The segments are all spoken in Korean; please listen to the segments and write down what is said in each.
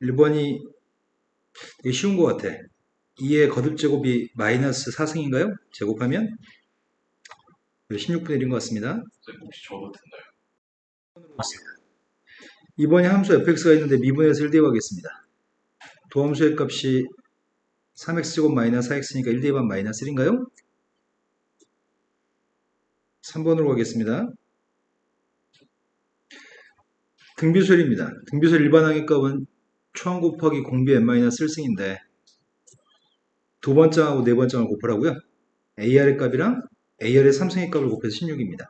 1번이 되게 쉬운 것 같아. 2의 거듭제곱이 마이너스 4승인가요? 제곱하면 16분의 1인 것 같습니다. 혹시 적어도 되나요? 2번에 함수 fx가 있는데 미분해서 1 대입하겠습니다. 도함수의 값이 3x제곱 마이너스 4x니까 1 대입하면 마이너스 1인가요? 3번으로 가겠습니다. 등비수열입니다. 등비수열 일반항의 값은 초항 곱하기 공비 n-1승인데 두 번장하고 네 번장을 곱하라고요. AR의 값이랑 AR의 3승의 값을 곱해서 16입니다.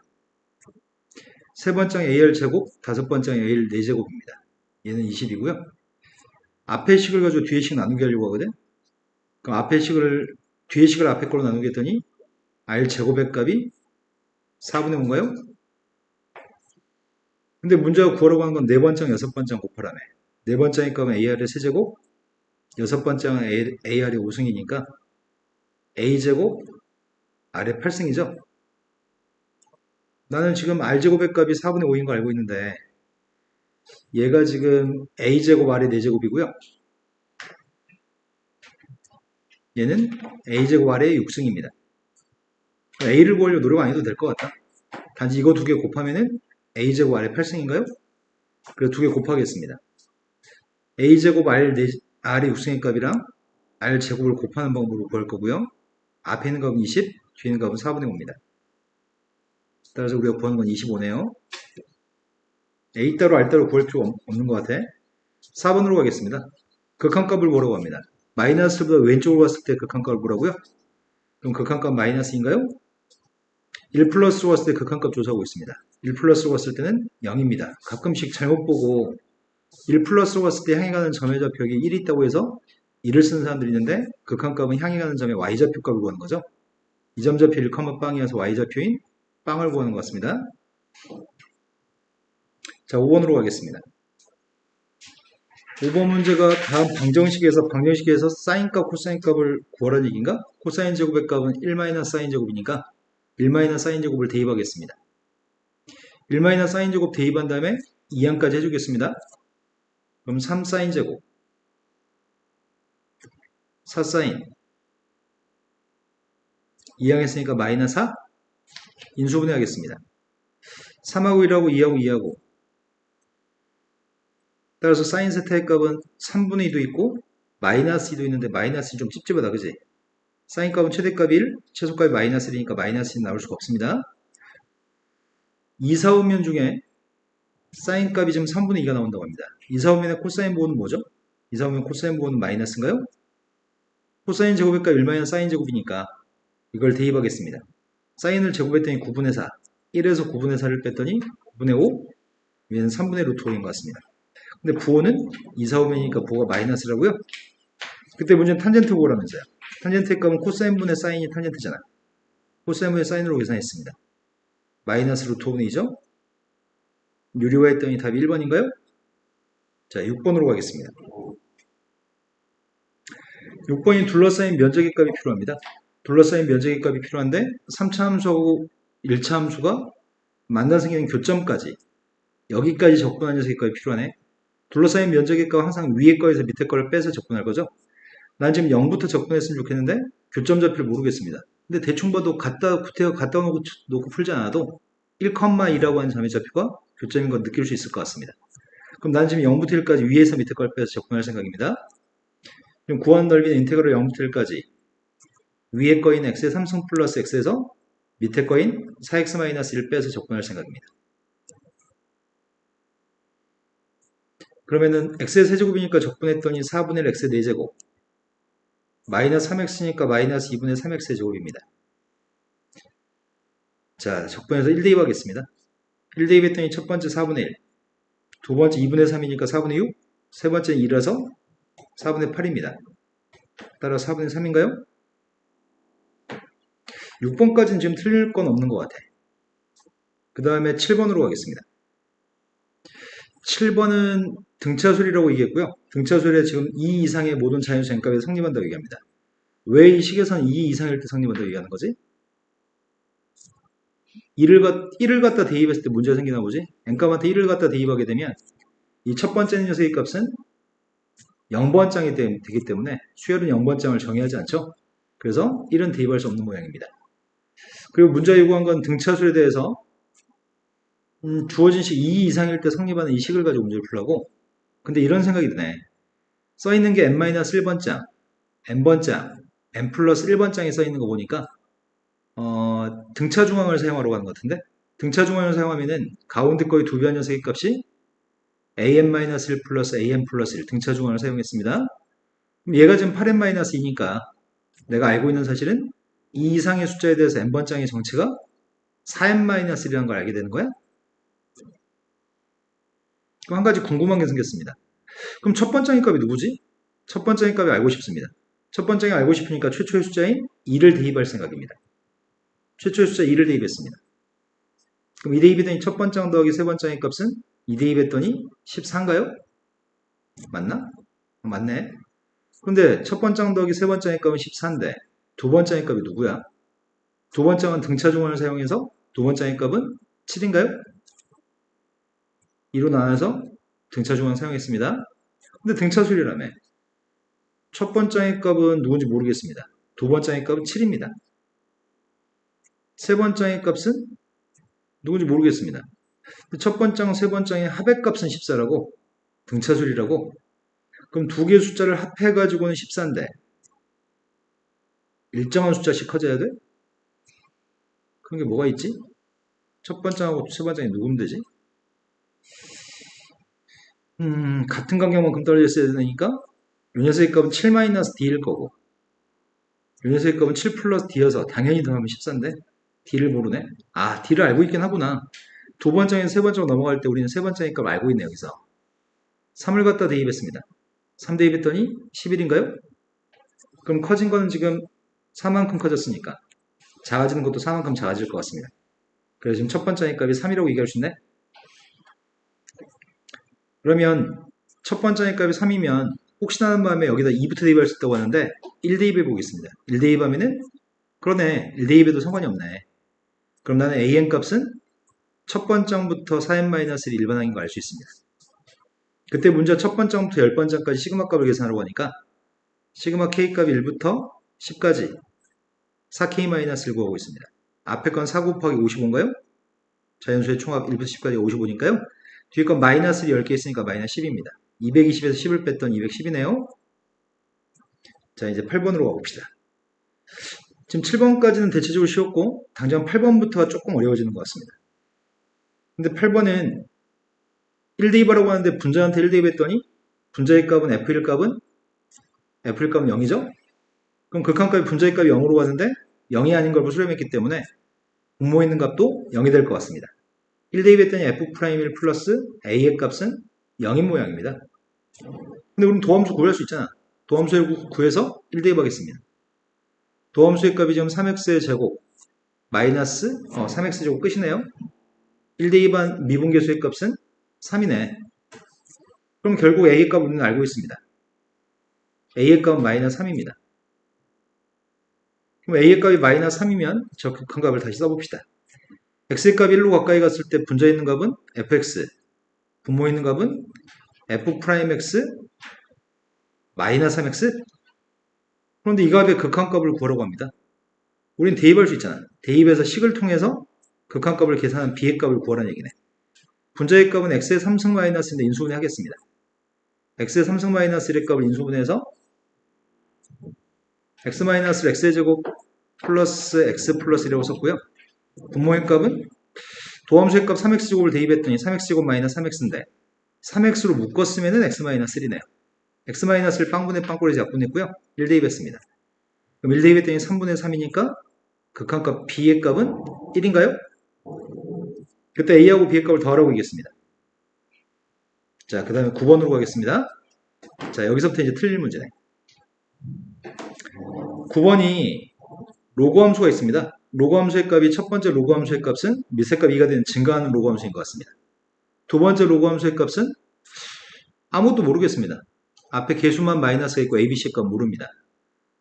세 번장 AR 제곱, 다섯 번장 AR 4제곱입니다. 얘는 20이고요. 앞의 식을 가지고 뒤의 식 나누게 하려고 하거든. 그럼 뒤의 식을 앞에 걸로 나누게 했더니 R 제곱의 값이 4분의 5인가요? 근데 문제가 구하라고 하는 건 네 번장, 여섯 번장 곱하라며. 네 번장의 값은 AR의 세제곱, 여섯 번장은 AR의 5승이니까 A제곱, R의 8승이죠. 나는 지금 R제곱의 값이 4분의 5인 거 알고 있는데 얘가 지금 A제곱 R의 4제곱이고요. 얘는 A제곱 R의 6승입니다. A를 구하려고 노력 안 해도 될 것 같다. 단지 이거 두 개 곱하면은 A제곱 R의 8승인가요? 그래서 두 개 곱하겠습니다. A제곱 R의 6승의 값이랑 R제곱을 곱하는 방법으로 구할 거고요. 앞에 있는 값은 20, 뒤에 있는 값은 4분의 5입니다. 따라서 우리가 구하는 건 25네요. A 따로 R 따로 구할 필요 없는 것 같아. 4번으로 가겠습니다. 극한값을 보라고 합니다. 마이너스보다 왼쪽으로 갔을 때 극한값을 보라고요? 그럼 극한값 마이너스인가요? 1 플러스로 갔을 때 극한값 조사하고 있습니다. 1 플러스로 갔을 때는 0입니다. 가끔씩 잘못 보고 1 플러스로 갔을 때 향해 가는 점의 좌표 여기 1이 있다고 해서 1을 쓰는 사람들이 있는데 극한값은 향해 가는 점의 y좌표값을 구하는 거죠. 이 점 좌표 1, 빵이어서 y좌표인 빵을 구하는 것 같습니다. 자, 5번으로 가겠습니다. 5번 문제가 다음 방정식에서 사인값, 코사인값을 구하라는 얘기인가? 코사인 제곱의 값은 1 사인 제곱이니까 1 사인 제곱을 대입하겠습니다. 1 사인 제곱 대입한 다음에 2항까지 해주겠습니다. 그럼 3 사인 제곱, 4 사인, 2항 했으니까 마이너스 4 인수분해 하겠습니다. 3하고 1하고 2하고 2하고 따라서 사인 세타의 값은 3분의 2도 있고 마이너스 2도 있는데 마이너스 2 좀 찝찝하다, 그지? 사인 값은 최대값이 1, 최소값이 마이너스 1이니까 마이너스 1 나올 수가 없습니다. 2, 4우면 중에 사인 값이 지금 3분의 2가 나온다고 합니다. 2, 4우면의 코사인 부호는 뭐죠? 2, 4우면 코사인 부호는 마이너스인가요? 코사인 제곱의 값 1 사인 제곱이니까 이걸 대입하겠습니다. 사인을 제곱했더니 9분의 4, 1에서 9분의 4를 뺐더니 9분의 5, 얘는 3분의 루트 5인 것 같습니다. 근데 부호는 2, 4우면이니까 부호가 마이너스라고요? 그때 문제는 탄젠트 구하라면서요. 탄젠트의 값은 코사인 분의 사인이 탄젠트잖아. 코사인 분의 사인으로 계산했습니다. 마이너스 루트 5분의 2죠? 유리화했더니 답이 1번인가요? 자, 6번으로 가겠습니다. 6번이 둘러싸인 면적의 값이 필요합니다. 둘러싸인 면적의 값이 필요한데 3차 함수하고 1차 함수가 만나 생기는 교점까지 여기까지 접근하는 녀석의 값이 필요하네. 둘러싸인 면적의 값은 항상 위에 거에서 밑에 거를 빼서 접근할 거죠. 난 지금 0부터 접근했으면 좋겠는데 교점 좌표를 모르겠습니다. 근데 대충 봐도 갖다 놓고 풀지 않아도 1,2라고 하는 점의 좌표가 교점인 걸 느낄 수 있을 것 같습니다. 그럼 난 지금 0부터 1까지 위에서 밑에 걸 빼서 접근할 생각입니다. 그럼 구한 넓이는 인테그럴 0부터 1까지 위에 거인 x의 3승 플러스 x에서 밑에 거인 4x-1 빼서 접근할 생각입니다. 그러면은 x의 세제곱이니까 접근했더니 4분의 1 x의 4제곱 마이너스 3x니까 마이너스 2분의 3x의 제곱입니다. 자, 적분해서 1 대입하겠습니다. 1 대입했더니 첫 번째 4분의 1, 두 번째 2분의 3이니까 4분의 6, 세 번째는 2라서 4분의 8입니다. 따라 4분의 3인가요? 6번까지는 지금 틀릴 건 없는 것 같아. 그 다음에 7번으로 가겠습니다. 7번은 등차수리라고 얘기했고요. 등차수리에 지금 2 이상의 모든 자연수 n값에 성립한다고 얘기합니다. 왜 이 식에서는 2 이상일 때 성립한다고 얘기하는 거지? 1을 갖다 대입했을 때 문제가 생기나 보지? n값한테 1을 갖다 대입하게 되면 이 첫 번째 녀석의 값은 0번장이 되기 때문에 수열은 0번장을 정의하지 않죠. 그래서 1은 대입할 수 없는 모양입니다. 그리고 문제가 요구한 건 등차수에 대해서 주어진 식 2 이상일 때 성립하는 이 식을 가지고 문제를 풀라고. 근데 이런 생각이 드네. 써있는 게 n-1번장, n번장, n 플러스 1번장이 써있는 거 보니까 등차 중앙을 사용하러 가는 것 같은데, 등차 중앙을 사용하면은 가운데 거의 두 변 녀석의 값이 an-1 플러스 an 플러스 1 등차 중앙을 사용했습니다. 그럼 얘가 지금 8n-2니까 내가 알고 있는 사실은 이 이상의 숫자에 대해서 n번장의 정체가 4n-1이라는 걸 알게 되는 거야. 그럼 한 가지 궁금한 게 생겼습니다. 그럼 첫 번장의 값이 누구지? 첫 번장의 값이 알고 싶습니다. 첫 번장이 알고 싶으니까 최초의 숫자인 2를 대입할 생각입니다. 최초의 숫자 2를 대입했습니다. 그럼 2 대입했더니 첫 번장 더하기 세 번장의 값은 2 대입했더니 14인가요? 맞나? 맞네. 근데 첫 번장 더하기 세 번장의 값은 14인데 두 번장의 값이 누구야? 두 번장은 등차 중앙을 사용해서 두 번장의 값은 7인가요? 2로 나눠서 등차 중앙 사용했습니다. 근데 등차수열이라며. 첫 번장의 값은 누군지 모르겠습니다. 두 번장의 값은 7입니다. 세 번장의 값은 누군지 모르겠습니다. 첫 번장, 세 번장의 합의값은 14라고, 등차수열이라고. 그럼 두 개의 숫자를 합해가지고는 14인데 일정한 숫자씩 커져야 돼? 그런 게 뭐가 있지? 첫 번장하고 세 번장이 누구면 되지? 같은 간격만큼 떨어져 있어야 되니까 요 녀석의 값은 7-d일 거고 요 녀석의 값은 7 플러스 d여서 당연히 더하면 14인데 d를 모르네? 아, d를 알고 있긴 하구나. 두 번장에서 세 번째로 넘어갈 때 우리는 세 번째의 값을 알고 있네요. 여기서 3을 갖다 대입했습니다. 3 대입했더니 11인가요? 그럼 커진 거는 지금 4만큼 커졌으니까 작아지는 것도 4만큼 작아질 것 같습니다. 그래서 지금 첫 번째의 값이 3이라고 얘기할 수 있네? 그러면 첫 번째의 값이 3이면 혹시나 하는 마음에 여기다 2부터 대입할 수 있다고 하는데 1 대입해 보겠습니다. 1 대입하면은 그러네. 1 대입해도 상관이 없네. 그럼 나는 an 값은 첫 번장부터 4n-1이 일반항인 거 알 수 있습니다. 그때 문제 첫 번장부터 10번장까지 시그마 값을 계산하려고 하니까 시그마 k 값이 1부터 10까지 4k-1을 구하고 있습니다. 앞에 건 4 곱하기 55인가요? 자연수의 총합 1부터 10까지 55니까요. 뒤에 건 마이너스를 10개 있으니까 마이너스 10입니다. 220에서 10을 뺐더니 210이네요. 자, 이제 8번으로 가봅시다. 지금 7번까지는 대체적으로 쉬웠고 당장 8번부터가 조금 어려워지는 것 같습니다. 근데 8번은 1 대입하라고 하는데 분자한테 1 대입했더니 분자의 값은 f1 값은 0이죠? 그럼 극한값이 분자의 값이 0으로 갔는데 0이 아닌 걸 수렴했기 때문에 분모에 있는 값도 0이 될 것 같습니다. 1 대입했더니 f'1 플러스 a의 값은 0인 모양입니다. 근데 우리는 도함수 구할 수 있잖아. 도함수를 구해서 1 대입하겠습니다. 도함수의 값이 지금 3x의 제곱 마이너스 3x 제곱 끝이네요. 1 대입한 미분계수의 값은 3이네. 그럼 결국 a의 값을 우리는 알고 있습니다. a의 값은 마이너스 3입니다. 그럼 a의 값이 마이너스 3이면 저 극한값을 다시 써봅시다. x의 값이 1로 가까이 갔을 때 분자에 있는 값은 fx, 분모에 있는 값은 f'x 마이너스 3x? 그런데 이 값의 극한값을 구하라고 합니다. 우린 대입할 수 있잖아. 대입해서 식을 통해서 극한값을 계산한 b의 값을 구하라는 얘기네. 분자의 값은 x의 3승 마이너스인데 인수분해 하겠습니다. x의 3승 마이너스 1의 값을 인수분해해서 x 마이너스 x의 제곱 플러스 x 플러스 1이라고 썼고요. 분모의 값은 도함수의 값 3x제곱을 대입했더니 3x제곱 마이너스 3x인데 3x로 묶었으면 x 마이너스 1이네요. x 마이너스 1 빵분의 빵꾸리에서 약분했고요. 1 대입했습니다. 그럼 1 대입했더니 3분의 3이니까 극한값 b의 값은 1인가요? 그때 a하고 b의 값을 더하라고 얘기했습니다. 자, 그 다음에 9번으로 가겠습니다. 자, 여기서부터 이제 틀릴 문제네. 9번이 로그 함수가 있습니다. 로그 함수의 값이 첫 번째 로그 함수의 값은 밑세값 2가 되는 증가하는 로그 함수인 것 같습니다. 두 번째 로그 함수의 값은 아무것도 모르겠습니다. 앞에 개수만 마이너스가 있고 ABC의 값 모릅니다.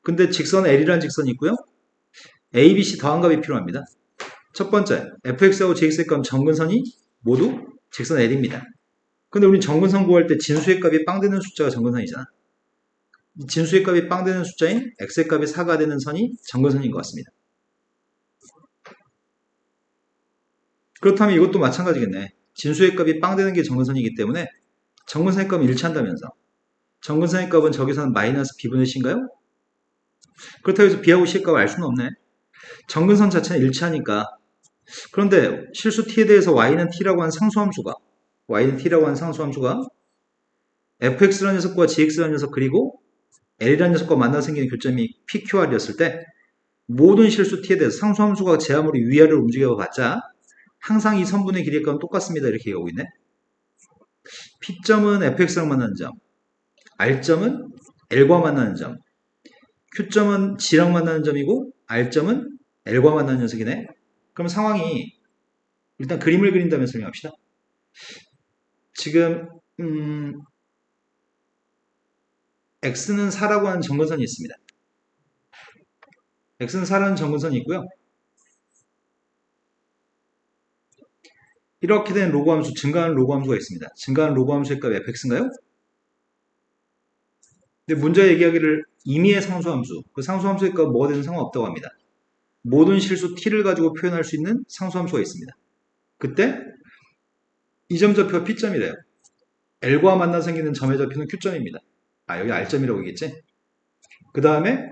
근데 직선 L이라는 직선이 있고요. ABC 더한 값이 필요합니다. 첫 번째, fx하고 gx의 값 정근선이 모두 직선 L입니다. 근데 우린 정근선 구할 때 진수의 값이 빵 되는 숫자가 정근선이잖아. 진수의 값이 빵 되는 숫자인 x의 값이 4가 되는 선이 정근선인 것 같습니다. 그렇다면 이것도 마찬가지겠네. 진수의 값이 빵 되는 게 정근선이기 때문에 정근선의 값은 일치한다면서. 정근선의 값은 저기서는 마이너스 b분의 c인가요? 그렇다고 해서 b하고 c의 값을 알 수는 없네. 정근선 자체는 일치하니까. 그런데 실수 t에 대해서 y는 t라고 하는 상수함수가 fx라는 녀석과 gx라는 녀석 그리고 l이라는 녀석과 만나 생기는 교점이 pqr이었을 때 모든 실수 t에 대해서 상수함수가 제 아무리 위아래로 움직여봤자 항상 이 선분의 길이의 값은 똑같습니다. 이렇게 얘기하고 있네. P점은 fx랑 만나는 점, R점은 L과 만나는 점, Q점은 G랑 만나는 점이고 R점은 L과 만나는 녀석이네. 그럼 상황이 일단 그림을 그린다면 설명합시다. 지금 X는 4라고 하는 정근선이 있습니다. X는 4라는 정근선이 있고요. 이렇게 된 로그함수, 증가하는 로그함수가 있습니다. 증가하는 로그함수의 값이 fx인가요? 근데 문제 얘기하기를 임의의 상수함수, 그 상수함수의 값 뭐가 되든 상관없다고 합니다. 모든 실수 t를 가지고 표현할 수 있는 상수함수가 있습니다. 그때 이 점 좌표가 p점이래요. L과 만나 생기는 점의 좌표는 q점입니다. 아, 여기 r점이라고 얘기했지? 그 다음에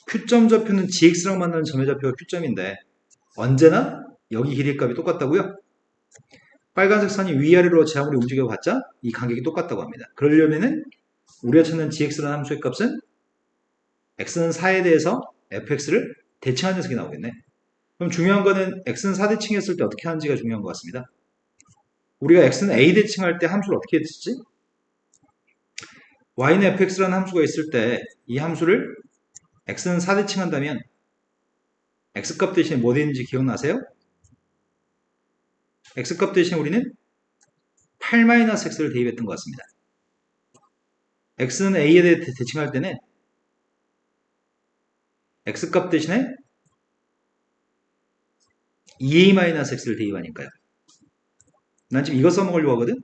q점 좌표는 gx랑 만나는 점의 좌표가 q점인데 언제나 여기 길이의 값이 똑같다고요? 빨간색 선이 위아래로 제 아무리 움직여봤자 이 간격이 똑같다고 합니다. 그러려면은 우리가 찾는 gx라는 함수의 값은 x는 4에 대해서 fx를 대칭한 녀석이 나오겠네. 그럼 중요한 거는 x는 4 대칭했을 때 어떻게 하는지가 중요한 것 같습니다. 우리가 x는 a 대칭할 때 함수를 어떻게 했지? y는 fx라는 함수가 있을 때 이 함수를 x는 4 대칭한다면 x값 대신에 뭐 되는지 기억나세요? x값 대신에 우리는 8-x를 대입했던 것 같습니다. x는 a에 대해 대칭할 때는 x값 대신에 2a-x를 대입하니까요. 난 지금 이거 써먹으려고 하거든?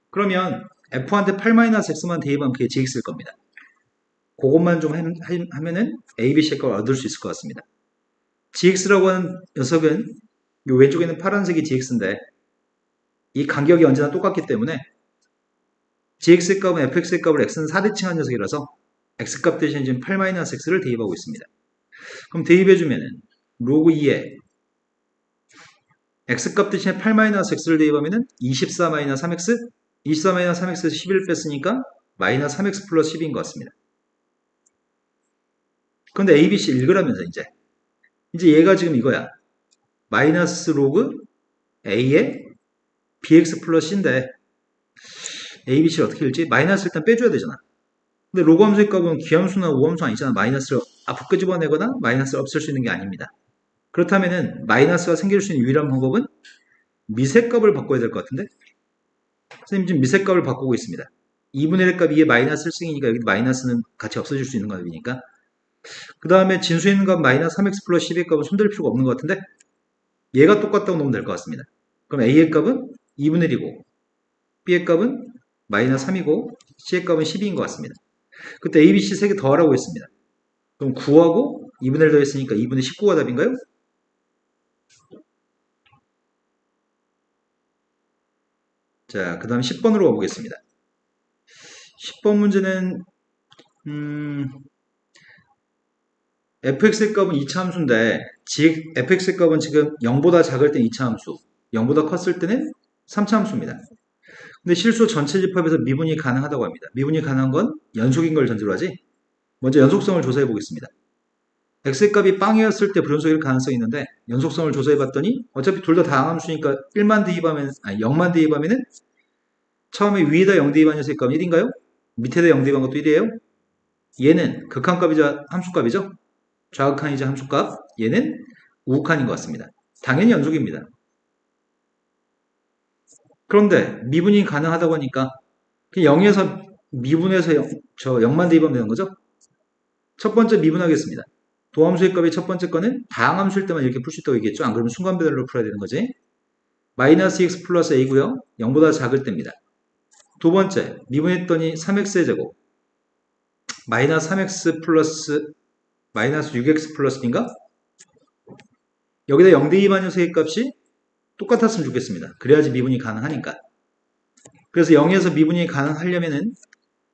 그러면 f한테 8-x만 대입하면 그게 gx일 겁니다. 그것만 좀 하면은 a, b, c의 값을 얻을 수 있을 것 같습니다. gx라고 하는 녀석은 이 왼쪽에 있는 파란색이 gx인데 이 간격이 언제나 똑같기 때문에 gx의 값은 fx의 값을 x는 4대칭한 녀석이라서 x값 대신 지금 8-x를 대입하고 있습니다. 그럼 대입해주면은 로그 2에 x값 대신에 8-x를 대입하면은 24-3x 24-3x에서 11 뺐으니까 마이너스 3x 플러스 10인 것 같습니다. 그런데 ABC 읽으라면서 이제 얘가 지금 이거야. 마이너스 로그 A에 BX 플러스 C인데 ABC를 어떻게 읽지? 마이너스 일단 빼줘야 되잖아. 근데 로그 함수의 값은 기함수나 우함수 아니잖아. 마이너스를 앞으로 끄집어내거나 마이너스를 없앨 수 있는 게 아닙니다. 그렇다면은 마이너스가 생길 수 있는 유일한 방법은 미세값을 바꿔야 될 것 같은데? 선생님 지금 미세값을 바꾸고 있습니다. 2분의 1 값 2에 마이너스 1승이니까 여기 마이너스는 같이 없어질 수 있는 값이니까 그 다음에 진수에 있는 값 마이너스 3x 플러스 10의 값은 손댈 필요가 없는 것 같은데 얘가 똑같다고 놓으면 될 것 같습니다. 그럼 a의 값은 2분의 1이고 b의 값은 마이너스 3이고 c의 값은 12인 것 같습니다. 그때 a, b, c 3개 더하라고 했습니다. 그럼 9하고 2분의 1 더했으니까 2분의 19가 답인가요? 자, 그 다음 10번으로 가보겠습니다. 10번 문제는 fx의 값은 2차 함수인데 fx의 값은 지금 0보다 작을 땐 2차 함수 0보다 컸을 때는 3차 함수입니다. 근데 실수 전체 집합에서 미분이 가능하다고 합니다. 미분이 가능한 건 연속인 걸 전제로 하지. 먼저 연속성을 조사해 보겠습니다. x의 값이 빵이었을 때 불연속일 가능성이 있는데 연속성을 조사해 봤더니 어차피 둘 다 다항함수니까 1만 대입하면 0만 대입하면은 처음에 위에다 0 대입한 녀석의 값은 1인가요? 밑에다 0 대입한 것도 1이에요? 얘는 극한값이자 함수값이죠? 좌극한이자 함수값, 얘는 우극한인 것 같습니다. 당연히 연속입니다. 그런데 미분이 가능하다고 하니까 0에서 미분해서 0만 대입하면 되는 거죠? 첫 번째 미분하겠습니다. 도함수의 값의 첫 번째 거는 다항함수일 때만 이렇게 풀 수 있다고 얘기했죠? 안 그러면 순간배열로 풀어야 되는 거지. 마이너스 x 플러스 a고요. 0보다 작을 때입니다. 두 번째 미분했더니 3x의 제곱 마이너스 3x 플러스 마이너스 6x 플러스 b인가? 여기다 0대2 마이너스의 값이 똑같았으면 좋겠습니다. 그래야지 미분이 가능하니까. 그래서 0에서 미분이 가능하려면은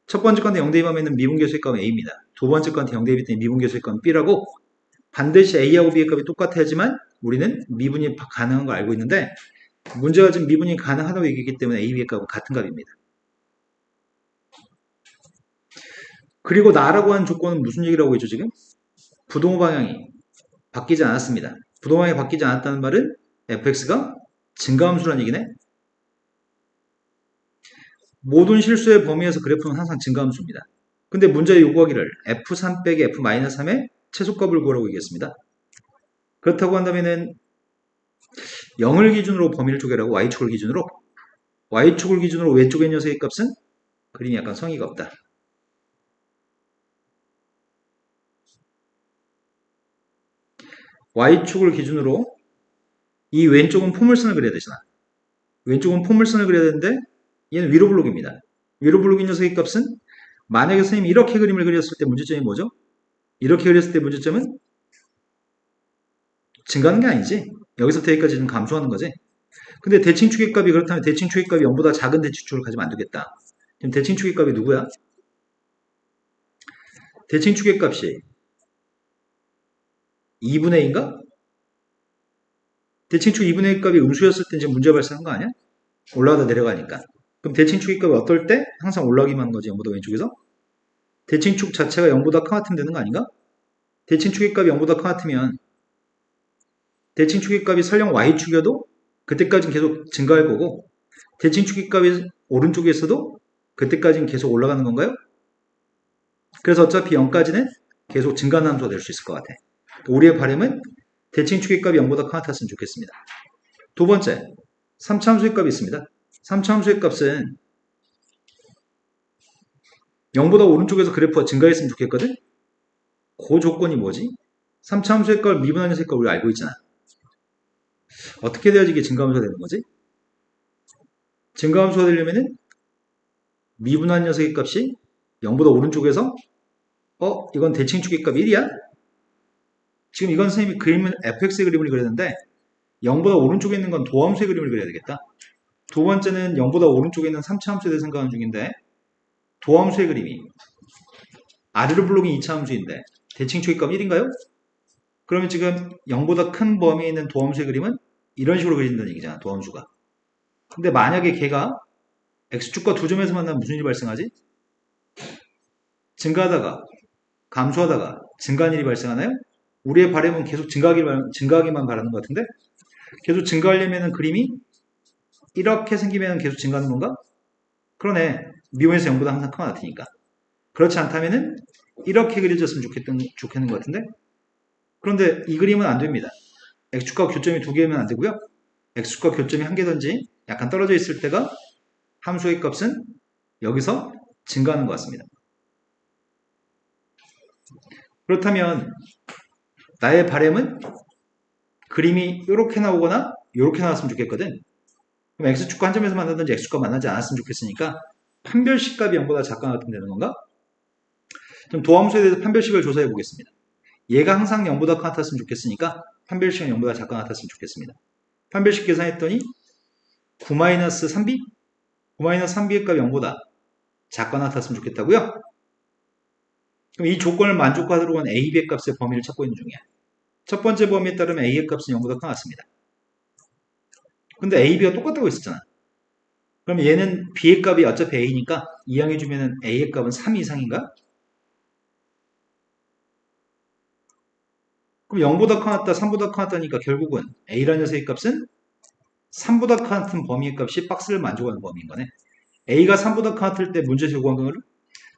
첫 번째 건데 0대2 하면은 미분계수의 값은 a입니다. 두 번째 건데 0대2 때문에 미분계수의 값은 b라고 반드시 a하고 b의 값이 똑같아야지만 우리는 미분이 가능한 걸 알고 있는데 문제가 지금 미분이 가능하다고 얘기했기 때문에 a, b의 값은 같은 값입니다. 그리고 나라고 한 조건은 무슨 얘기라고 했죠 지금? 부동호 방향이 바뀌지 않았습니다. 부동호 방향이 바뀌지 않았다는 말은 fx가 증가함수라는 얘기네. 모든 실수의 범위에서 그래프는 항상 증가함수입니다. 근데 문제의 요구하기를 f3 빼기 f-3의 최소값을 구하라고 얘기했습니다. 그렇다고 한다면은 0을 기준으로 범위를 쪼개라고 y축을 기준으로 y축을 기준으로 왼쪽의 녀석의 값은 그림이 약간 성의가 없다. y축을 기준으로 이 왼쪽은 포물선을 그려야 되잖아. 왼쪽은 포물선을 그려야 되는데 얘는 위로 블록입니다. 위로 블록인 녀석의 값은 만약에 선생님이 이렇게 그림을 그렸을 때 문제점이 뭐죠? 이렇게 그렸을 때 문제점은 증가하는 게 아니지. 여기서부터 여기까지는 감소하는 거지. 근데 대칭축의 값이 그렇다면 대칭축의 값이 0보다 작은 대칭축을 가지면 안 되겠다. 그럼 대칭축의 값이 누구야? 대칭축의 값이 2분의 2인가? 대칭축 2분의 1 값이 음수였을 때 이제 문제가 발생한 거 아니야? 올라가다 내려가니까. 그럼 대칭축의 값이 어떨 때? 항상 올라가기만 하는 거지, 0보다 왼쪽에서. 대칭축 자체가 0보다 커같으면 되는 거 아닌가? 대칭축의 값이 0보다 커같으면 대칭축의 값이 설령 y축이어도 그때까지는 계속 증가할 거고 대칭축의 값이 오른쪽에서도 그때까지는 계속 올라가는 건가요? 그래서 어차피 0까지는 계속 증가하는 함수가 될 수 있을 것 같아. 우리의 바람은 대칭축의 값이 0보다 커같았으면 좋겠습니다. 두 번째, 3차 함수의 값이 있습니다. 3차 함수의 값은 0보다 오른쪽에서 그래프가 증가했으면 좋겠거든? 그 조건이 뭐지? 3차 함수의 값을 미분하는 녀석의 값을 우리가 알고 있잖아. 어떻게 돼야지 이게 증가함수가 되는 거지? 증가함수가 되려면은 미분한 녀석의 값이 0보다 오른쪽에서 이건 대칭축의 값 1이야? 지금 이건 선생님이 그림을 fx의 그림을 그렸는데 0보다 오른쪽에 있는 건 도함수의 그림을 그려야 되겠다. 두 번째는 0보다 오른쪽에 있는 3차 함수에 대해 생각하는 중인데 도함수의 그림이 아래로 블록이 2차 함수인데 대칭축의 값 1인가요? 그러면 지금 0보다 큰 범위에 있는 도함수의 그림은 이런 식으로 그린다는 얘기잖아. 도함수가. 근데 만약에 걔가 x축과 두 점에서 만나면 무슨 일이 발생하지? 증가하다가 감소하다가 증가한 일이 발생하나요? 우리의 바람은 계속 증가하기만 바라는 것 같은데 계속 증가하려면 그림이 이렇게 생기면 계속 증가하는 건가? 그러네. 미분에서 0보다 항상 크가 같으니까. 그렇지 않다면은 이렇게 그려졌으면 좋겠는 것 같은데 그런데 이 그림은 안 됩니다. x축과 교점이 두 개면 안 되고요. x축과 교점이 한 개든지 약간 떨어져 있을 때가 함수의 값은 여기서 증가하는 것 같습니다. 그렇다면 나의 바람은 그림이 이렇게 나오거나 이렇게 나왔으면 좋겠거든. 그럼 x축과 한 점에서 만나든지 x축과 만나지 않았으면 좋겠으니까 판별식 값이 0보다 작거나 같으면 되는 건가? 그럼 도함수에 대해서 판별식을 조사해 보겠습니다. 얘가 항상 0보다 같았으면 좋겠으니까 판별식은 0보다 작거나 같았으면 좋겠습니다. 판별식 계산했더니 9-3b? 9-3b의 값이 0보다 작거나 같았으면 좋겠다고요? 그럼 이 조건을 만족하도록 한 a, b의 값의 범위를 찾고 있는 중이야. 첫 번째 범위에 따르면 a의 값은 0보다 커 같습니다. 근데 a, b가 똑같다고 했었잖아. 그럼 얘는 b의 값이 어차피 a니까 이항해주면 a의 값은 3 이상인가? 그럼 0보다 커 같다, 3보다 커 같다니까 결국은 a라는 녀석의 값은 3보다 커 같은 범위의 값이 박스를 만족하는 범위인 거네. a가 3보다 커 같을 때 문제에서 요구한 거는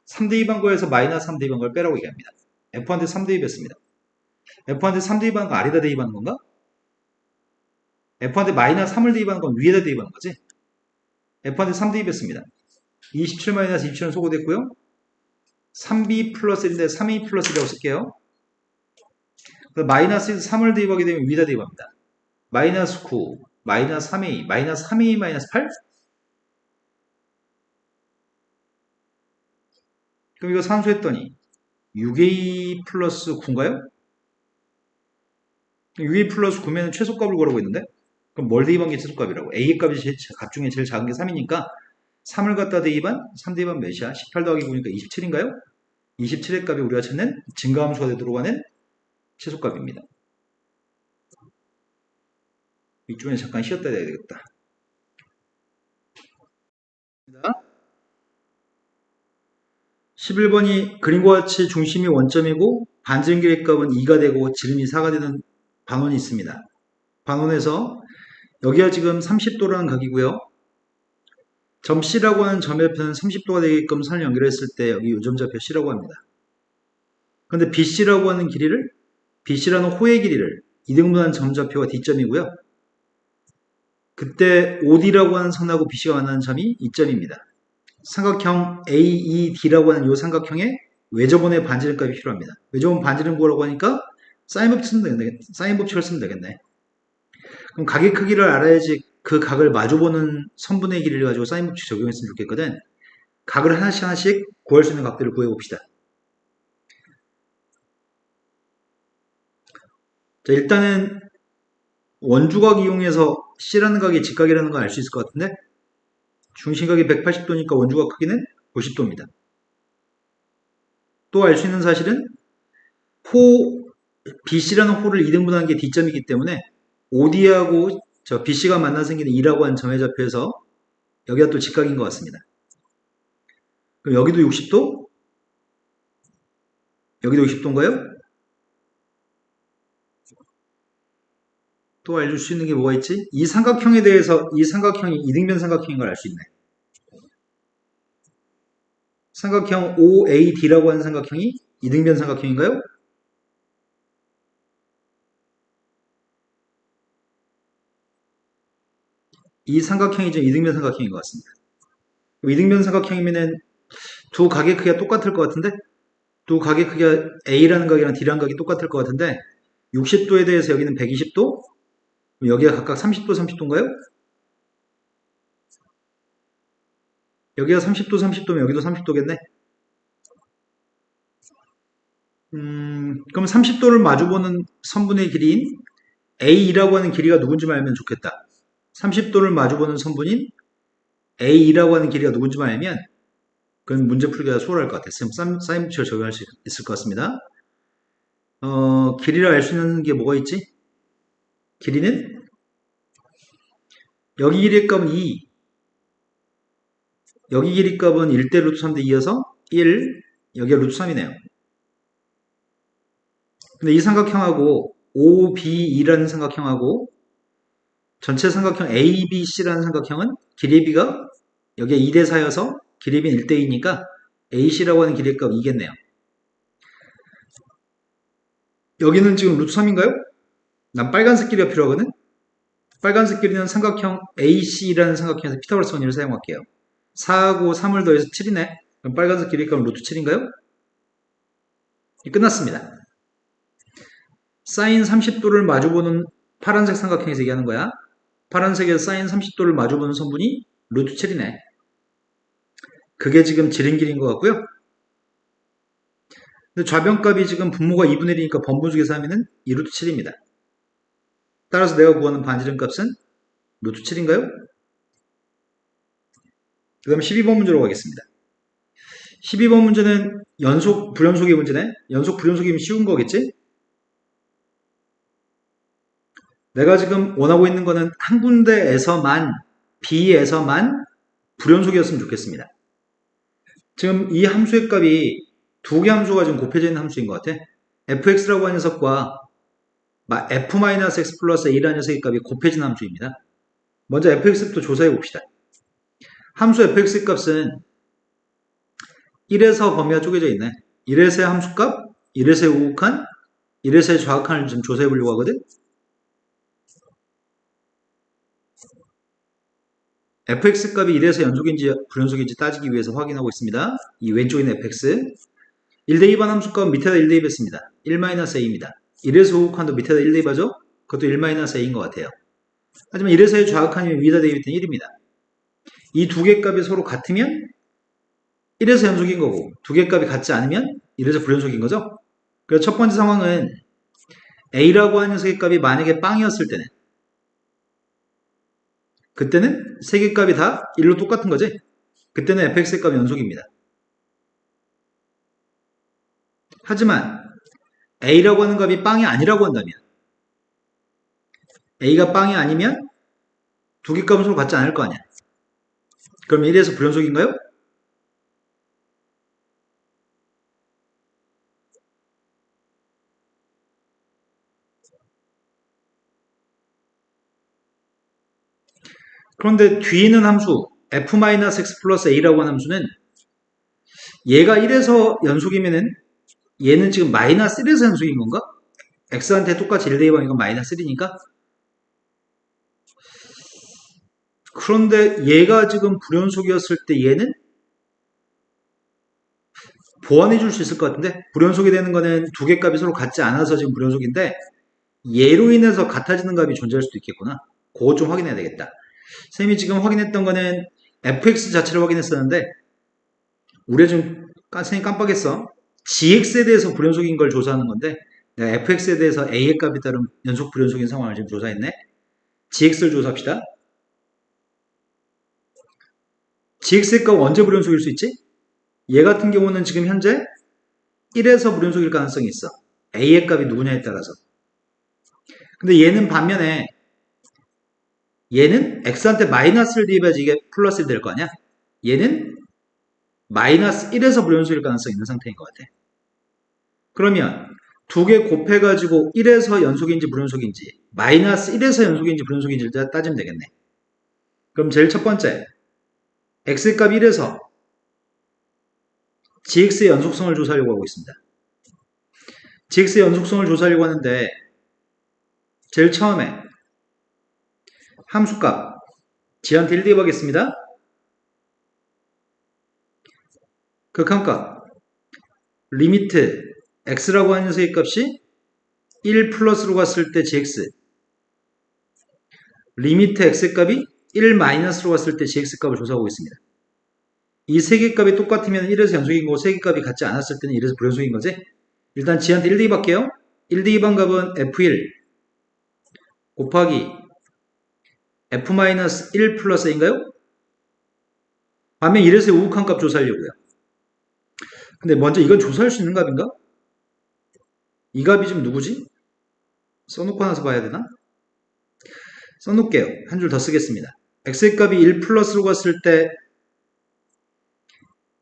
3대2 반거에서 마이너스 3대2 반거를 빼라고 얘기합니다. f한테 3대입했습니다. f한테 3대입하는 거 아래다 대입하는 건가? f한테 마이너스 3을 대입하는 건 위에다 대입하는 거지? f한테 3대입했습니다. 27-27은 소거됐고요. 3b 플러스 1인데 3a 플러스 1이라고 쓸게요. 마이너스 3을 대입하게 되면 위에다 대입합니다. 마이너스 9, 마이너스 3a, 마이너스 3a 마이너스 8? 그럼 이거 산수했더니 6a 플러스 9인가요? 6a 플러스 9면 최소값을 구하고 있는데 그럼 뭘 대입한 게 최소값이라고? a의 값이 값 중에 제일 작은 게 3이니까 3을 갖다 대입한 3 대입한 몇이야? 18 더하기 9니까 27인가요? 27의 값이 우리가 찾는 증가함수가 들어가는 최소값입니다. 이쪽에 잠깐 쉬었다 해야 되겠다. 11번이 그림과 같이 중심이 원점이고 반지름 길이의 값은 2가 되고 지름이 4가 되는 반원이 있습니다. 반원에서 여기가 지금 30도라는 각이고요. 점 C라고 하는 점의 옆에는 30도가 되게끔 선을 연결했을 때 여기 요점좌표 C라고 합니다. 그런데 BC라고 하는 길이를 BC라는 호의 길이를 이등분한 점좌표가 D점이고요. 그때 OD라고 하는 선하고 BC가 만나는 점이 이점입니다. 삼각형 AED라고 하는 이 삼각형의 외접원의 반지름 값이 필요합니다. 외접원 반지름 구하라고 하니까 사인 법칙을 쓰면 되겠네. 그럼 각의 크기를 알아야지 그 각을 마주보는 선분의 길이를 가지고 사인 법칙 적용했으면 좋겠거든. 각을 하나씩 구할 수 있는 각들을 구해봅시다. 자, 일단은 원주각 이용해서 C라는 각이 직각이라는 걸 알 수 있을 것 같은데 중심각이 180도니까 원주각 크기는 90도입니다. 또 알 수 있는 사실은 BC라는 호를 2등분한 게 D점이기 때문에 OD하고 BC가 만나 생기는 2라고 하는 점의 좌표에서 여기가 또 직각인 것 같습니다. 그럼 여기도 60도? 여기도 60도인가요? 또 알려줄 수 있는 게 뭐가 있지? 이 삼각형에 대해서 이 삼각형이 이등변 삼각형인 걸 알 수 있네. 삼각형 OAD라고 하는 삼각형이 이등변 삼각형인가요? 이 삼각형이 좀 이등변 삼각형인 것 같습니다. 이등변 삼각형이면은 두 각의 크기가 똑같을 것 같은데 두 각의 크기가 A라는 각이랑 D라는 각이 똑같을 것 같은데 60도에 대해서 여기는 120도 여기가 각각 30도 30도인가요? 여기가 30도 30도면 여기도 30도겠네. 그럼 30도를 마주보는 선분의 길이인 A라고 하는 길이가 누군지 알면 좋겠다. 30도를 마주보는 선분인 A라고 하는 길이가 누군지 알면 그건 문제 풀기가 수월할 것 같아요. 사인 법칙을 적용할 수 있을 것 같습니다. 길이를 알 수 있는 게 뭐가 있지? 길이는 여기 길이의 값은 2, 여기 길이 값은 1대 루트 3대 2여서 1, 여기가 루트 3이네요. 근데 이 삼각형하고 OBE라는 삼각형하고 전체 삼각형 ABC라는 삼각형은 길이의 비가 여기가 2대 4여서 길이의 비는 1대 2니까 AC라고 하는 길이의 값 2겠네요. 여기는 지금 루트 3인가요? 난 빨간색 길이가 필요하거든? 빨간색 길이는 삼각형 AC라는 삼각형에서 피타고라스 원리를 사용할게요. 4하고 3을 더해서 7이네. 그럼 빨간색 길이 값은 루트 7인가요? 끝났습니다. 사인 30도를 마주보는 파란색 삼각형에서 얘기하는 거야. 파란색에서 사인 30도를 마주보는 선분이 루트 7이네. 그게 지금 지름 길이인 것 같고요. 근데 좌변값이 지금 분모가 2분의 1이니까 번분수에서 하면은 2루트 7입니다. 따라서 내가 구하는 반지름 값은 루트 7인가요? 그 다음 12번 문제로 가겠습니다. 12번 문제는 연속 불연속의 문제네. 연속 불연속이면 쉬운 거겠지? 내가 지금 원하고 있는 거는 한 군데에서만 B에서만 불연속이었으면 좋겠습니다. 지금 이 함수의 값이 두 개 함수가 지금 곱해져 있는 함수인 것 같아. fx라고 하는 녀석과 f-x 플러스 a라는 녀석의 값이 곱해진 함수입니다. 먼저 fx부터 조사해 봅시다. 함수 fx의 값은 1에서 범위가 쪼개져 있네. 1에서의 함수값, 1에서의 우극한, 1에서의 좌극한을 좀 조사해 보려고 하거든. fx 값이 1에서 연속인지 불연속인지 따지기 위해서 확인하고 있습니다. 이 왼쪽에 있는 fx 1대2반 함수값은 밑에다 1대입했습니다. 1-a입니다. 1에서 우극한도 밑에다 1대입하죠? 그것도 1-a인 것 같아요. 하지만 1에서의 좌극한이면 위에다 대입했더니 1입니다. 이 두 개 값이 서로 같으면 1에서 연속인 거고 두 개 값이 같지 않으면 이래서 불연속인 거죠? 그래서 첫 번째 상황은 A라고 하는 세개값이 만약에 빵이었을 때는 그때는 세개값이 다 1로 똑같은 거지? 그때는 fx의 값이 연속입니다. 하지만 A라고 하는 값이 빵이 아니라고 한다면 A가 빵이 아니면 두 개 값은 서로 같지 않을 거 아니야. 그럼 이래서 불연속인가요? 그런데 뒤에 있는 함수 f-x 플러스 a라고 하는 함수는 얘가 1에서 연속이면은 얘는 지금 마이너스 1에서 연속인 건가? x한테 똑같이 1 대입하면 이건 마이너스 1이니까? 그런데 얘가 지금 불연속이었을 때 얘는 보완해 줄 수 있을 것 같은데 불연속이 되는 거는 두 개 값이 서로 같지 않아서 지금 불연속인데 얘로 인해서 같아지는 값이 존재할 수도 있겠구나. 그거 좀 확인해야 되겠다. 쌤이 지금 확인했던 거는 fx 자체를 확인했었는데 우리가 지금 쌤이 깜빡했어. gx에 대해서 불연속인 걸 조사하는 건데 내가 fx에 대해서 a의 값에 따른 연속 불연속인 상황을 지금 조사했네. gx를 조사합시다. gx의 값 언제 불연속일 수 있지? 얘 같은 경우는 지금 현재 1에서 불연속일 가능성이 있어. a의 값이 누구냐에 따라서. 근데 얘는 반면에 얘는 x한테 마이너스를 대입해야지 이게 플러스가 될 거 아니야? 얘는 마이너스 1에서 불연속일 가능성이 있는 상태인 것 같아. 그러면 두 개 곱해가지고 1에서 연속인지 불연속인지 마이너스 1에서 연속인지 불연속인지를 따지면 되겠네. 그럼 제일 첫 번째 x의 값 1에서 gx의 연속성을 조사하려고 하고 있습니다. gx의 연속성을 조사하려고 하는데 제일 처음에 함수값 g한테 1 대입하겠습니다. 극한값 리미트 x라고 하는 녀석의 값이 1 플러스로 갔을 때 gx 리미트 x의 값이 1 마이너스로 갔을 때 gx 값을 조사하고 있습니다. 이 세 개 값이 똑같으면 1에서 연속인 거고 세 개 값이 같지 않았을 때는 1에서 불연속인 거지. 일단 g한테 1 대입할게요. 1 대입한 값은 f1 곱하기 f-1 플러스 a인가요? 반면 1에서의 우극한 값 조사하려고요. 근데 먼저 이건 조사할 수 있는 값인가? 이 값이 지금 누구지? 써놓고 나서 봐야 되나? 써놓을게요. 한 줄 더 쓰겠습니다. x의 값이 1 플러스로 갔을 때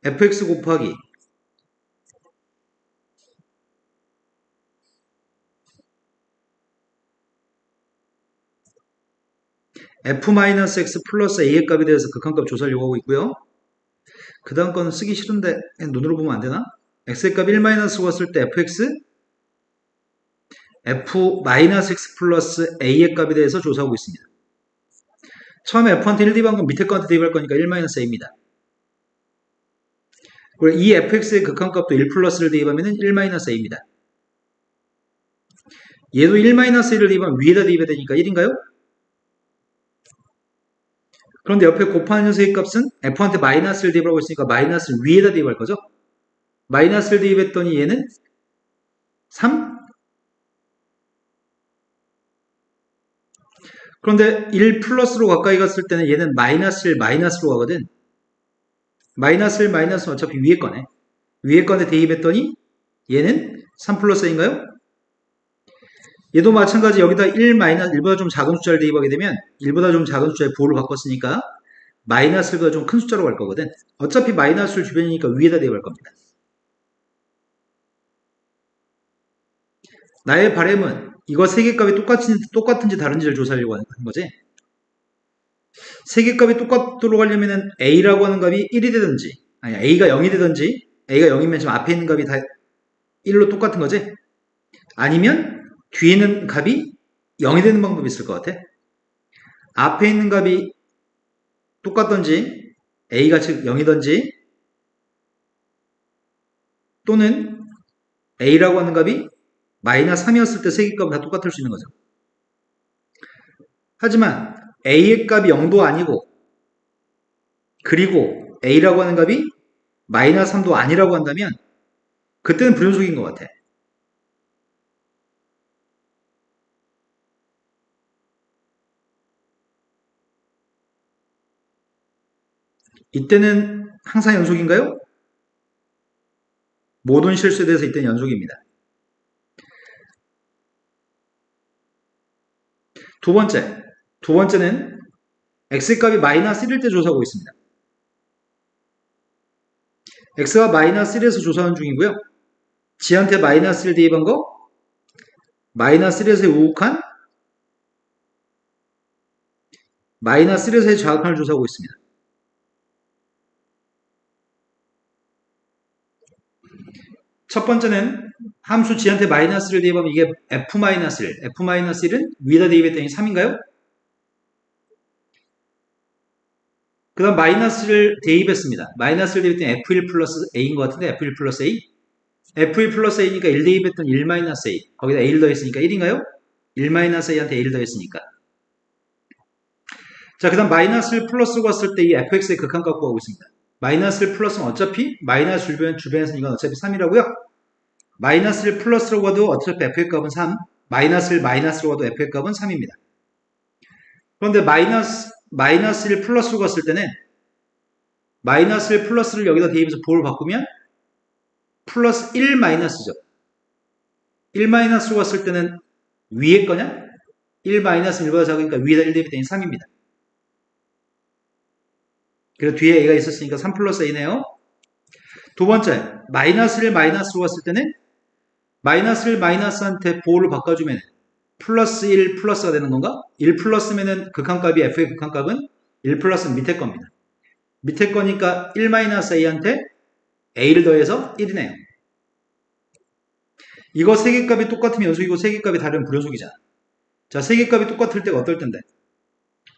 fx 곱하기 f-x 플러스 a의 값에 대해서 극한값 조사하려고 하고 있고요. 그 다음 거는 쓰기 싫은데 그냥 눈으로 보면 안 되나? x의 값 1-로 갔을 때 fx f-x 플러스 a의 값에 대해서 조사하고 있습니다. 처음에 f한테 1 대입한 건 밑에 거한테 대입할 거니까 1-a입니다. 그리고 이 fx의 극한값도 1 플러스를 대입하면 1-a입니다. 얘도 1-1을 대입하면 위에다 대입해야 되니까 1인가요? 그런데 옆에 곱하는 녀석의 값은 f한테 마이너스를 대입하고 있으니까 마이너스를 위에다 대입할 거죠? 마이너스를 대입했더니 얘는 3? 그런데 1 플러스로 가까이 갔을 때는 얘는 마이너스 1 마이너스로 가거든. 마이너스 1 마이너스는 어차피 위에 거네. 위에 건에 대입했더니 얘는 3 플러스 a인가요? 얘도 마찬가지 여기다 1 마이너스 1보다 좀 작은 숫자를 대입하게 되면 1보다 좀 작은 숫자에 부호를 바꿨으니까 마이너스 1보다 좀 큰 숫자로 갈 거거든. 어차피 마이너스 주변이니까 위에다 대입할 겁니다. 나의 바램은 이거 세 개 값이 똑같은지 다른지를 조사하려고 하는 거지. 세 개 값이 똑같도록 하려면 a라고 하는 값이 1이 되든지 아니 a가 0이 되든지 a가 0이면 지금 앞에 있는 값이 다 1로 똑같은 거지. 아니면 뒤에 있는 값이 0이 되는 방법이 있을 것 같아. 앞에 있는 값이 똑같던지 a가 즉 0이던지 또는 a라고 하는 값이 마이너스 3이었을 때 세 개 값은 다 똑같을 수 있는 거죠. 하지만 a의 값이 0도 아니고 그리고 a라고 하는 값이 마이너스 3도 아니라고 한다면 그때는 불연속인 것 같아. 이때는 항상 연속인가요? 모든 실수에 대해서 이때는 연속입니다. 두 번째는 x값이 마이너스 1일 때 조사하고 있습니다. x가 마이너스 1에서 조사하는 중이고요. g한테 마이너스 1 대입한 거, 마이너스 1에서의 우극한, 마이너스 1에서의 좌극한을 조사하고 있습니다. 첫 번째는 함수 g한테 마이너스를 대입하면 이게 f-1, f-1은 위에다 대입했더니 3인가요? 그 다음 마이너스를 대입했습니다. 마이너스를 대입했더니 f1 플러스 a인 것 같은데 f1 플러스 a? f1 플러스 a니까 1 대입했던 1 마이너스 a. 거기다 a를 더했으니까 1인가요? 1 마이너스 a한테 a를 더했으니까. 자, 그 다음 마이너스를 플러스로 갔을 때 이 fx의 극한값 구하고 있습니다. 마이너스를 플러스는 어차피 마이너스 주변에서는 이건 어차피 3이라고요. 마이너스를 플러스로 가도 어차피 f의 값은 3. 마이너스를 마이너스로 가도 f의 값은 3입니다. 그런데 마이너스를 플러스로 갔을 때는 마이너스를 플러스를 여기다 대입해서 보호를 바꾸면 플러스 1 마이너스죠. 1 마이너스로 갔을 때는 위에 거냐? 1 마이너스 1보다 작으니까 위에다 1 대입했더니 3입니다. 그리고 뒤에 a가 있었으니까 3 플러스 a네요. 두 번째, 마이너스를 마이너스로 갔을 때는 마이너스를 마이너스한테 보호를 바꿔주면 플러스 1 플러스가 되는 건가? 1 플러스면은 극한값이 f의 극한값은 1 플러스는 밑에 겁니다. 밑에 거니까 1 마이너스 a한테 a를 더해서 1이네요. 이거 세 개 값이 똑같으면 연속이고 세 개 값이 다르면 불연속이잖아. 자, 세 개 값이 똑같을 때가 어떨 텐데?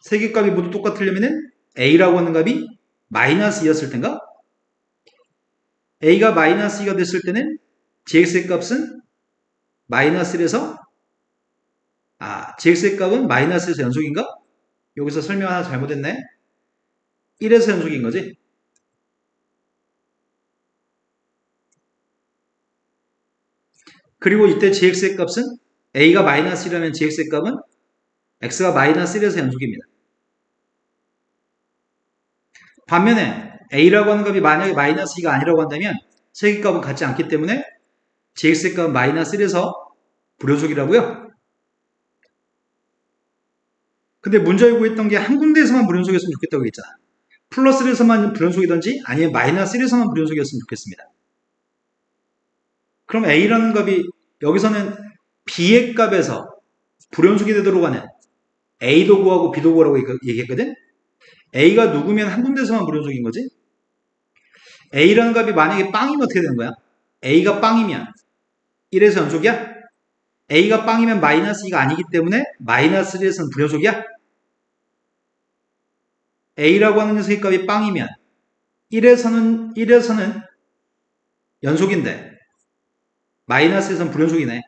세 개 값이 모두 똑같으려면은 a라고 하는 값이 마이너스 2였을 텐가? a가 마이너스 2가 됐을 때는 gx의 값은 마이너스 1에서 gx의 값은 마이너스 1에서 연속인가? 여기서 설명 하나 잘못했네. 1에서 연속인 거지. 그리고 이때 gx의 값은 a가 마이너스 1이라면 gx의 값은 x가 마이너스 1에서 연속입니다. 반면에 a라고 하는 값이 만약에 마이너스 2가 아니라고 한다면 세 개 값은 같지 않기 때문에 gx의 값은 마이너스 1에서 불연속이라고요. 근데 문제에 구했던 게 한 군데에서만 불연속이었으면 좋겠다고 했잖아. 플러스 1에서만 불연속이든지 아니면 마이너스 1에서만 불연속이었으면 좋겠습니다. 그럼 a라는 값이 여기서는 b의 값에서 불연속이 되도록 하는 a도 구하고 b도 구하라고 얘기했거든. a가 누구면 한 군데서만 불연속인 거지. a라는 값이 만약에 빵이면 어떻게 되는 거야? a가 빵이면 1에서 연속이야? a가 빵이면 마이너스 2가 아니기 때문에 마이너스 1에서는 불연속이야? a라고 하는 녀석의 값이 빵이면 1에서는 연속인데 마이너스에서는 불연속이네.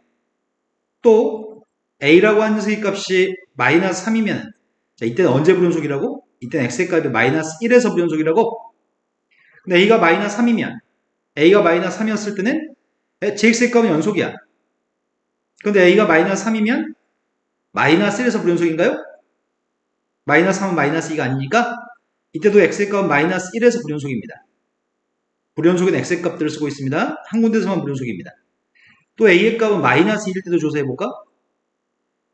또 a라고 하는 녀석의 값이 마이너스 3이면 자, 이때는 언제 불연속이라고? 이때는 x의 값이 마이너스 1에서 불연속이라고? 근데 a가 마이너스 3이면 a가 마이너스 3이었을 때는 gx의 값은 연속이야. 근데 a가 마이너스 3이면 마이너스 1에서 불연속인가요? 마이너스 3은 마이너스 2가 아니니까 이때도 x의 값은 마이너스 1에서 불연속입니다. 불연속은 x의 값들을 쓰고 있습니다. 한 군데서만 불연속입니다. 또 a의 값은 마이너스 2일 때도 조사해볼까?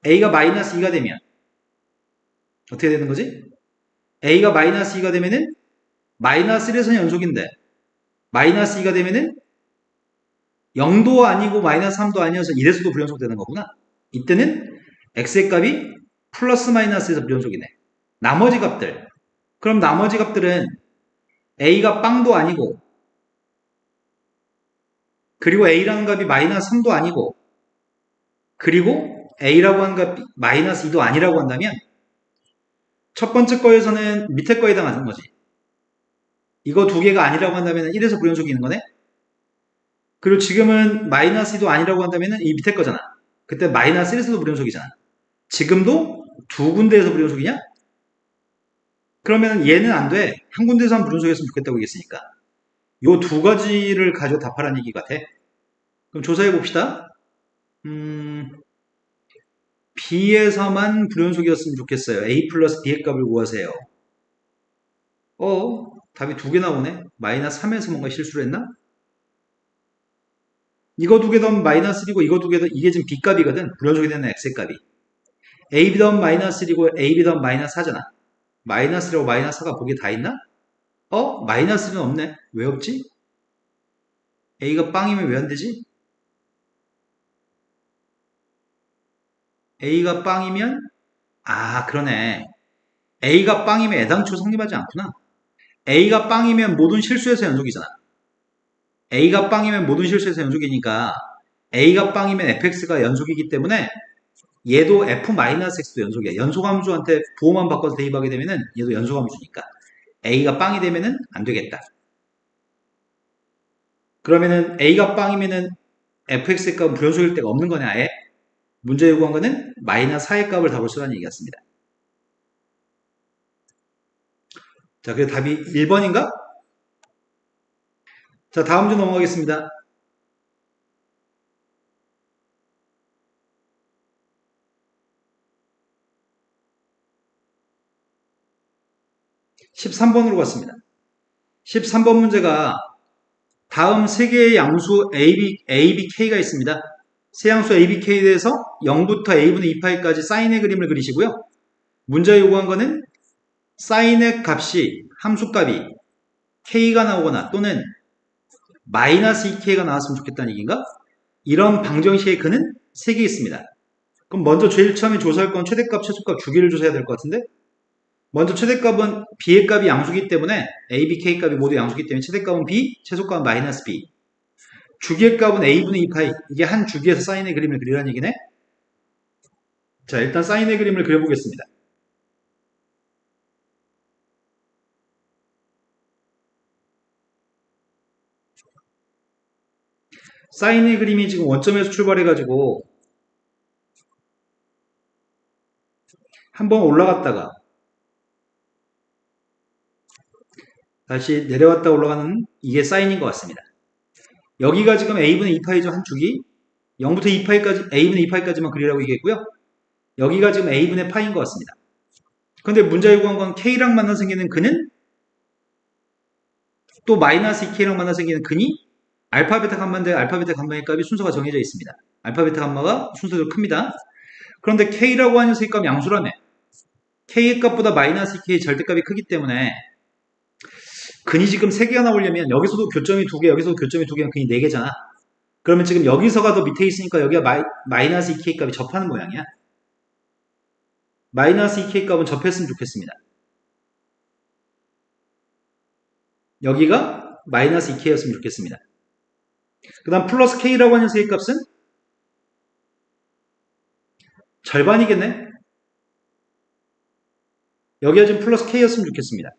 a가 마이너스 2가 되면 어떻게 되는 거지? a가 마이너스 2가 되면은 마이너스 1에서는 연속인데 마이너스 2가 되면은 0도 아니고 마이너스 3도 아니어서 1에서도 불연속 되는 거구나. 이때는 x의 값이 플러스 마이너스에서 불연속이네. 나머지 값들. 그럼 나머지 값들은 a가 빵도 아니고 그리고 a라는 값이 마이너스 3도 아니고 그리고 a라고 하는 값이 마이너스 2도 아니라고 한다면 첫 번째 거에서는 밑에 거에 해당하는 거지. 이거 두 개가 아니라고 한다면 1에서 불연속이 있는 거네. 그리고 지금은 마이너스 2도 아니라고 한다면 이 밑에 거잖아. 그때 마이너스 1에서도 불연속이잖아. 지금도 두 군데에서 불연속이냐? 그러면 얘는 안 돼. 한 군데에서만 불연속이었으면 좋겠다고 얘기했으니까. 요 두 가지를 가지고 답하라는 얘기 같아. 그럼 조사해 봅시다. B에서만 불연속이었으면 좋겠어요. A 플러스 B의 값을 구하세요. 답이 두 개 나오네. 마이너스 3에서 뭔가 실수를 했나? 이거 두 개 더하면 마이너스 1이고 이거 두 개 더, 이게 지금 B 값이거든. 불연속이 되는 X의 값이. AB 더하면 마이너스 1이고 AB 더하면 마이너스 4잖아. 마이너스 1하고 마이너스 4가 보기에 다 있나? 마이너스 1은 없네. 왜 없지? A가 빵이면 왜 안 되지? A가 빵이면, 그러네. A가 빵이면 애당초 성립하지 않구나. A가 빵이면 모든 실수에서 연속이잖아. A가 빵이면 모든 실수에서 연속이니까 A가 빵이면 fx가 연속이기 때문에 얘도 f-x도 연속이야. 연속함수한테 부호만 바꿔서 대입하게 되면은 얘도 연속함수니까 A가 빵이 되면은 안 되겠다. 그러면은 A가 빵이면은 fx의 값은 불연속일 데가 없는 거냐, 아예? 문제 요구한 거는 마이너스 4의 값을 답을 쓰라는 얘기 같습니다. 자, 그래서 답이 1번인가? 자, 다음 주 넘어가겠습니다. 13번으로 갔습니다. 13번 문제가 다음 세 개의 양수 ABK가 있습니다. 세 양수 ABK에 대해서 0부터 A분의 2파이까지 사인의 그림을 그리시고요. 문제 요구한 거는 사인의 값이, 함수값이 K가 나오거나 또는 마이너스 2K가 나왔으면 좋겠다는 얘기인가? 이런 방정식의 근은 3개 있습니다. 그럼 먼저 제일 처음에 조사할 건 최대값, 최소값 주기를 조사해야 될 것 같은데? 먼저 최대값은 B의 값이 양수기 때문에 A, B, K 값이 모두 양수기 때문에 최대값은 B, 최소값은 마이너스 B. 주기의 값은 A분의 2파이. 이게 한 주기에서 사인의 그림을 그리라는 얘기네. 자, 일단 사인의 그림을 그려보겠습니다. 사인의 그림이 지금 원점에서 출발해가지고 한번 올라갔다가 다시 내려왔다 올라가는 이게 사인인 것 같습니다. 여기가 지금 A분의 2파이죠, 한 축이. 0부터 2파이까지, A분의 2파이까지만 그리라고 얘기했고요. 여기가 지금 A분의 파인 것 같습니다. 근데 문제 요구한 건 K랑 만나 생기는 근은 또 마이너스 2K랑 만나 생기는 근이 알파, 베타, 감마 대 알파, 베타, 감마의 값이 순서가 정해져 있습니다. 알파, 베타, 감마가 순서대로 큽니다. 그런데 K라고 하는 녀석의 값이 양수라며. K의 값보다 마이너스 2K의 절대값이 크기 때문에 근이 지금 3개가 나오려면 여기서도 교점이 2개, 여기서도 교점이 2개면 근이 4개잖아. 그러면 지금 여기서가 더 밑에 있으니까 여기가 마이너스 2K 값이 접하는 모양이야. 마이너스 2K 값은 접했으면 좋겠습니다. 여기가 마이너스 2K였으면 좋겠습니다. 그 다음 플러스 K라고 하는 녀석의 값은 절반이겠네? 여기가 지금 플러스 K였으면 좋겠습니다.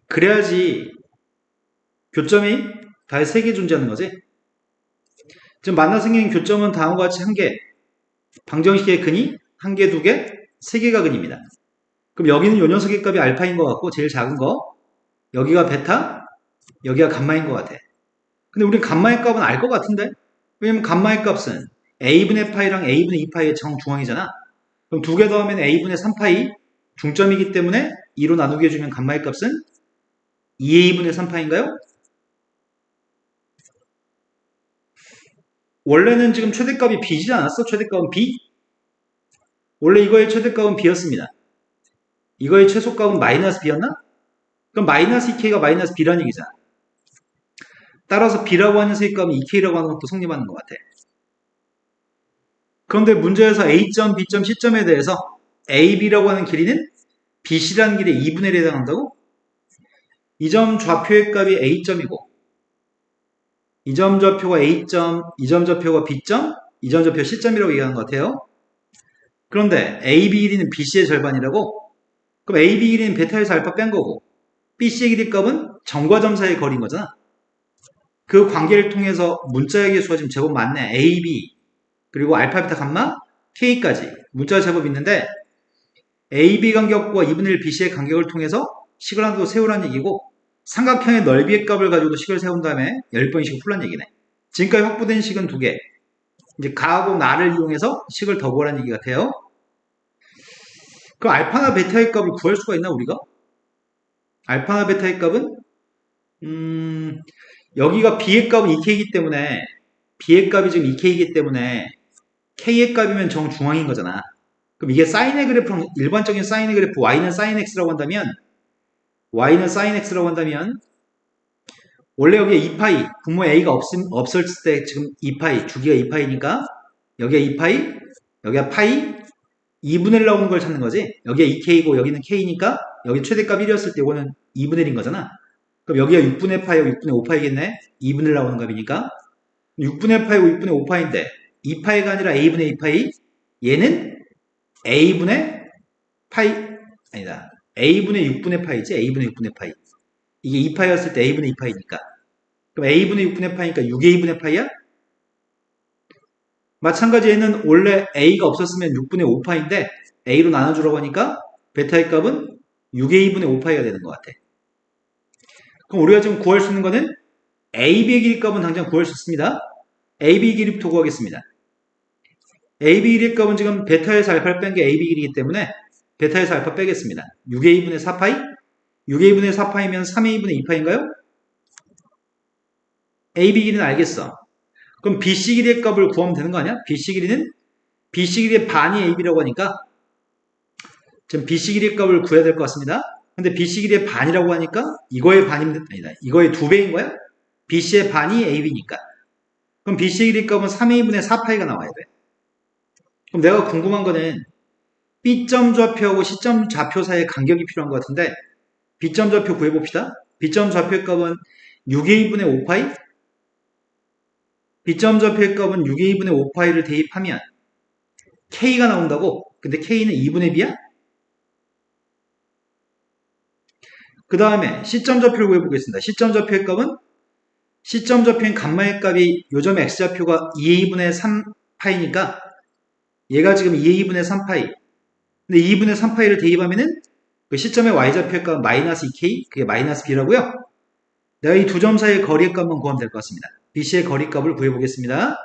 그래야지 교점이 다 3개 존재하는 거지. 지금 만나 생기는 교점은 다음과 같이 1개, 방정식의 근이 1개, 2개, 3개가 근입니다. 그럼 여기는 요 녀석의 값이 알파인 것 같고 제일 작은 거, 여기가 베타, 여기가 감마인 것 같아. 근데 우린 감마의 값은 알 것 같은데? 왜냐면 감마의 값은 A분의 파이랑 A분의 2파이의 정중앙이잖아. 그럼 2개 더하면 A분의 3파이 중점이기 때문에 2로 나누게 해주면 감마의 값은 2A분의 3파인가요? 원래는 지금 최대값이 B지 않았어? 최대값은 B? 원래 이거의 최대값은 B였습니다. 이거의 최소값은 마이너스 B였나? 그럼 마이너스 2K가 마이너스 B라는 얘기잖아. 따라서 B라고 하는 녀석의 값은 2K라고 하는 것도 성립하는 것 같아. 그런데 문제에서 A점, B점, C점에 대해서 AB라고 하는 길이는 BC라는 길의 2분의 1에 해당한다고? 이 점 좌표의 값이 A점이고 이 점 좌표가 A점, 이 점 좌표가 B점, 이 점 좌표 C점이라고 얘기하는 것 같아요. 그런데 AB 길이는 BC의 절반이라고? 그럼 AB 길이는 베타에서 알파 뺀 거고 BC의 길이 값은 점과 점 사이의 거리인 거잖아. 그 관계를 통해서 문자의 개수가 지금 제법 많네. AB 그리고 알파, 베타, 감마, K까지 문자 제법 있는데 AB 간격과 2분의 1 BC의 간격을 통해서 식을 하나 더 세우라는 얘기고 삼각형의 넓이의 값을 가지고도 식을 세운 다음에 10번의 식을 풀란 얘기네. 지금까지 확보된 식은 두 개. 이제 가하고 나를 이용해서 식을 더 구하라는 얘기 같아요. 그럼 알파나 베타의 값을 구할 수가 있나 우리가? 알파나 베타의 값은 여기가 b의 값은 2k이기 때문에 b의 값이 지금 2k이기 때문에 k의 값이면 정중앙인 거잖아. 그럼 이게 사인의 그래프랑 일반적인 사인의 그래프 y는 sin x라고 한다면 원래 여기에 2파이 분모 a가 없을 때 지금 2파이 주기가 2파이니까 여기가 2파이 여기가 파이 2분의 1 나오는 걸 찾는 거지. 여기가 2k이고 여기는 k니까 여기 최대값 1이었을 때 이거는 2분의 1인 거잖아. 그럼 여기가 6분의 파이하고 6분의 5파이겠네. 2분의 1 나오는 값이니까 6분의 파이고 6분의 5파인데 2파이가 아니라 a분의 2파이 얘는 a분의 파이 아니다. a분의 6분의 파이지. a분의 6분의 파이 이게 2파이였을 때 a분의 2파이니까 그럼 a분의 6분의 파이니까 6a분의 파이야? 마찬가지 얘는 원래 a가 없었으면 6분의 5파인데 a로 나눠주라고 하니까 베타의 값은 6a분의 5파이가 되는 것 같아. 그럼 우리가 지금 구할 수 있는 거는 ab의 길이 값은 당장 구할 수 있습니다. ab 길이부터 구하겠습니다. ab 길이 값은 지금 베타에서 알파를 뺀 게 ab 길이기 때문에 베타에서 알파 빼겠습니다. 6a분의 4파이 6a분의 4파이면 3a분의 2파인가요? ab 길이는 알겠어. 그럼 BC 길이의 값을 구하면 되는 거 아니야? BC 길이는 BC 길이의 반이 AB라고 하니까 지금 BC 길이의 값을 구해야 될 것 같습니다. 근데 BC 길이의 반이라고 하니까 이거의 반이면 아니다. 이거의 2배인 거야? BC의 반이 AB니까. 그럼 BC 길이의 값은 3A분의 4파이가 나와야 돼. 그럼 내가 궁금한 거는 B점 좌표하고 C점 좌표 사이에 간격이 필요한 것 같은데 B점 좌표 구해봅시다. B점 좌표의 값은 6A분의 5파이 B점 좌표의 값은 6A분의 5파이를 대입하면 K가 나온다고? 근데 K는 2분의 B야? 그 다음에 C점 좌표를 구해보겠습니다. C점 좌표의 값은 C점 좌표인 감마의 값이 요점 X좌표가 2A분의 3파이니까 얘가 지금 2A분의 3파이 근데 2분의 3파이를 대입하면은 그 C점의 Y좌표의 값은 마이너스 2K 그게 마이너스 B라고요. 내가 이 두 점 사이의 거리의 값만 구하면 될 것 같습니다. BC의 거리값을 구해보겠습니다.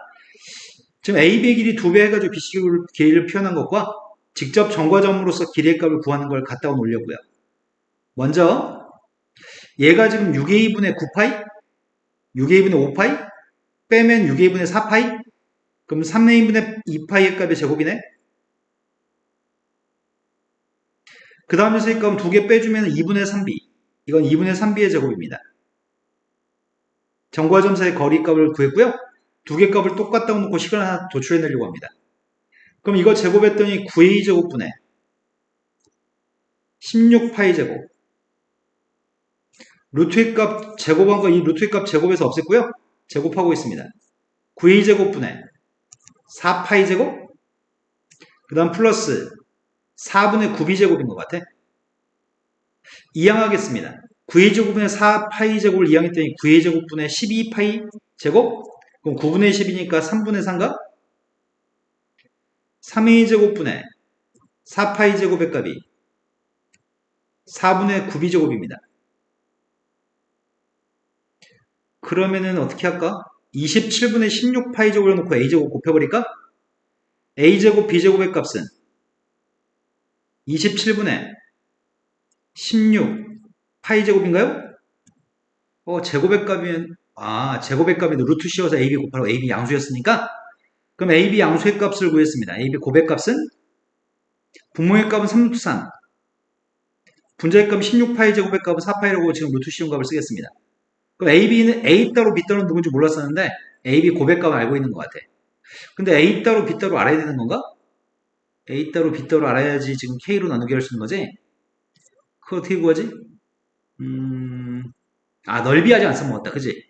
지금 AB의 길이 2배 해가지고 BC 길이를 표현한 것과 직접 정과점으로서 길이의 값을 구하는 걸 갖다가 놓으려고요. 먼저 얘가 지금 6A분의 9파이 6A분의 5파이 빼면 6A분의 4파이 그럼 3A분의 2파이의 값의 제곱이네. 그 다음 녀석의 값은 2개 빼주면 2분의 3B 이건 2분의 3B의 제곱입니다. 정과점 사이의 거리값을 구했고요. 2개 값을 똑같다고 놓고 식을 하나 도출해내려고 합니다. 그럼 이거 제곱했더니 9A 제곱분의 16파이 제곱 루트의 값 제곱한 거 이 루트의 값 제곱해서 없앴고요. 제곱하고 있습니다. 9A 제곱분의 4파이 제곱 그 다음 플러스 4분의 9B 제곱인 것 같아. 이항하겠습니다. 9A 제곱분의 4파이 제곱을 이항했더니 9A 제곱분의 12파이 제곱 그럼 9분의 10이니까 3분의 3가 3A 제곱분의 4파이 제곱의 값이 4분의 9B 제곱입니다. 그러면은 어떻게 할까? 27분의 16파이 제곱을 놓고 A제곱 곱해버릴까? A제곱 B제곱의 값은 27분의 16 파이 제곱인가요? 제곱의 값이면 제곱의 값이 루트 씌워서 AB 곱하라고 AB 양수였으니까 그럼 AB 양수의 값을 구했습니다. AB 곱의 값은 분모의 값은 3루트 3 분자의 값은 16파이 제곱의 값은 4파이라고 지금 루트 씌운 값을 쓰겠습니다. 그럼 AB는 A 따로 B 따로 누군지 몰랐었는데 AB 곱의 값을 알고 있는 것 같아. 근데 A 따로 B 따로 알아야 되는 건가? A 따로 B 따로 알아야지 지금 K로 나누게 할 수 있는 거지? 그거 어떻게 구하지? 넓이 아직 안 써먹었다. 그지?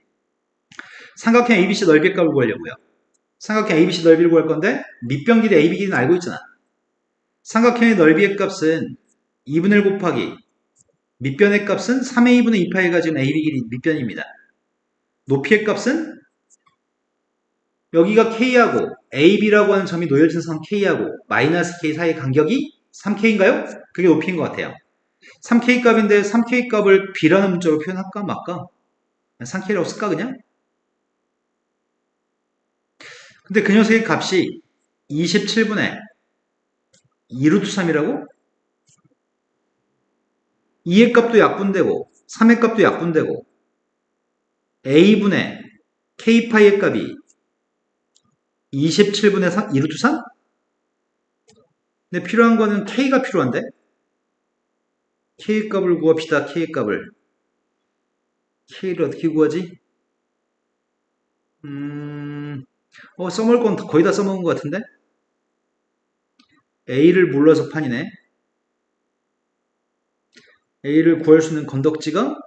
삼각형 ABC 넓이의 값을 구하려고요. 삼각형 ABC 넓이를 구할 건데 밑변 길이 AB 길이는 알고 있잖아. 삼각형의 넓이의 값은 2분의 1 곱하기 밑변의 값은 3A분의 2파이가 지금 AB 길이 밑변입니다. 높이의 값은 여기가 K하고 AB라고 하는 점이 놓여진 선 K하고 마이너스 K 사이의 간격이 3K인가요? 그게 높이인 것 같아요. 3K 값인데 3K 값을 B라는 문자로 표현할까 말까? 3K라고 쓸까 그냥? 근데 그 녀석의 값이 27분의 2루트 3이라고? 2의 값도 약분되고 3의 값도 약분되고 A분의 K파이의 값이 27분의 2루트 3? 근데 필요한 거는 K가 필요한데? K의 값을 구합시다. K의 값을. K를 어떻게 구하지? 써먹을 건 거의 다 써먹은 것 같은데? A를 몰라서 판이네. A를 구할 수 있는 건덕지가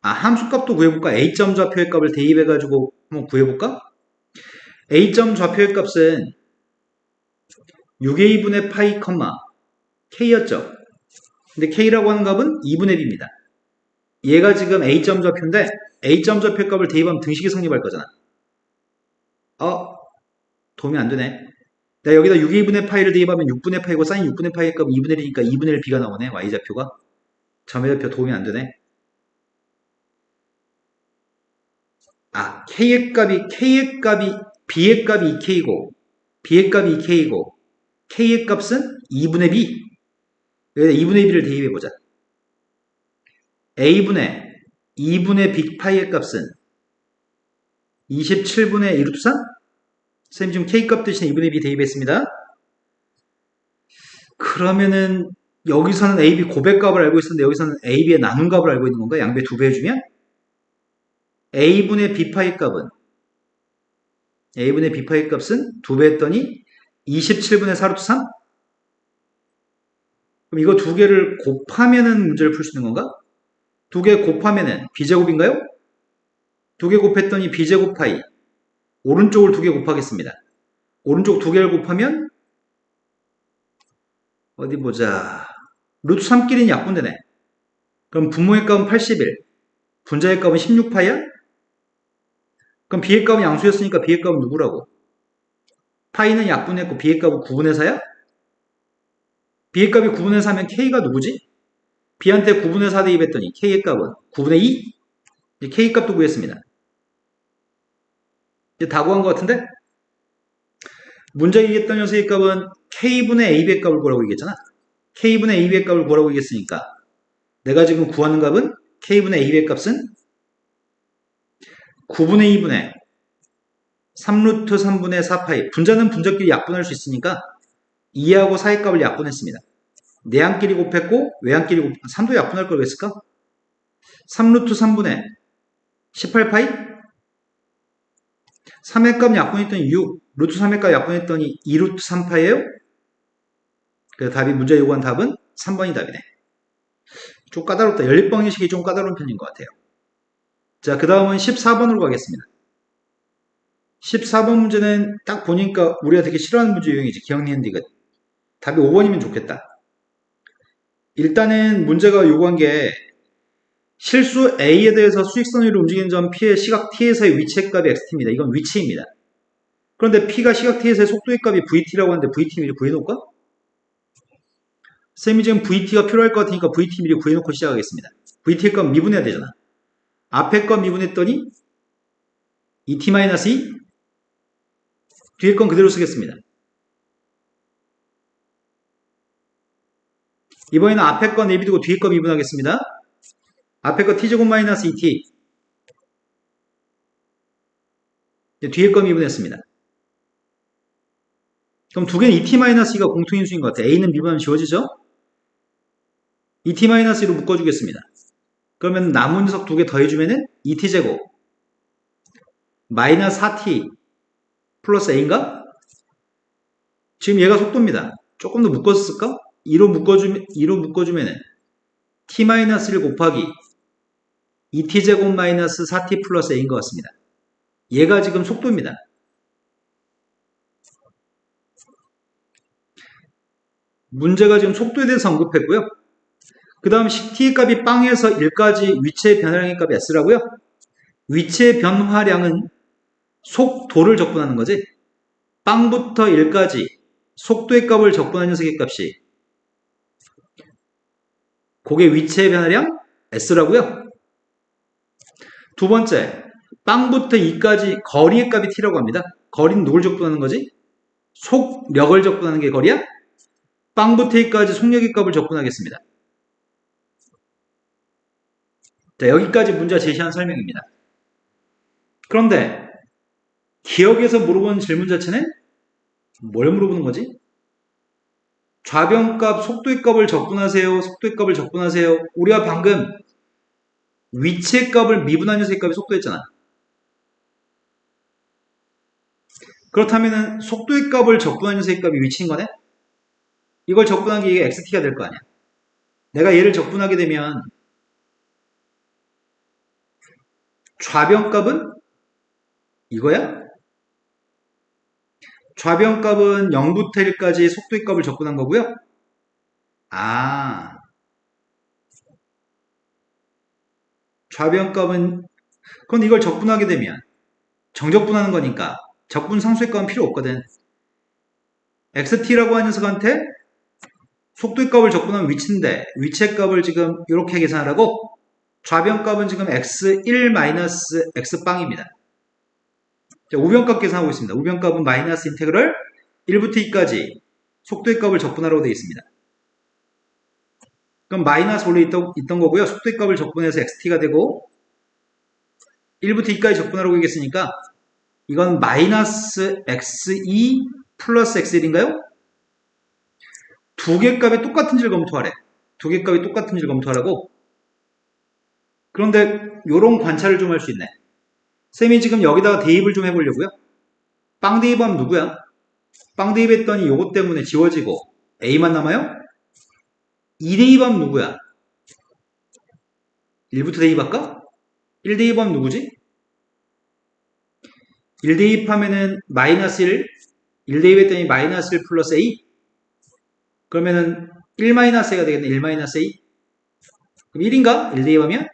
함수값도 구해볼까? A점 좌표의 값을 대입해가지고 한번 구해볼까? A점 좌표의 값은 6A분의 파이, K였죠? 근데 K라고 하는 값은 2분의 B입니다. 얘가 지금 A점 좌표인데 A점 좌표 값을 대입하면 등식이 성립할 거잖아. 도움이 안 되네. 내가 여기다 6A분의 파이를 대입하면 6분의 파이고 사인 6분의 파이의 값은 2분의 1이니까 2분의 1 B가 나오네. Y좌표가. 점의 좌표 도움이 안 되네. K의 값이 B의 값이 2K고 B의 값이 2K고 K의 값은 2분의 B. 여기다 2분의 B를 대입해보자. A분의 2분의 B파이의 값은 27분의 1루트 3? 선생님 지금 K값 대신에 2분의 B 대입했습니다. 그러면은 여기서는 AB 고배값을 알고 있었는데 여기서는 AB의 나눈 값을 알고 있는 건가? 양배 2배 해주면 A분의 B파이 값은 2배 했더니 27분의 4루트 3? 그럼 이거 두 개를 곱하면은 문제를 풀 수 있는 건가? 두 개 곱하면은 B제곱인가요? 두 개 곱했더니 B제곱 파이. 오른쪽을 두 개 곱하겠습니다. 오른쪽 두 개를 곱하면 어디 보자. 루트 3끼리는 약분되네. 그럼 분모의 값은 81. 분자의 값은 16파이야? 그럼 B의 값은 양수였으니까 B의 값은 누구라고? 파이는 약분했고 B의 값은 9분의 4야? B의 값이 9분의 4면 K가 누구지? B한테 9분의 4 대입했더니 K의 값은 9분의 2? K 값도 구했습니다. 이제 다 구한 것 같은데? 문제에 얘기했던 녀석의 값은 K분의 AB의 값을 구하라고 얘기했잖아. K분의 AB의 값을 구하라고 얘기했으니까 내가 지금 구하는 값은 K분의 AB의 값은 9분의 2분의 3루트 3분의 4파이. 분자는 분자끼리 약분할 수 있으니까 2하고 4의 값을 약분했습니다. 내항끼리 곱했고 외항끼리 3도 약분할 걸 그랬을까? 3루트 3분의 18파이? 3의 값 약분했더니 6, 루트 3의 값 약분했더니 2루트 3파이에요? 그래서 답이 문제 요구한 답은 3번이 답이네. 좀 까다롭다. 연립방정식이 좀 까다로운 편인 것 같아요. 자, 그 다음은 14번으로 가겠습니다. 14번 문제는 딱 보니까 우리가 되게 싫어하는 문제 유형이지. 기억니은 디귿. 답이 5번이면 좋겠다. 일단은 문제가 요구한 게 실수 A에 대해서 수직선 위로 움직이는 점 P의 시각 T에서의 위치의 값이 XT입니다. 이건 위치입니다. 그런데 P가 시각 T에서의 속도의 값이 VT라고 하는데 VT 미리 구해놓을까? 쌤이 지금 VT가 필요할 것 같으니까 VT 미리 구해놓고 시작하겠습니다. VT의 값 미분해야 되잖아. 앞에 값 미분했더니 ET-2 뒤에 건 그대로 쓰겠습니다. 이번에는 앞에 건 내비두고 뒤에 거 미분하겠습니다. 앞에 거 t제곱 마이너스 2t 뒤에 거 미분했습니다. 그럼 두 개는 ET-2가 공통인수인 것 같아요. A는 미분하면 지워지죠? ET-2로 묶어주겠습니다. 그러면 남은 녀석 두 개 더해주면은 ET제곱 마이너스 4t 플러스 A인가? 지금 얘가 속도입니다. 조금 더 묶었을까? 2로 묶어주면은 t-1 곱하기 2t제곱 마이너스 4t 플러스 a인 것 같습니다. 얘가 지금 속도입니다. 문제가 지금 속도에 대해서 언급했고요. 그 다음 t의 값이 빵에서 1까지 위치의 변화량의 값이 s라고요. 위치의 변화량은 속도를 적분하는 거지. 빵부터 1까지 속도의 값을 적분한 녀석의 값이 곡의 위치의 변화량 S라고요. 두 번째, 빵부터 2까지 거리의 값이 T라고 합니다. 거리는 누굴 적분하는 거지? 속력을 적분하는 게 거리야? 빵부터 2까지 속력의 값을 적분하겠습니다. 자, 여기까지 문제가 제시한 설명입니다. 그런데 기억에서 물어본 질문 자체는 뭘 물어보는 거지? 좌변값, 속도의 값을 적분하세요. 속도의 값을 적분하세요. 우리가 방금 위치의 값을 미분한 녀석의 값이 속도였잖아. 그렇다면 속도의 값을 적분한 녀석의 값이 위치인 거네? 이걸 적분하기 이게 xt가 될 거 아니야. 내가 얘를 적분하게 되면 좌변값은 이거야? 좌변값은 0부터 1까지 속도의 값을 적분한 거고요. 아, 좌변값은 그럼 이걸 적분하게 되면 정적분하는 거니까 적분 상수의 값은 필요 없거든. xt라고 하는 녀석한테 속도의 값을 적분하면 위치인데 위치의 값을 지금 이렇게 계산하라고 좌변값은 지금 x1 x빵입니다. 자, 우변값 계산하고 있습니다. 우변값은 마이너스 인테그럴 1부터 2까지 속도의 값을 적분하라고 되어 있습니다. 그럼 마이너스 원래 있던 거고요. 속도의 값을 적분해서 xt가 되고 1부터 2까지 적분하라고 얘기했으니까 이건 마이너스 x2 플러스 x1인가요? 두 개 값이 똑같은지를 검토하래. 두 개 값이 똑같은지를 검토하라고. 그런데 요런 관찰을 좀 할 수 있네. 쌤이 지금 여기다가 대입을 좀 해보려고요. 빵 대입하면 누구야? 빵 대입했더니 요것 때문에 지워지고 A만 남아요? 2 대입하면 누구야? 1부터 대입할까? 1 대입하면 누구지? 1 대입하면은 마이너스 1 대입했더니 마이너스 1 플러스 A? 그러면은 1 마이너스 A가 되겠네. 1 마이너스 A? 그럼 1인가? 1 대입하면?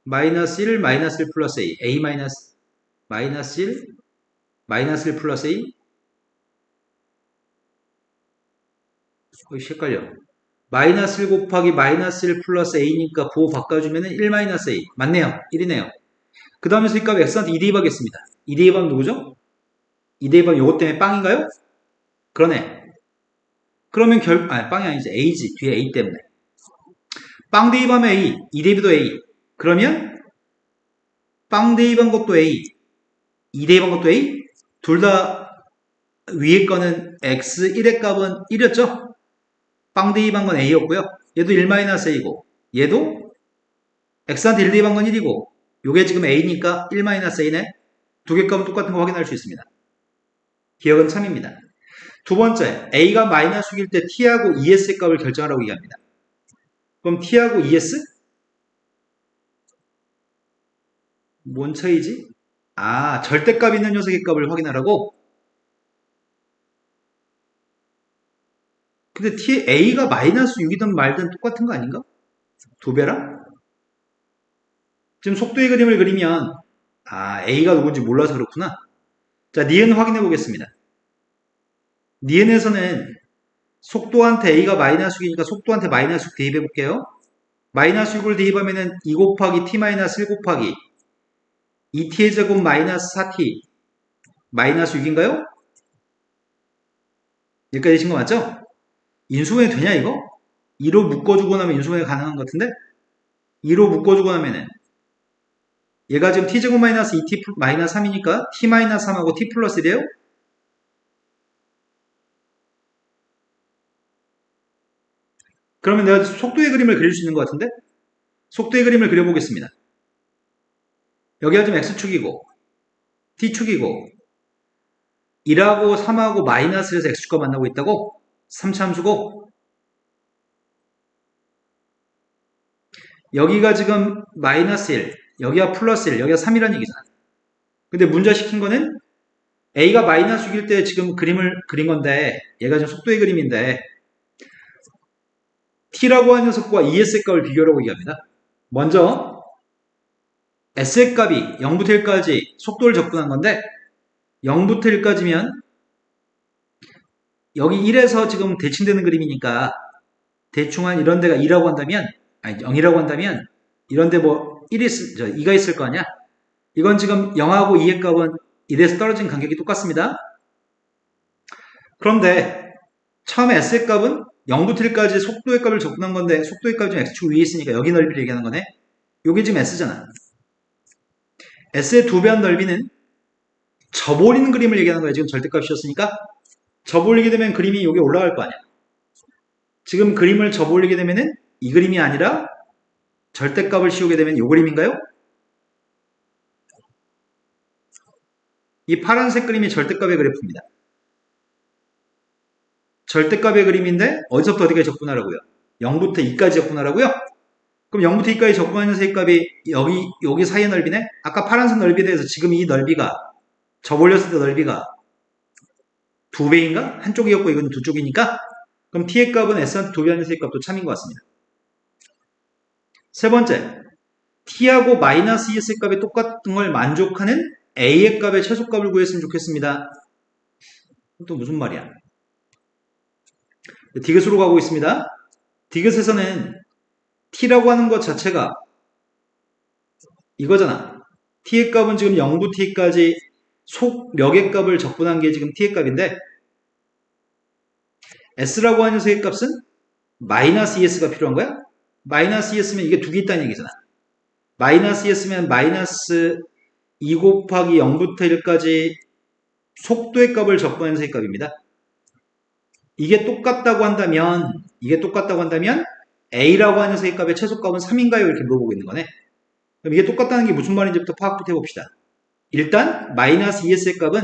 마이너스 1 마이너스 1 플러스 A. A 마이너스 1 마이너스 1 플러스 A? 헷갈려. 마이너스 1 곱하기 마이너스 1 플러스 A니까 부호 바꿔주면은 1 마이너스 A. 맞네요. 1이네요. 그 다음에 수익값 X한테 2 대입하겠습니다. 2 대입하면 누구죠? 2 대입하면 요것 때문에 빵인가요? 그러네. 그러면 빵이 아니지. A지. 뒤에 A 때문에. 빵 대입하면 A. 2 대입도 A. 그러면 빵 대입한 것도 A. 2 대입한 것도 A. 둘 다 위에 거는 X1의 값은 1이었죠? 빵 대입한 건 A였고요. 얘도 1-A고 얘도 X한테 1 대입한 건 1이고 요게 지금 A니까 1-A네. 두 개 값은 똑같은 거 확인할 수 있습니다. 기억은 참입니다. 두 번째, A가 마이너스 6일 때 T하고 ES의 값을 결정하라고 얘기합니다. 그럼 T하고 ES? 뭔 차이지? 아, 절대값 있는 녀석의 값을 확인하라고? 근데 A가 마이너스 6이든 말든 똑같은 거 아닌가? 두 배라? 지금 속도의 그림을 그리면 A가 누군지 몰라서 그렇구나. 자, 니은 확인해 보겠습니다. 니은에서는 속도한테 A가 마이너스 6이니까 속도한테 마이너스 6 대입해 볼게요. 마이너스 6을 대입하면은 2 곱하기 t 마이너스 1 곱하기 2t의 제곱 마이너스 4t 마이너스 6인가요? 여기까지 되신 거 맞죠? 인수분해 되냐 이거? 2로 묶어주고 나면 인수분해 가능한 것 같은데? 2로 묶어주고 나면은 얘가 지금 t제곱 마이너스 2t 마이너스 3이니까 t 마이너스 3하고 t 플러스 1이에요? 그러면 내가 속도의 그림을 그릴 수 있는 것 같은데? 속도의 그림을 그려보겠습니다. 여기가 지금 x축이고 t축이고 1하고 3하고 마이너스에서 x축과 만나고 있다고? 3참수고 여기가 지금 마이너스 1 여기가 플러스 1 여기가 3이라는 얘기잖아. 근데 문제 시킨 거는 A가 마이너스 6일 때 지금 그림을 그린 건데 얘가 지금 속도의 그림인데 T라고 하는 녀석과 ES의 값을 비교하라고 얘기합니다. 먼저 S의 값이 0부터 1까지 속도를 접근한 건데 0부터 1까지면 여기 1에서 지금 대칭되는 그림이니까 대충 한 이런 데가 2라고 한다면, 아니 0이라고 한다면 이런 데 뭐 2가 있을 거 아니야? 이건 지금 0하고 2의 값은 1에서 떨어진 간격이 똑같습니다. 그런데 처음에 s의 값은 0부터 1까지 속도의 값을 접근한 건데 속도의 값이 좀 x축 위에 있으니까 여기 넓이를 얘기하는 거네. 요게 지금 s잖아. s의 2배한 넓이는 접올리는 그림을 얘기하는 거야. 지금 절대값이었으니까 접올리게 되면 그림이 여기 올라갈 거 아니야. 지금 그림을 접올리게 되면은 이 그림이 아니라 절대값을 씌우게 되면 이 그림인가요? 이 파란색 그림이 절대값의 그래프입니다. 절대값의 그림인데 어디서부터 어디까지 접근하라고요? 0부터 2까지 접근하라고요? 그럼 0부터 2까지 접근하는 세값이 여기 사이의 넓이네? 아까 파란색 넓이에 대해서 지금 이 넓이가 접올렸을 때 넓이가 2배인가? 한쪽이었고 이건 두 쪽이니까 그럼 t의 값은 s한테 2배 하는 세의 값도 참인 것 같습니다. 세 번째, t하고 마이너스 2의 값이 똑같은 걸 만족하는 a의 값의 최소값을 구했으면 좋겠습니다. 또 무슨 말이야? 디귿으로 가고 있습니다. 디귿에서는 t라고 하는 것 자체가 이거잖아. t의 값은 지금 0부터 t까지 속력의 값을 적분한 게 지금 t의 값인데 s라고 하는 녀석의 값은 마이너스 es가 필요한 거야? 마이너스 es면 이게 두 개 있다는 얘기잖아. 마이너스 es면 마이너스 2 곱하기 0부터 1까지 속도의 값을 적분한 녀석의 값입니다. 이게 똑같다고 한다면 a라고 하는 녀석의 값의 최소값은 3인가요? 이렇게 물어보고 있는 거네. 그럼 이게 똑같다는 게 무슨 말인지부터 파악부터 해봅시다. 일단 마이너스 2s의 값은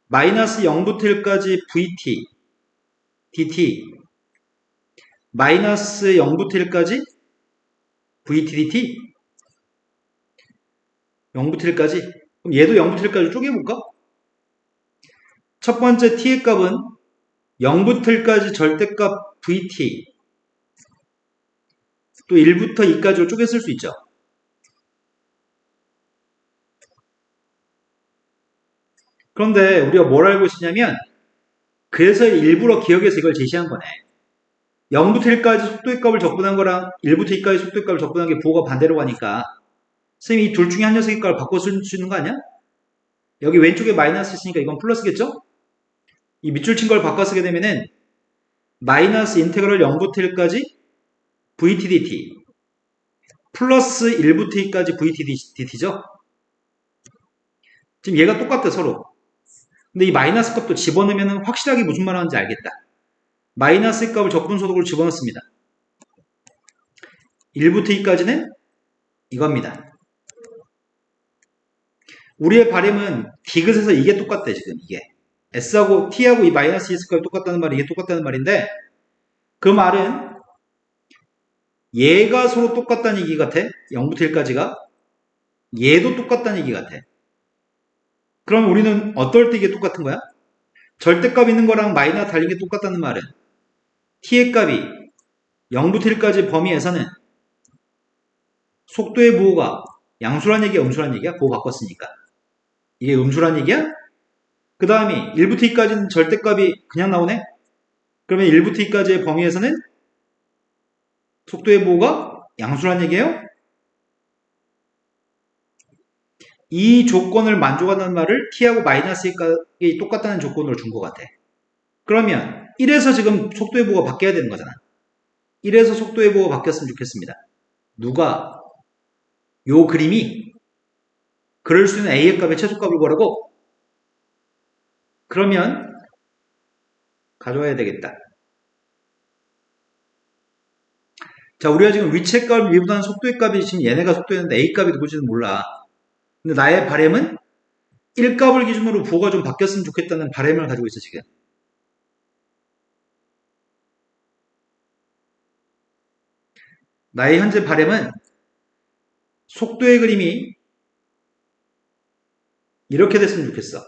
마이너스 0부터 1까지 vt dt 마이너스 0부터 1까지 vt dt 0부터 1까지 그럼 얘도 0부터 1까지 쪼개볼까? 첫 번째 t의 값은 0부터 1까지 절대값 vt 또 1부터 2까지로 쪼개 쓸 수 있죠. 그런데 우리가 뭘 알고 있었냐면 그래서 일부러 기억해서 이걸 제시한 거네. 0부터 1까지 속도의 값을 접근한 거랑 1부터 2까지 속도의 값을 접근한 게 부호가 반대로 가니까 선생님이 이 둘 중에 한 녀석의 값을 바꿔 쓸 수 있는 거 아니야? 여기 왼쪽에 마이너스 있으니까 이건 플러스겠죠? 이 밑줄 친 걸 바꿔 쓰게 되면은 마이너스 인테그럴 0부터 1까지 vt dt 플러스 1부터 2까지 vt dt죠? 지금 얘가 똑같아 서로. 근데 이 마이너스 값도 집어넣으면 확실하게 무슨 말 하는지 알겠다. 마이너스 값을 적분소득으로 집어넣습니다. 1부터 2까지는 이겁니다. 우리의 바램은 디귿에서 이게 똑같대 지금 이게. S하고 T하고 이 마이너스 S값이 똑같다는 말이 이게 똑같다는 말인데 그 말은 얘가 서로 똑같다는 얘기 같아. 0부터 1까지가. 얘도 똑같다는 얘기 같아. 그럼 우리는 어떨 때 이게 똑같은 거야? 절대값 있는 거랑 마이너스 달린 게 똑같다는 말은 t의 값이 0부터 1까지 범위에서는 속도의 부호가 양수란 얘기야 음수란 얘기야? 부호 바꿨으니까. 이게 음수란 얘기야? 그 다음에 1부터 2까지는 절대값이 그냥 나오네? 그러면 1부터 2까지의 범위에서는 속도의 부호가 양수란 얘기예요? 이 조건을 만족한다는 말을 t하고 마이너스의 값이 똑같다는 조건으로 준 것 같아. 그러면 1에서 지금 속도의 부호가 바뀌어야 되는 거잖아. 1에서 속도의 부호가 바뀌었으면 좋겠습니다. 누가? 요 그림이 그럴 수 있는 a의 값의 최소값을 구하라고? 그러면 가져와야 되겠다. 자, 우리가 지금 위치의 값을 미분하는 속도의 값이 지금 얘네가 속도였는데 a 값이 누구지는 몰라. 근데 나의 바램은 1값을 기준으로 부호가 좀 바뀌었으면 좋겠다는 바램을 가지고 있어 지금. 나의 현재 바램은 속도의 그림이 이렇게 됐으면 좋겠어.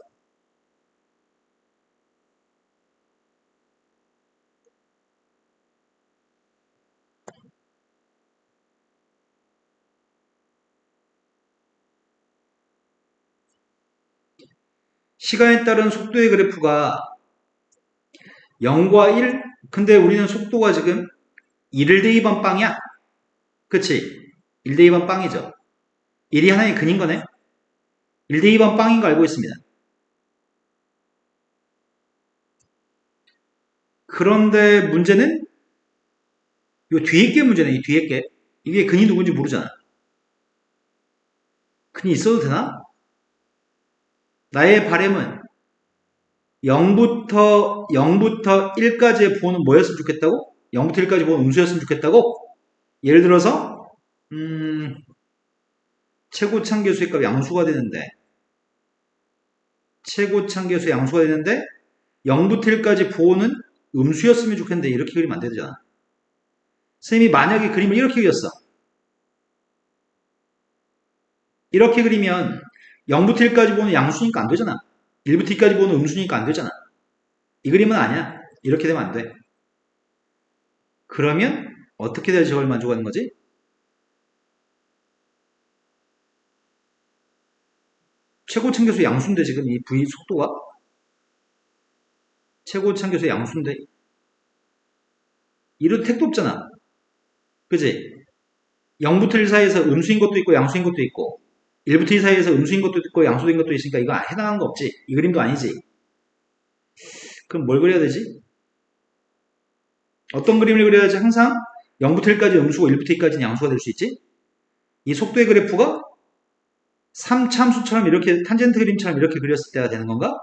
시간에 따른 속도의 그래프가 0과 1? 근데 우리는 속도가 지금 1 대입한 빵이야. 그치? 1 대입한 빵이죠. 1이 하나의 근인 거네. 1 대입한 빵인 거 알고 있습니다. 그런데 문제는 요 뒤에 게 문제네. 이 뒤에 게. 이게 근이 누군지 모르잖아. 근이 있어도 되나? 나의 바램은 0부터 1까지의 보호는 뭐였으면 좋겠다고? 0부터 1까지 보호는 음수였으면 좋겠다고? 예를 들어서 최고창 계수의 값이 양수가 되는데 최고창 계수의 양수가 되는데 0부터 1까지 보호는 음수였으면 좋겠는데 이렇게 그리면 안 되잖아. 선생님이 만약에 그림을 이렇게 그렸어. 이렇게 그리면 0부터 1까지 보는 양수니까 안 되잖아. 1부터 2까지 보는 음수니까 안 되잖아. 이 그림은 아니야. 이렇게 되면 안 돼. 그러면 어떻게 돼야 저걸 만족하는 거지? 최고창 계수 양수인데 지금 이 V 속도가 최고창 계수 양수인데 이런 택도 없잖아. 그지? 0부터 1 사이에서 음수인 것도 있고 양수인 것도 있고 1부터 2 사이에서 음수인 것도 있고 양수인 것도 있으니까 이거 해당하는 거 없지. 이 그림도 아니지. 그럼 뭘 그려야 되지? 어떤 그림을 그려야지 항상 0부터 1까지 음수고 1부터 2까지는 양수가 될 수 있지? 이 속도의 그래프가 3참수처럼 이렇게 탄젠트 그림처럼 이렇게 그렸을 때가 되는 건가?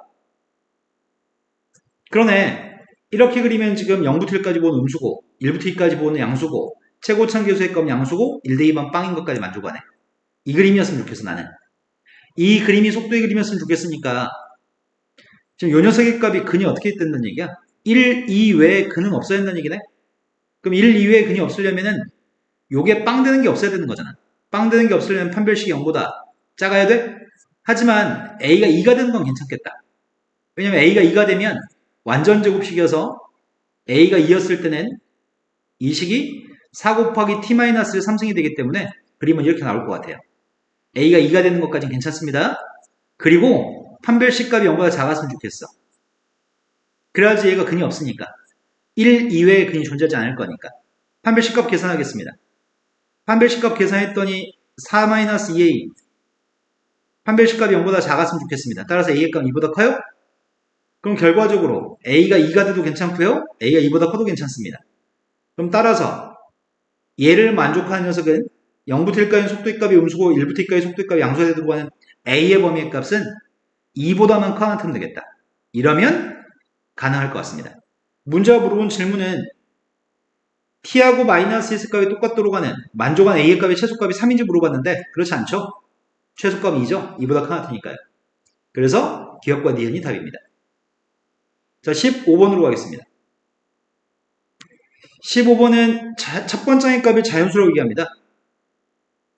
그러네. 이렇게 그리면 지금 0부터 1까지 보는 음수고 1부터 2까지 보는 양수고 최고창 계수의 값 양수고 1대2만 빵인 것까지 만족하네. 이 그림이었으면 좋겠어 나는. 이 그림이 속도의 그림이었으면 좋겠으니까 지금 요 녀석의 값이 근이 어떻게 된다는 얘기야? 1 이외에 근은 없어야 된다는 얘기네? 그럼 1 이외에 근이 없으려면은 요게 빵 되는 게 없어야 되는 거잖아. 빵 되는 게 없으려면 판별식이 0보다 작아야 돼? 하지만 A가 2가 되는 건 괜찮겠다. 왜냐면 A가 2가 되면 완전 제곱식이어서 A가 2였을 때는 이 식이 4 곱하기 t-3승이 되기 때문에 그림은 이렇게 나올 것 같아요. A가 2가 되는 것까지는 괜찮습니다. 그리고 판별식 값이 0보다 작았으면 좋겠어. 그래야지 얘가 근이 없으니까. 1 이외에 근이 존재하지 않을 거니까. 판별식 값 계산하겠습니다. 판별식 값 계산했더니 4-2a 판별식 값이 0보다 작았으면 좋겠습니다. 따라서 a의 값은 2보다 커요? 그럼 결과적으로 a가 2가 돼도 괜찮고요. a가 2보다 커도 괜찮습니다. 그럼 따라서 얘를 만족하는 녀석은 0부터 1까지 속도의 값이 음수고 1부터 2까지 속도의 값이 양수가 되도록 하는 a의 범위의 값은 2보다만 커 나타내면 되겠다. 이러면 가능할 것 같습니다. 문제가 물어본 질문은 t하고 마이너스 1 값이 똑같도록 하는 만족한 a의 값의 최소값이 3인지 물어봤는데 그렇지 않죠? 최소값이 2죠? 2보다 커 나타니까요. 그래서 기억과 니은이 답입니다. 자, 15번으로 가겠습니다. 15번은 첫 번째 값이 자연수라고 얘기합니다.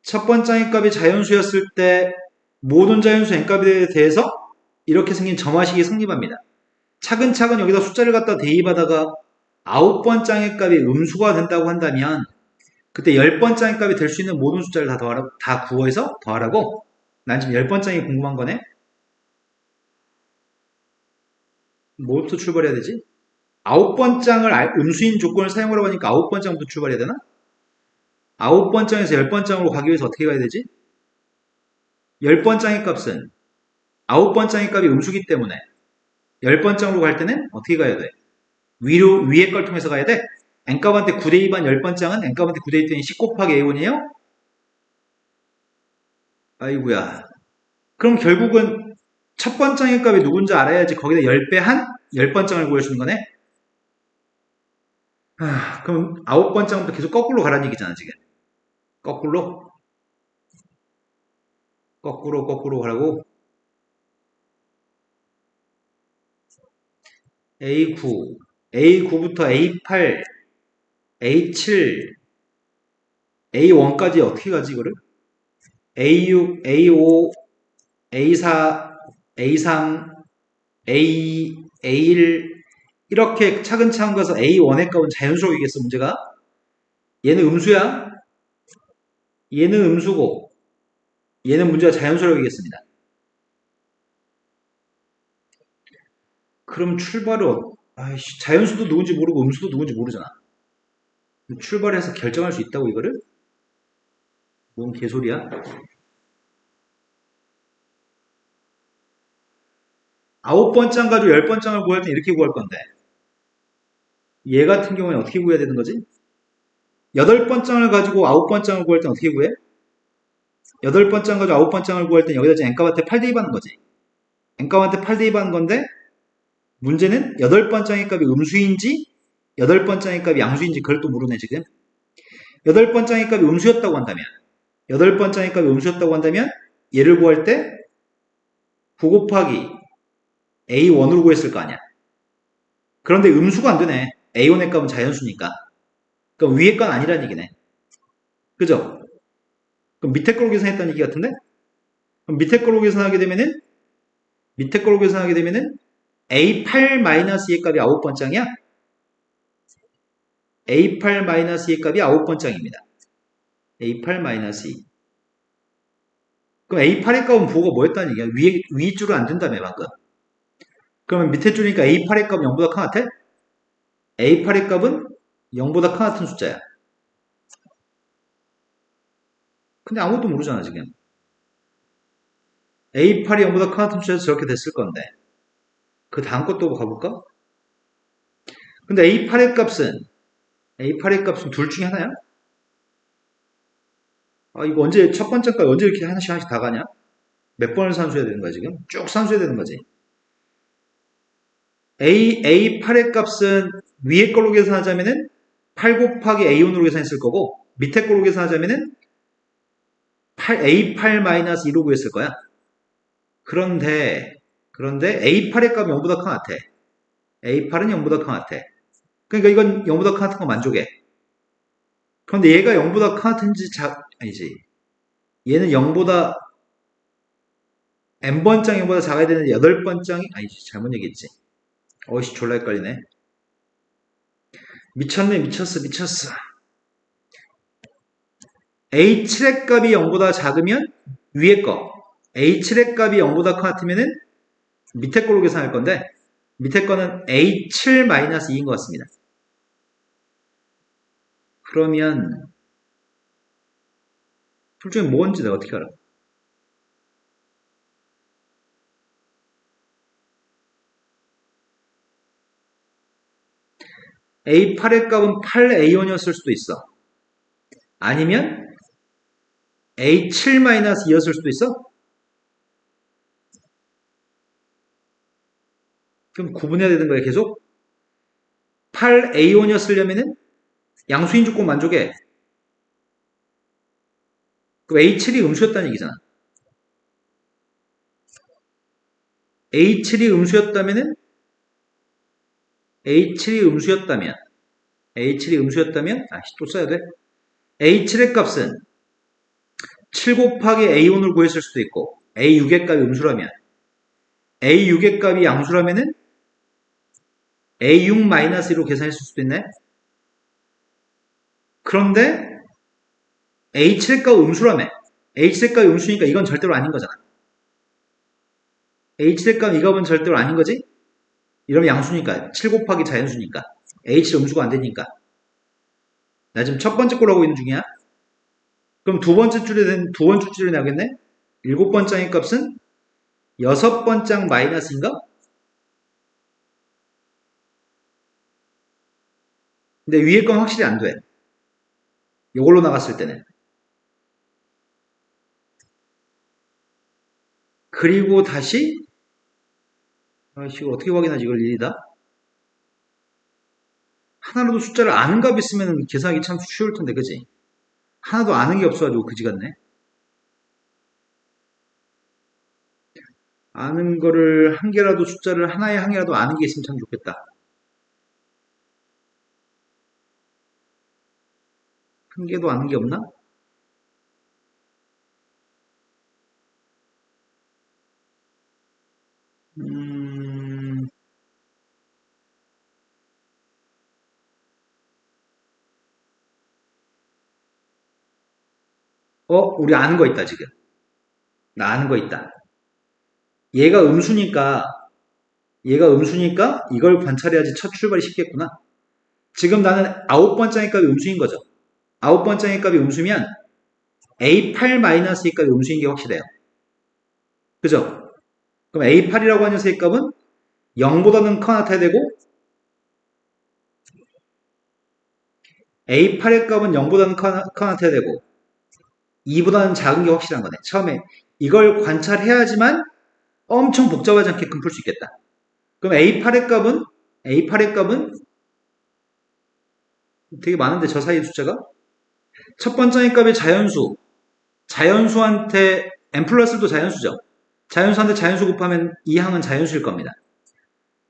첫 번째 값이 자연수였을 때 모든 자연수 n값에 대해서 이렇게 생긴 점화식이 성립합니다. 차근차근 여기다 숫자를 갖다 대입하다가 9번째 값이 음수가 된다고 한다면 그때 10번째 값이 될 수 있는 모든 숫자를 다 구해서 더하라고? 난 지금 10번째이 궁금한 거네? 뭐부터 출발해야 되지? 9번장을 음수인 조건을 사용하라고 하니까 9번장부터 출발해야 되나? 9번장에서 10번장으로 가기 위해서 어떻게 가야 되지? 10번장의 값은 9번장의 값이 음수기 때문에 10번장으로 갈 때는 어떻게 가야 돼? 위에 걸 통해서 가야 돼? n값한테 9대2반 10번장은 n값한테 9대2 때문에 10 곱하기 a1이에요? 아이구야. 그럼 결국은 첫 번장의 값이 누군지 알아야지 거기다 10배 한 10번장을 구해주는 거네? 그럼 9번장부터 계속 거꾸로 가라는 얘기잖아 지금. 거꾸로? 거꾸로 가라고? A9, A9부터 A8, A7, A1까지 어떻게 가지 이거를? A6, A5, A4, A3, A2, A1 이렇게 차근차근 가서 A1의 값은 자연수로이겠어 문제가? 얘는 음수야? 얘는 음수고 얘는 문제가 자연수로이겠습니다. 그럼 출발을 아이씨, 자연수도 누군지 모르고 음수도 누군지 모르잖아. 출발해서 결정할 수 있다고 이거를? 뭔 개소리야? 아홉 번장 가지고 열 번장을 구할 땐 이렇게 구할 건데 얘 같은 경우에 어떻게 구해야 되는 거지? 여덟 번장을 가지고 아홉 번장을 구할 땐 어떻게 구해? 여덟 번장 가지고 아홉 번장을 구할 땐 여기다 n값한테 8 대입하는 거지. n값한테 8 대입하는 건데 문제는 여덟 번장의 값이 음수인지 여덟 번장의 값이 양수인지 그걸 또 모르네 지금. 여덟 번장의 값이 음수였다고 한다면 여덟 번장의 값이 음수였다고 한다면 얘를 구할 때 9 곱하기 A1으로 구했을 거 아니야. 그런데 음수가 안 되네. A1의 값은 자연수니까. 그럼 위에 건 아니라는 얘기네. 그죠? 그럼 밑에 걸로 계산했다는 얘기 같은데? 그럼 밑에 걸로 계산하게 되면은 A8-2의 값이 9번장이야? A8-2의 값이 9번장입니다. A8-2. 그럼 A8의 값은 부호가 뭐였다는 얘기야? 위 줄은 안 된다며 방금. 그러면 밑에 줄이니까 A8의 값은 0보다 큰 같아? A8의 값은 0보다 큰 같은 숫자야. 근데 아무것도 모르잖아 지금. A8이 0보다 큰 같은 숫자에서 저렇게 됐을 건데. 그 다음 것도 가볼까? 근데 A8의 값은 둘 중에 하나야? 아, 이거 언제, 첫 번째까지 언제 이렇게 하나씩 하나씩 다 가냐? 몇 번을 산수해야 되는 거야, 지금? 쭉 산수해야 되는 거지. A8의 값은 위에 걸로 계산하자면은 8 곱하기 A1으로 계산했을 거고, 밑에 걸로 계산하자면은 A8-2로 구했을 거야. 그런데 A8의 값이 0보다 큰 것 같아. A8은 0보다 큰 것 같아. 그러니까 이건 0보다 큰 같은 거 만족해. 그런데 얘가 0보다 큰 같은지 아니지. 얘는 0보다 n번장 0보다 작아야 되는데 8번장이 아니지. 잘못 얘기했지. 어이씨 졸라 헷갈리네. 미쳤네 미쳤어. A7의 값이 0보다 작으면 위에 거. A7의 값이 0보다 큰 것 같으면은 밑에 걸로 계산할 건데 밑에 거는 A7-2인 것 같습니다. 그러면 둘 중에 뭔지 내가 어떻게 알아? A8의 값은 8A1이었을 수도 있어. 아니면 A7-2였을 수도 있어? 그럼 구분해야 되는 거야, 계속? 8A1이었으려면은 양수인 조건 만족해. 그럼 A7이 음수였다는 얘기잖아. A7이 음수였다면은 A7이 음수였다면 A7이 음수였다면 또 써야 돼. A7의 값은 7 곱하기 A1을 구했을 수도 있고 A6의 값이 음수라면 A6의 값이 양수라면은 A6-1로 계산했을 수도 있네. 그런데 A7의 값 음수라며. H7의 값이 음수니까 이건 절대로 아닌 거잖아. H7의 값 이 값은 절대로 아닌 거지? 이러면 양수니까 7 곱하기 자연수니까 H 음수가 안 되니까 나 지금 첫 번째 꼴 하고 있는 중이야. 그럼 두 번째 줄이 나오겠네? 일곱 번장의 값은 여섯 번장 마이너스인가? 근데 위에 건 확실히 안 돼. 이걸로 나갔을 때는. 그리고 다시 이거 어떻게 확인하지 이걸 일이다? 하나라도 숫자를 아는 값 있으면 계산하기 참 쉬울 텐데 그지? 하나도 아는 게 없어가지고 그지 같네. 아는 거를 한 개라도 숫자를 하나에 한 개라도 아는 게 있으면 참 좋겠다. 한 개도 아는 게 없나? 음, 우리 아는 거 있다 지금. 나 아는 거 있다. 얘가 음수니까 얘가 음수니까 이걸 관찰해야지 첫 출발이 쉽겠구나. 지금 나는 9번째의 값이 음수인 거죠. 9번째의 값이 음수면 A8-2 값이 음수인 게 확실해요. 그죠? 그럼 A8이라고 하는 세 값은 0보다는 커 나타야 되고 A8의 값은 0보다는 커 나타야 되고 2보다는 작은 게 확실한 거네. 처음에 이걸 관찰해야지만 엄청 복잡하지 않게끔 풀 수 있겠다. 그럼 A8의 값은 되게 많은데 저 사이 숫자가 첫 번째 값이 자연수. 자연수한테 n 플러스도 자연수죠. 자연수한테 자연수 곱하면 이 항은 자연수일 겁니다.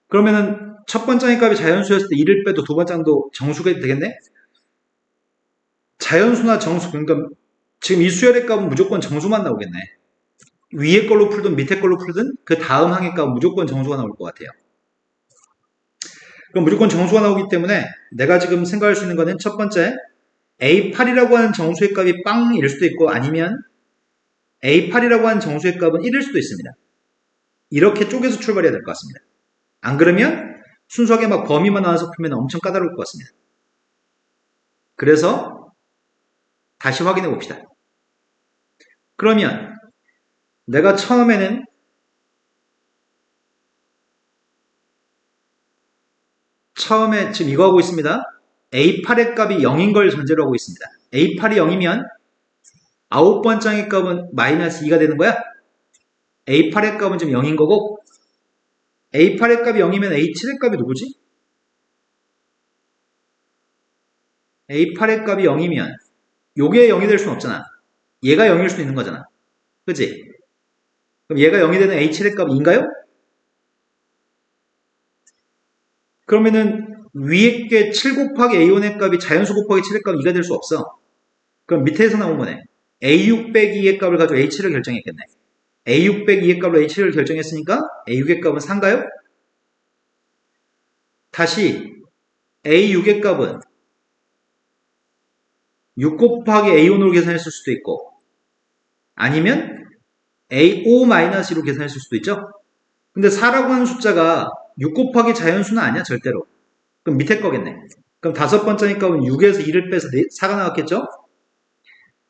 그러면은 첫 번째 값이 자연수였을 때 2를 빼도 두 번째 항도 정수가 되겠네? 자연수나 정수, 그러니까 지금 이 수열의 값은 무조건 정수만 나오겠네. 위에 걸로 풀든 밑에 걸로 풀든 그 다음 항의 값은 무조건 정수가 나올 것 같아요. 그럼 무조건 정수가 나오기 때문에 내가 지금 생각할 수 있는 거는 첫 번째 A8이라고 하는 정수의 값이 빵일 수도 있고 아니면 A8이라고 하는 정수의 값은 1일 수도 있습니다. 이렇게 쪼개서 출발해야 될 것 같습니다. 안 그러면 순수하게 막 범위만 나와서 풀면 엄청 까다로울 것 같습니다. 그래서 다시 확인해 봅시다. 그러면 내가 처음에는 지금 이거 하고 있습니다. A8의 값이 0인 걸 전제로 하고 있습니다. A8이 0이면 9번째의 값은 마이너스 2가 되는 거야. A8의 값은 지금 0인 거고 A8의 값이 0이면 A7의 값이 누구지? A8의 값이 0이면 요게 0이 될 수는 없잖아. 얘가 0일 수도 있는 거잖아. 그치? 그럼 얘가 0이 되는 A7의 값이 2인가요? 그러면은 위에 게 7 곱하기 A1의 값이 자연수 곱하기 7의 값이 2가 될 수 없어. 그럼 밑에서 나온 거네. A6 빼기 2의 값을 가지고 A7을 결정했겠네. A6 빼기 2의 값으로 A7을 결정했으니까 A6의 값은 4인가요? 다시 A6의 값은 6 곱하기 A1으로 계산했을 수도 있고 아니면 A5-2로 계산했을 수도 있죠. 근데 4라고 하는 숫자가 6 곱하기 자연수는 아니야 절대로. 그럼 밑에 거겠네. 그럼 다섯 번째 값은 6에서 2를 빼서 4가 나왔겠죠?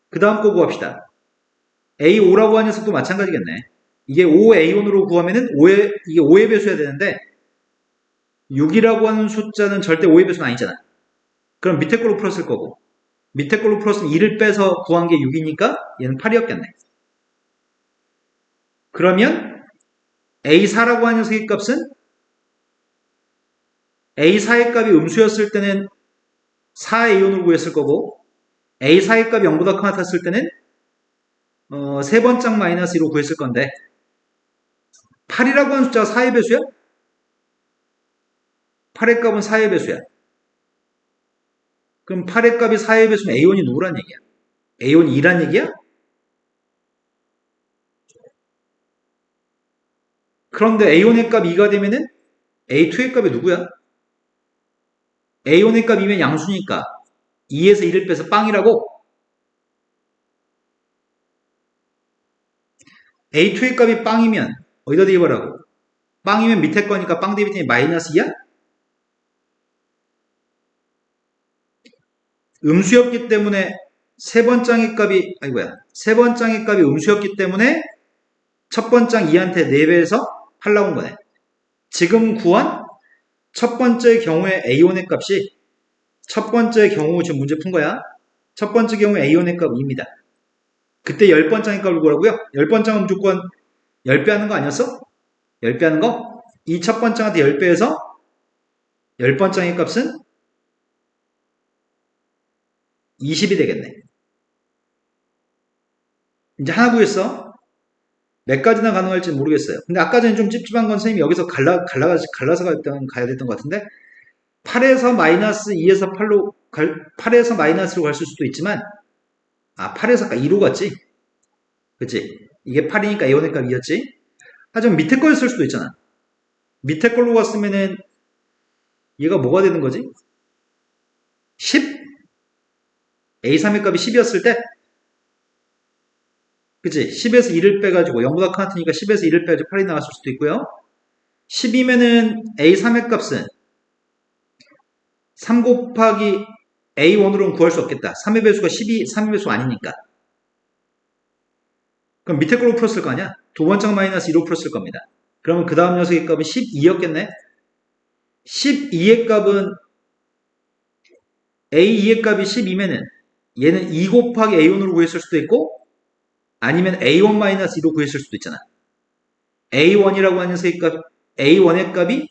그 다음 거 구합시다. A5라고 하는 녀석도 마찬가지겠네. 이게 5A1으로 구하면은 이게 5의 배수여야 되는데 6이라고 하는 숫자는 절대 5의 배수는 아니잖아. 그럼 밑에 걸로 풀었을 거고 밑에 걸로 풀었으면 2를 빼서 구한 게 6이니까 얘는 8이었겠네. 그러면 A4라고 하는 녀석의 값은 A4의 값이 음수였을 때는 4A1으로 구했을 거고 A4의 값이 0보다 크 같았을 때는 세 번짝 마이너스 2로 구했을 건데 8이라고 하는 숫자가 4의 배수야? 8의 값은 4의 배수야. 그럼 8의 값이 4의 배수면 A1이 누구란 얘기야? A1이 2란 얘기야? 그런데 A1의 값 2가 되면은 A2의 값이 누구야? A1의 값 2면 양수니까 2에서 2를 빼서 빵이라고? A2의 값이 빵이면 어디다 대입하라고? 빵이면 밑에 거니까 빵 대입했더니 마이너스 2야? 음수였기 때문에 세 번장의 값이 음수였기 때문에 첫 번장 2한테 4배에서 8 나온 거네. 지금 구한 첫 번째 경우에 A1의 값이 첫 번째 경우 지금 문제 푼 거야. 첫 번째 경우에 A1의 값 2입니다. 그때 10번장의 값을 구하라고요? 10번장은 무조건 10배 하는 거 아니었어? 10배 하는 거? 이 첫 번장한테 10배에서 10번장의 값은 20이 되겠네. 이제 하나 구했어. 몇 가지나 가능할지 모르겠어요. 근데 아까 전에 좀 찝찝한 건 선생님이 여기서 갈라서 가야 됐던 것 같은데 8에서 마이너스 2에서 8에서 마이너스로 갈 수도 있지만 8에서 아까 2로 갔지? 그치? 이게 8이니까 A1의 값 2였지? 하지만 밑에 거였을 수도 있잖아. 밑에 걸로 갔으면은 얘가 뭐가 되는 거지? 10? A3의 값이 10이었을 때 그치? 10에서 2를 빼가지고 0보다 큰 같으니까 10에서 2를 빼가지고 8이 나왔을 수도 있고요. 10이면은 A3의 값은 3 곱하기 A1으로는 구할 수 없겠다. 3의 배수가 12, 3의 배수가 아니니까. 그럼 밑에 걸로 풀었을 거 아니야? 두 번째 마이너스 2로 풀었을 겁니다. 그러면 그 다음 녀석의 값은 12였겠네? 12의 값은 A2의 값이 12면은 얘는 2 곱하기 A1으로 구했을 수도 있고 아니면 A1-2로 구했을 수도 있잖아. A1이라고 하는 녀석의 값, A1의 값이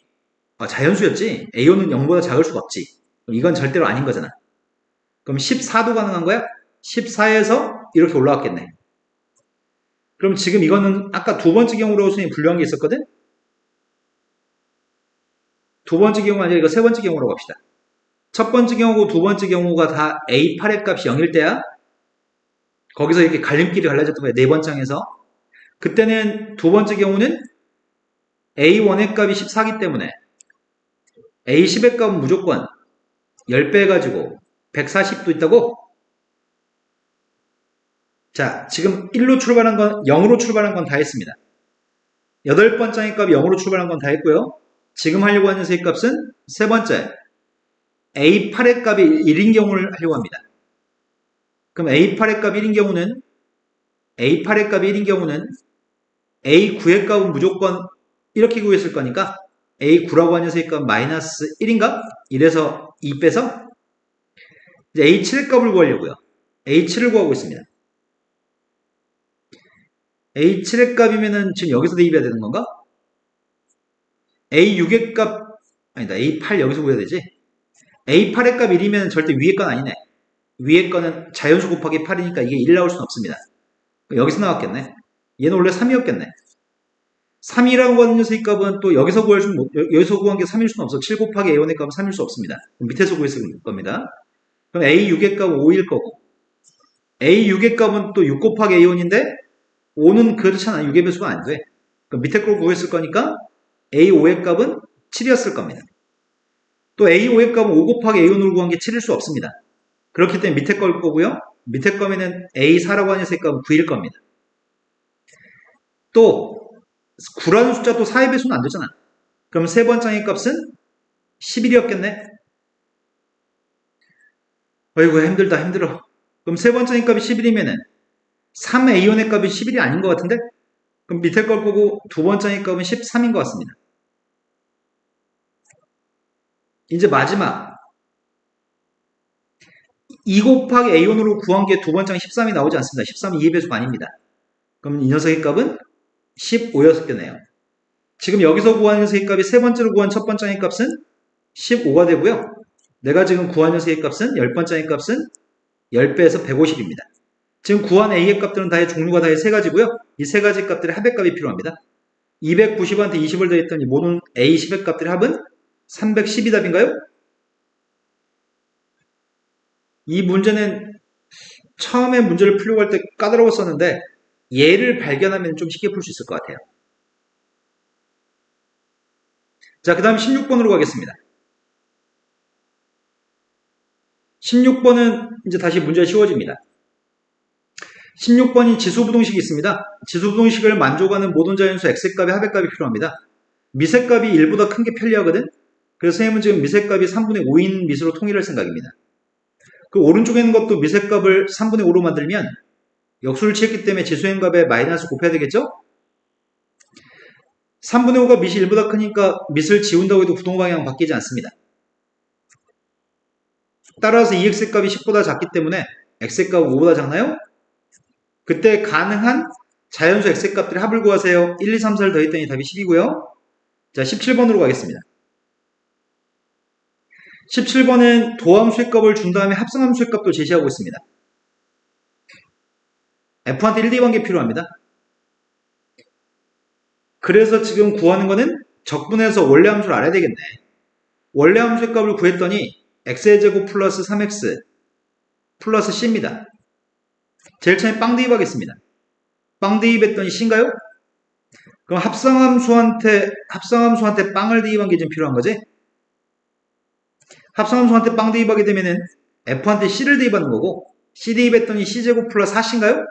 자연수였지. A1은 0보다 작을 수가 없지. 그럼 이건 절대로 아닌 거잖아. 그럼 14도 가능한 거야? 14에서 이렇게 올라왔겠네. 그럼 지금 이거는 아까 두 번째 경우로 선생님이 분류한 게 있었거든? 두 번째 경우가 아니라 이거 세 번째 경우로 갑시다. 첫 번째 경우고 두 번째 경우가 다 A8의 값이 0일 때야. 거기서 이렇게 갈림길이 갈라졌던 거야. 네 번째 항에서. 그때는 두 번째 경우는 A1의 값이 14기 때문에 A10의 값은 무조건 10배 해가지고 140도 있다고? 자, 지금 1로 출발한 건, 0으로 출발한 건 다 했습니다. 여덟 번째 항의 값이 0으로 출발한 건 다 했고요. 지금 하려고 하는 세 값은 세 번째 A8의 값이 1인 경우를 하려고 합니다. 그럼 A8의 값 1인 경우는 A8의 값이 1인 경우는 A9의 값은 무조건 이렇게 구했을 거니까 A9라고 하는 세 값 마이너스 1인가? 이래서 2 빼서 이제 A7의 값을 구하려고요. A7을 구하고 있습니다. A7의 값이면은 지금 여기서 대입해야 되는 건가? A6의 값, 아니다. A8 여기서 구해야 되지? A8의 값 1이면 절대 위의 건 아니네. 위의 거는 자연수 곱하기 8이니까 이게 1 나올 수는 없습니다. 여기서 나왔겠네. 얘는 원래 3이었겠네. 3이라고 하는 녀석의 값은 또 여기서 구할 수는, 여기서 구한 게 3일 수는 없어. 7 곱하기 A1의 값은 3일 수 없습니다. 밑에서 구했을 겁니다. 그럼 A6의 값은 5일 거고, A6의 값은 또 6 곱하기 A1인데, 5는 그렇잖아. 6의 배수가 안 돼. 그럼 밑에 걸 구했을 거니까, A5의 값은 7이었을 겁니다. 또 A5의 값은 5 곱하기 A1으로 구한 게 7일 수 없습니다. 그렇기 때문에 밑에 걸 거고요. 밑에 거면은 A4라고 하는 녀석의 값은 9일 겁니다. 또 9라는 숫자 또 4의 배수는 안 되잖아. 그럼 세 번째 항의 값은 11이었겠네. 어이구 힘들다 힘들어. 그럼 세 번째 항의 값이 11이면은 3A1의 값이 11이 아닌 것 같은데? 그럼 밑에 걸 보고 두 번째 항의 값은 13인 것 같습니다. 이제 마지막 2 곱하기 A1으로 구한 게 두 번째 항 13이 나오지 않습니다. 13은 2의 배수가 아닙니다. 그럼 이 녀석의 값은 15였겠네요. 지금 여기서 구한 녀석의 값이 세 번째로 구한 첫 번째 항의 값은 15가 되고요. 내가 지금 구한 녀석의 값은 10번째 항의 값은 10배에서 150입니다. 지금 구한 A의 값들은 다의 종류가 다의 세 가지고요. 이 세 가지 값들의 합의 값이 필요합니다. 290한테 20을 더했더니 모든 A10의 값들의 합은 312 답인가요? 이 문제는 처음에 문제를 풀려고 할 때 까다로웠었는데 얘를 발견하면 좀 쉽게 풀 수 있을 것 같아요. 자, 그 다음 16번으로 가겠습니다. 16번은 이제 다시 문제가 쉬워집니다. 16번이 지수부등식이 있습니다. 지수부등식을 만족하는 모든 자연수 x값의 합의값이 필요합니다. 미세값이 1보다 큰 게 편리하거든? 그래서 선생님은 지금 미세값이 3분의 5인 미수로 통일할 생각입니다. 그 오른쪽에 있는 것도 미세값을 3분의 5로 만들면 역수를 취했기 때문에 지수의 값에 마이너스 곱해야 되겠죠? 3분의 5가 밑이 1보다 크니까 밑을 지운다고 해도 부동방향은 바뀌지 않습니다. 따라서 2x의 값이 10보다 작기 때문에 x의 값은 5보다 작나요? 그때 가능한 자연수 x의 값들의 합을 구하세요. 1, 2, 3, 4를 더했더니 답이 10이고요. 자, 17번으로 가겠습니다. 17번은 도함수의 값을 준 다음에 합성함수의 값도 제시하고 있습니다. f한테 1, 2관계 필요합니다. 그래서 지금 구하는 거는 적분해서 원래 함수를 알아야 되겠네. 원래 함수의 값을 구했더니 x의 제곱 플러스 3x 플러스 c입니다. 제일 처음에 빵 대입하겠습니다. 빵 대입했더니 c인가요? 그럼 합성함수한테 빵을 대입한 게 좀 필요한 거지? 합성함수한테 빵 대입하게 되면은 f한테 c를 대입하는 거고 c 대입했더니 c제곱 플러스 4c인가요?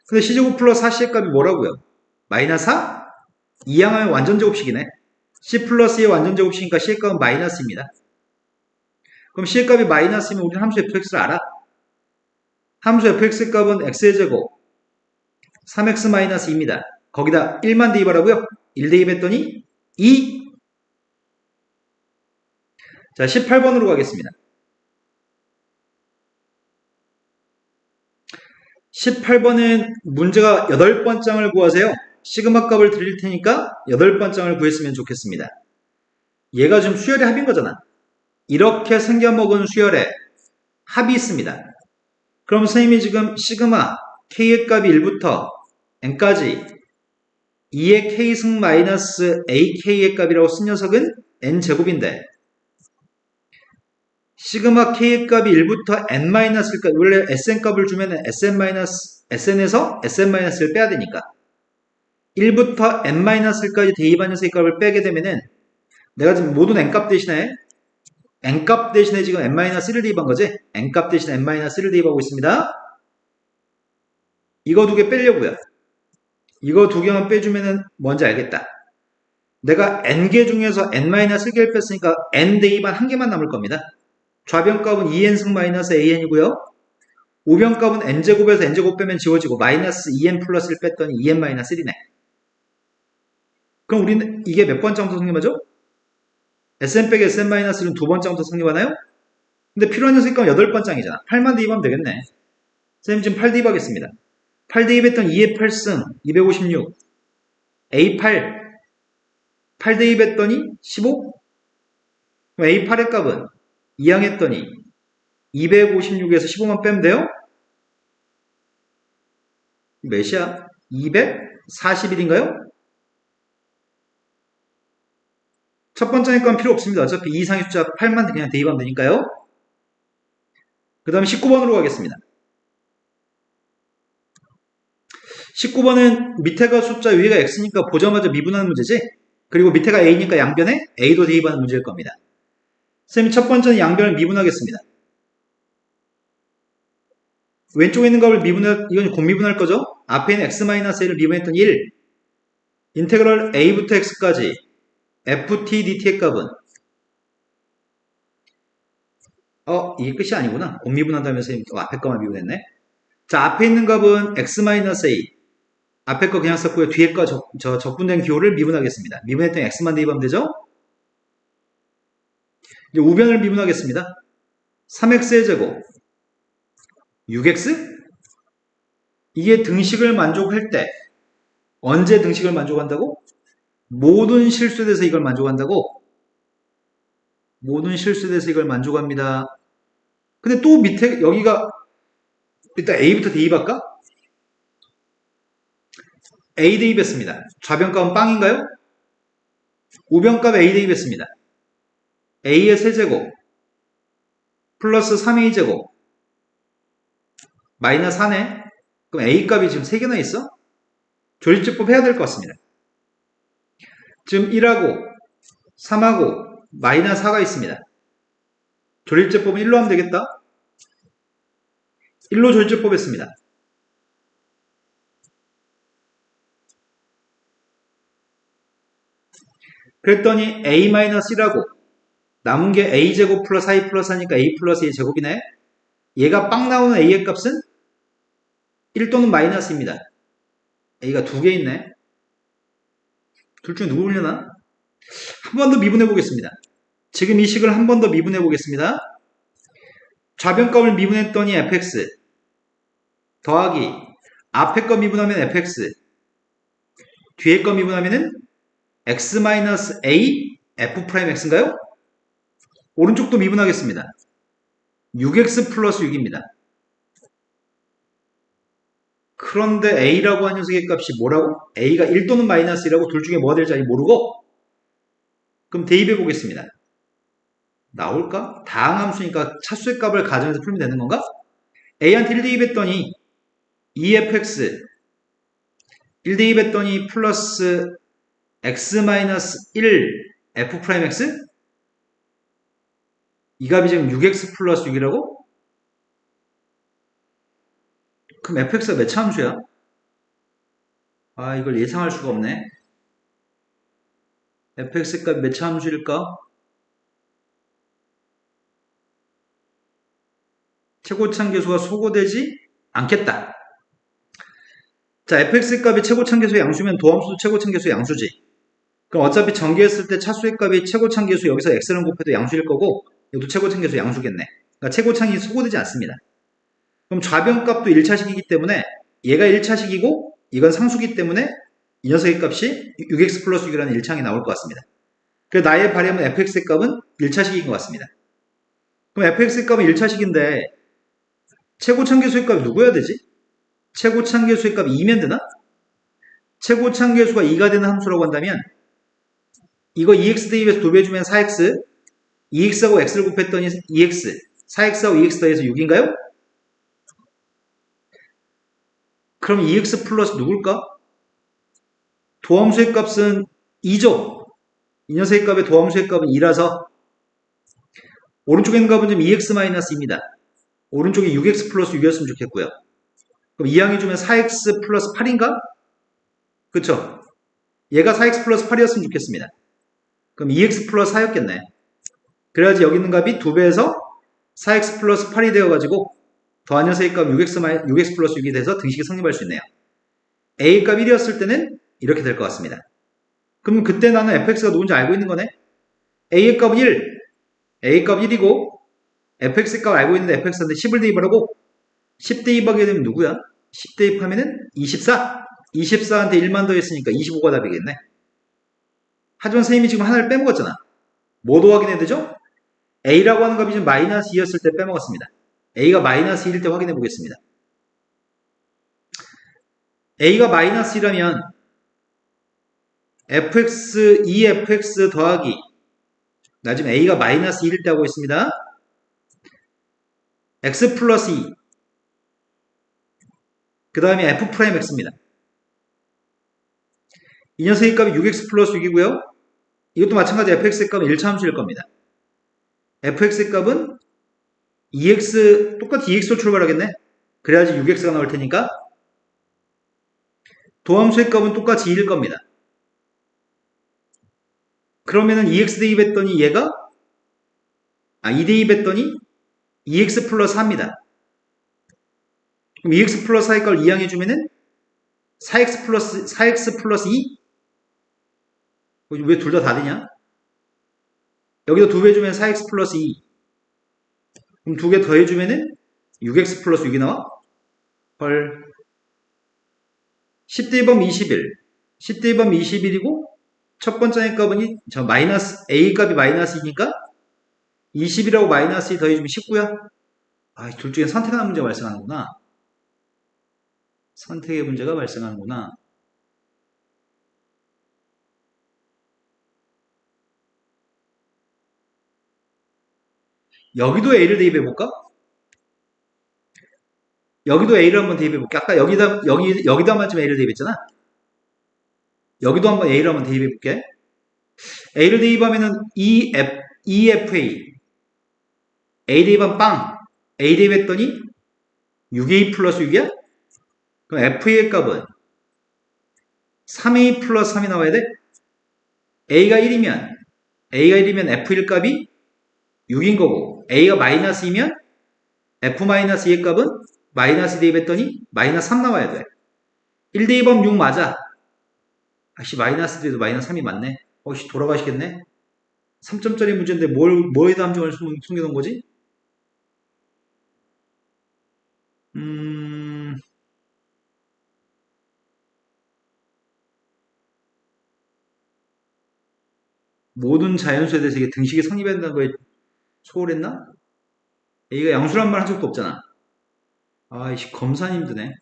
근데 c제곱 플러스 4c의 값이 뭐라고요? 마이너스 4? 이항하면 완전제곱식이네. c 플러스 2의 완전제곱식이니까 c의 값은 마이너스입니다. 그럼 c의 값이 마이너스면 우리는 함수 fx를 알아. 함수 fx의 값은 x의 제곱 3x-2입니다. 거기다 1만 대입하라고요? 1 대입했더니 2. 자, 18번으로 가겠습니다. 18번은 문제가 8번장을 구하세요. 시그마 값을 드릴 테니까 8번장을 구했으면 좋겠습니다. 얘가 지금 수열의 합인 거잖아. 이렇게 생겨먹은 수열에 합이 있습니다. 그럼 선생님이 지금 시그마 k의 값이 1부터 n까지 2의 k승 마이너스 ak의 값이라고 쓴 녀석은 n제곱인데 시그마 k의 값이 1부터 n-값, 원래 sn값을 주면 sn에서 sn-를 빼야 되니까 1부터 n-까지 대입한 녀석의 값을 빼게 되면은 내가 지금 모든 n값 대신에 지금 n-1을 대입한 거지? n값 대신에 n-1을 대입하고 있습니다. 이거 두 개 빼려고요. 이거 두 개만 빼주면은 뭔지 알겠다. 내가 n개 중에서 n-1개를 뺐으니까 n 대입한 한 개만 남을 겁니다. 좌변값은 2n승 마이너스 an이고요. 우변값은 n제곱에서 n제곱 빼면 지워지고 마이너스 2n 플러스 1 뺐더니 2n 마이너스 1이네. 그럼 우리는 이게 몇 번째부터 성립하죠? sn 빼기 sn 마이너스 1은 두 번째부터 성립하나요? 근데 필요한 녀석이 값은 8번장이잖아. 8만 대입하면 되겠네. 선생님 지금 8 대입하겠습니다. 8 대입했던 2의 8승 256 A8 8 대입했더니 15 그럼 A8의 값은 이항했더니 256에서 15만 빼면 돼요? 몇이야? 241인가요? 첫 번째 건 필요 없습니다. 어차피 이 이상의 숫자 8만 그냥 대입하면 되니까요. 그 다음에 19번으로 가겠습니다. 19번은 밑에가 숫자 위에가 x니까 보자마자 미분하는 문제지. 그리고 밑에가 a니까 양변에 a도 대입하는 문제일 겁니다. 선생님이 첫 번째는 양변을 미분하겠습니다. 왼쪽에 있는 값을 이건 곱미분할 거죠? 앞에 있는 x-a를 미분했던 1. 인테그럴 a부터 x까지 ft dt의 값은 이게 끝이 아니구나. 곱미분한다면서 앞에 거만 미분했네. 자, 앞에 있는 값은 x-a 앞에 거 그냥 썼고요. 뒤에 거 적분된 기호를 미분하겠습니다. 미분했던 x만 대입하면 되죠? 이제 우변을 미분하겠습니다. 3x의 제곱 6x? 이게 등식을 만족할 때 언제 등식을 만족한다고? 모든 실수에 대해서 이걸 만족한다고? 모든 실수에 대해서 이걸 만족합니다. 근데 또 밑에 여기가 일단 a부터 대입할까? a 대입했습니다. 좌변값은 빵인가요? 우변값 a 대입했습니다. a의 세제곱 플러스 3a 제곱 마이너스 4네. 그럼 a 값이 지금 3개나 있어? 조립제법 해야 될 것 같습니다. 지금 1하고 3하고 마이너스 4가 있습니다. 조립제법은 1로 하면 되겠다. 1로 조립제법 했습니다. 그랬더니 a-1하고 남은 게 a제곱 플러스 4 플러스 하니까 a 플러스 2 제곱이네. 얘가 빵 나오는 a의 값은 1 또는 마이너스입니다. a가 두 개 있네. 둘 중에 누구 올려나? 한 번 더 미분해 보겠습니다. 지금 이 식을 한 번 더 미분해 보겠습니다. 좌변값을 미분했더니 fx 더하기 앞에 거 미분하면 fx 뒤에 거 미분하면은 x-a f'x인가요? 오른쪽도 미분하겠습니다. 6x 플러스 6입니다. 그런데 a라고 하는 녀석의 값이 뭐라고? a가 1 또는 마이너스 1이라고 둘 중에 뭐가 될지 아직 모르고 그럼 대입해 보겠습니다. 나올까? 다항함수니까 차수의 값을 가정해서 풀면 되는 건가? a한테 1 대입했더니 2fx 1 대입했더니 플러스 x-1 f'x 이 값이 지금 6x 플러스 6이라고? 그럼 fx가 몇 차 함수야? 아, 이걸 예상할 수가 없네. fx 값 몇 차 함수일까? 최고참 계수가 소거되지 않겠다. 자, fx 값이 최고참 계수의 양수면 도함수도 최고참 계수의 양수지. 그럼 어차피 전개했을 때 차수의 값이 최고참 계수 여기서 x를 곱해도 양수일 거고 이것도 최고참 계수 양수겠네. 그러니까 최고참이 소거되지 않습니다. 그럼 좌변값도 1차식이기 때문에 얘가 1차식이고 이건 상수기 때문에 이 녀석의 값이 6x 플러스 6이라는 1창이 나올 것 같습니다. 그래서 나의 바램은 fx의 값은 1차식인 것 같습니다. 그럼 fx의 값은 1차식인데 최고참계수의 값이 누구여야 되지? 최고참계수의 값이 2면 되나? 최고참계수가 2가 되는 함수라고 한다면 이거 2x 대입해서 2배 주면 4x 2x하고 x를 곱했더니 2x 4x하고 2x 더해서 6인가요? 그럼 2x 플러스 누굴까? 도함수의 값은 2죠. 이 녀석의 값의 도함수의 값은 2라서 오른쪽에 있는 값은 좀 2x-2입니다. 오른쪽에 6x 플러스 6이었으면 좋겠고요. 그럼 2항이 주면 4x 플러스 8인가? 그쵸? 얘가 4x 플러스 8이었으면 좋겠습니다. 그럼 2x 플러스 4였겠네. 그래야지 여기 있는 값이 2배에서 4x 플러스 8이 되어가지고 더한 녀석의 값 6x 플러스 6이 돼서 등식이 성립할 수 있네요. a 값 1이었을 때는 이렇게 될 것 같습니다. 그럼 그때 나는 fx가 누군지 알고 있는 거네? a의 값은 1, a 값 1이고 fx의 값 알고 있는데 fx한테 10을 대입하라고 10 대입하게 되면 누구야? 10 대입하면은 24. 24한테 1만 더했으니까 25가 답이겠네. 하지만 선생님이 지금 하나를 빼먹었잖아. 뭐도 확인해야 되죠? a라고 하는 값이 지금 마이너스 2였을 때 빼먹었습니다. a가 마이너스 1일 때 확인해 보겠습니다. a가 마이너스 2라면 fx, 2fx 더하기 나 지금 a가 마이너스 1일 때 하고 있습니다. x 플러스 2 그 다음에 f 프라임 x입니다. 이 녀석의 값이 6x 플러스 6이고요. 이것도 마찬가지 fx의 값은 1차 함수일 겁니다. fx의 값은 2x 똑같이 2x로 출발하겠네. 그래야지 6x가 나올 테니까 도함수의 값은 똑같이 2일 겁니다. 그러면은 2x 대입했더니 얘가 2 대입했더니 2x 플러스 4입니다. 그럼 2x 플러스 4의 값을 이항해주면은 4x 플러스 2? 왜 둘 다 되냐? 여기다 2배 주면 4x 플러스 2. 그럼 2개 더해주면은 6x 플러스 6이 나와? 헐. 10대입하면 21. 10대입하면 21이고, 첫 번째 값은 마이너스, a 값이 마이너스 2니까 20이라고 마이너스 2 더해주면 19야? 둘 중에 선택하는 문제가 발생하는구나. 선택의 문제가 발생하는구나. 여기도 a를 대입해볼까? 여기도 a를 한번 대입해볼게. 아까 여기도 한 번쯤 a를 대입했잖아? 여기도 한번 a를 한번 대입해볼게. a를 대입하면은 EFA. a 대입하면 빵. a 대입했더니 6a 플러스 6이야? 그럼 FA의 값은 3a 플러스 3이 나와야 돼? a가 1이면 F일 값이 6인 거고 a가 마이너스 2면 F-2의 값은 마이너스 대입했더니 마이너스 3 나와야 돼. 1 대입하면 6 맞아. 마이너스 대도 마이너스 3이 맞네. 돌아가시겠네. 3점짜리 문제인데 뭐에다 함정을 숨겨놓은 거지? 모든 자연수에 대해서 이게 등식이 성립한다는 거에 소홀했나? A가 양수란 말 한 적도 없잖아. 검사는 힘드네.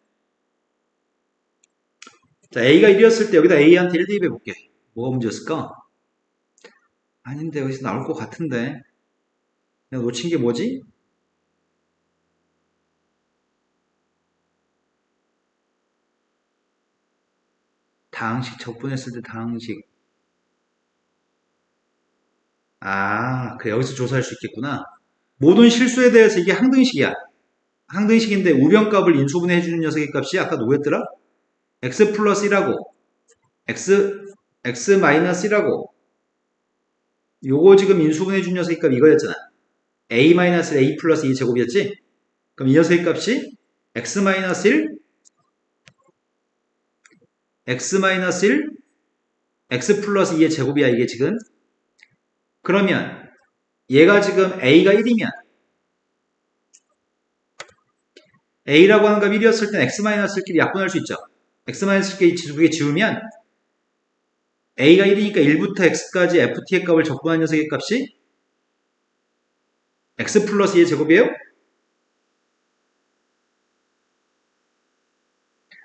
자, A가 1이었을 때 여기다 A한테 1 대입해볼게. 뭐가 문제였을까? 아닌데, 여기서 나올 것 같은데. 내가 놓친 게 뭐지? 다항식 적분했을 때 다항식. 그래, 여기서 조사할 수 있겠구나. 모든 실수에 대해서 이게 항등식이야. 항등식인데 우변값을 인수분해 해주는 녀석의 값이 아까 누구였더라? x 플러스 1하고 x 마이너스 1하고 요거 지금 인수분해 준 녀석의 값 이거였잖아. a 마이너스 a 플러스 2 제곱이었지? 그럼 이 녀석의 값이 x 마이너스 1, x 마이너스 1, x 플러스 2의 제곱이야 이게 지금. 그러면 얘가 지금 a가 1이면 a라고 하는 값 1이었을 땐 x 마이너스 1끼리 약분할 수 있죠. x 마이너스 1끼리 두 개 지우면 a가 1이니까 1부터 x까지 ft의 값을 적분한 녀석의 값이 x 플러스 2의 제곱이에요?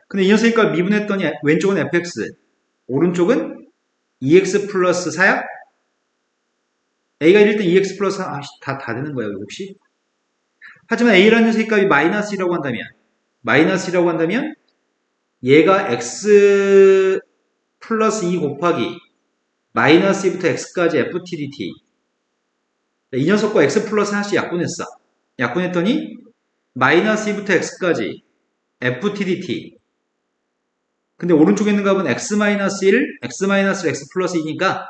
근데 이 녀석의 값 미분했더니 왼쪽은 fx, 오른쪽은 2x 플러스 4야? a가 1일 땐 2x 플러스 4, 다 되는 거야, 혹시? 하지만 a라는 녀석의 값이 마이너스 1이라고 한다면 얘가 x 플러스 2 곱하기 마이너스 2부터 x까지 ftdt 이 녀석과 x 플러스 하나씩 약분했어. 약분했더니 마이너스 2부터 x까지 ftdt 근데 오른쪽에 있는 값은 x 마이너스 1, x 마이너스 x 플러스 2니까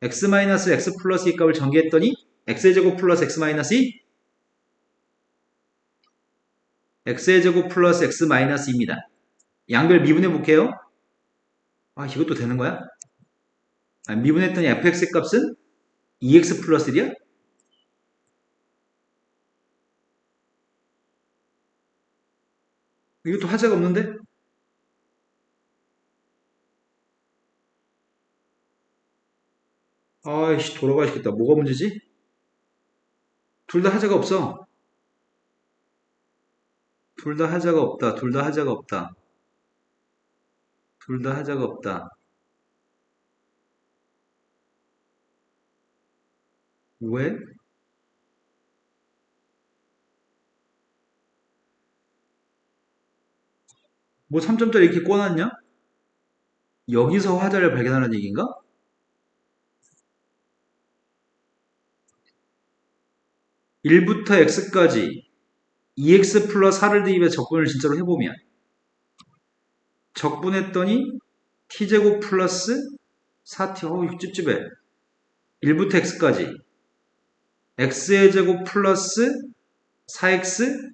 x 마이너스 x 플러스 2 값을 전개했더니 x의 제곱 플러스 x 마이너스 2 x의 제곱 플러스 x 마이너스 2입니다. 양별 미분해 볼게요. 아, 이것도 되는 거야? 미분했더니 fx의 값은 2x 플러스 1이야? 이것도 하자가 없는데? 아이씨, 돌아가시겠다. 뭐가 문제지? 둘 다 하자가 없어. 둘 다 하자가 없다. 둘 다 하자가 없다. 둘 다 하자가 없다. 왜? 뭐 3점짜리 이렇게 꽂았냐? 여기서 화자를 발견하는 얘기인가? (1부터) x까지 2x 플러스 4를 대입해 적분을 진짜로 해보면 적분했더니 t제곱 플러스 4t 어우 찝찝해 1부터 x까지 x의 제곱 플러스 4x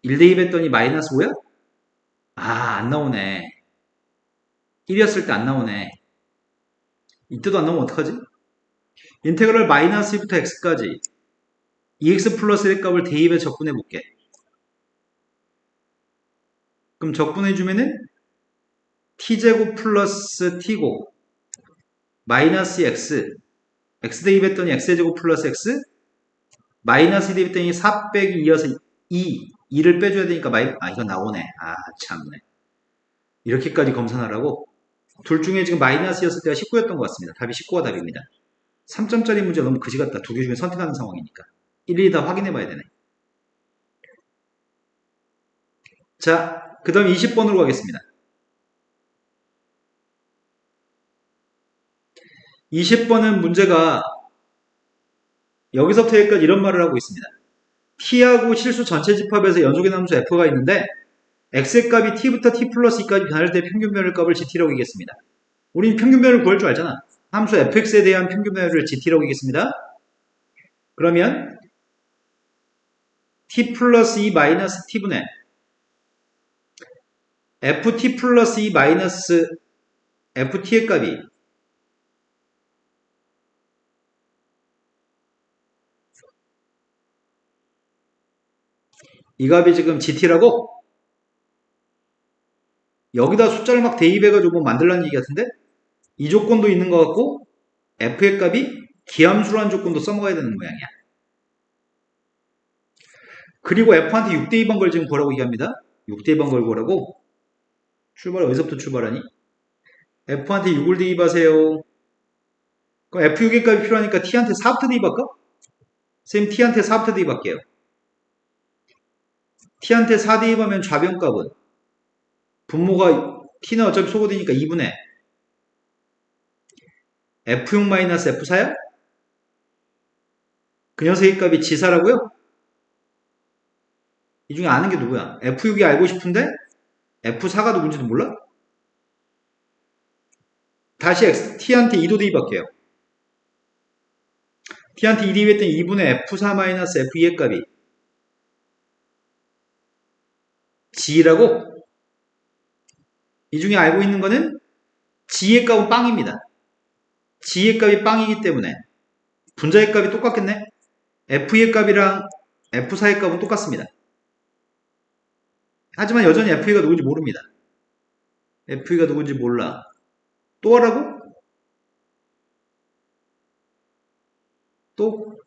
1 대입했더니 마이너스 5야? 아, 안 나오네. 1이었을 때 안 나오네. 이때도 안 나오면 어떡하지? 인테그럴 마이너스 2부터 x까지 2x 플러스 1 값을 대입해 적분해 볼게. 그럼 적분해주면은 t제곱 플러스 t고 마이너스 x x 대입했더니 x의 제곱 플러스 x 마이너스 2 대입했더니 4 빼기 2여서 2를 빼줘야 되니까 이거 나오네. 아 참네. 이렇게까지 검산하라고? 둘 중에 지금 마이너스였을 때가 19였던 것 같습니다. 답이 19가 답입니다. 3점짜리 문제 너무 그지 같다. 두 개 중에 선택하는 상황이니까. 일일이 다 확인해 봐야 되네. 자, 그 다음 20번으로 가겠습니다. 20번은 문제가 여기서부터 여기까지 이런 말을 하고 있습니다. t하고 실수 전체 집합에서 연속의 함수 f가 있는데 x의 값이 t부터 t 플러스 2까지 변할 때 평균변의 값을 gt라고 하겠습니다. 우린 평균변을 구할 줄 알잖아. 함수 fx에 대한 평균변을 gt라고 하겠습니다. 그러면 t 플러스 2 마이너스 t분의 ft 플러스 2 마이너스 ft의 값이 이 값이 지금 gt라고? 여기다 숫자를 막 대입해가지고 뭐 만들라는 얘기 같은데? 이 조건도 있는 것 같고 f의 값이 기함수라는 조건도 써먹어야 되는 모양이야. 그리고 f한테 6대2번 걸 지금 구하라고 얘기합니다. 6대2번 걸 구하라고? 출발 어디서부터 출발하니? f한테 6을 대입하세요. 그럼 f6의 값이 필요하니까 t한테 4부터 대입할까? 쌤 t한테 4부터 대입할게요. t한테 4 대입하면 좌변값은 분모가 t는 어차피 소거되니까 2분의 f6 마이너스 f4야? 그 녀석의 값이 g4라고요? 이 중에 아는 게 누구야? f6이 알고 싶은데 f4가 누군지도 몰라? 다시 t한테 2도 대입할게요. t한테 2 대입했더니 2분의 f4-f2의 값이 g라고? 이 중에 알고 있는 거는 g의 값은 빵입니다. g의 값이 빵이기 때문에 분자의 값이 똑같겠네? f의 값이랑 f4의 값은 똑같습니다. 하지만 여전히 f가 누군지 모릅니다. f가 누군지 몰라. 또 하라고? 또?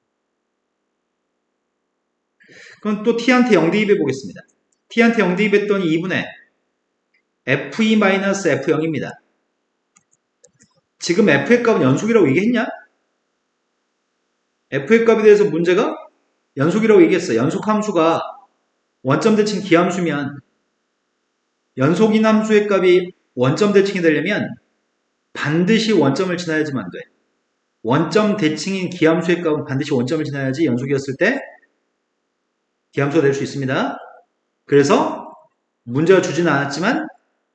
그럼 또 t한테 0 대입해 보겠습니다. t한테 0 대입했더니 2분의 fe-f0입니다. 지금 f의 값은 연속이라고 얘기했냐? f의 값에 대해서 문제가 연속이라고 얘기했어. 연속 함수가 원점 대칭 기함수면 연속인 함수의 값이 원점 대칭이 되려면 반드시 원점을 지나야지만 돼. 원점 대칭인 기함수의 값은 반드시 원점을 지나야지 연속이었을 때 기함수가 될 수 있습니다. 그래서 문제가 주지는 않았지만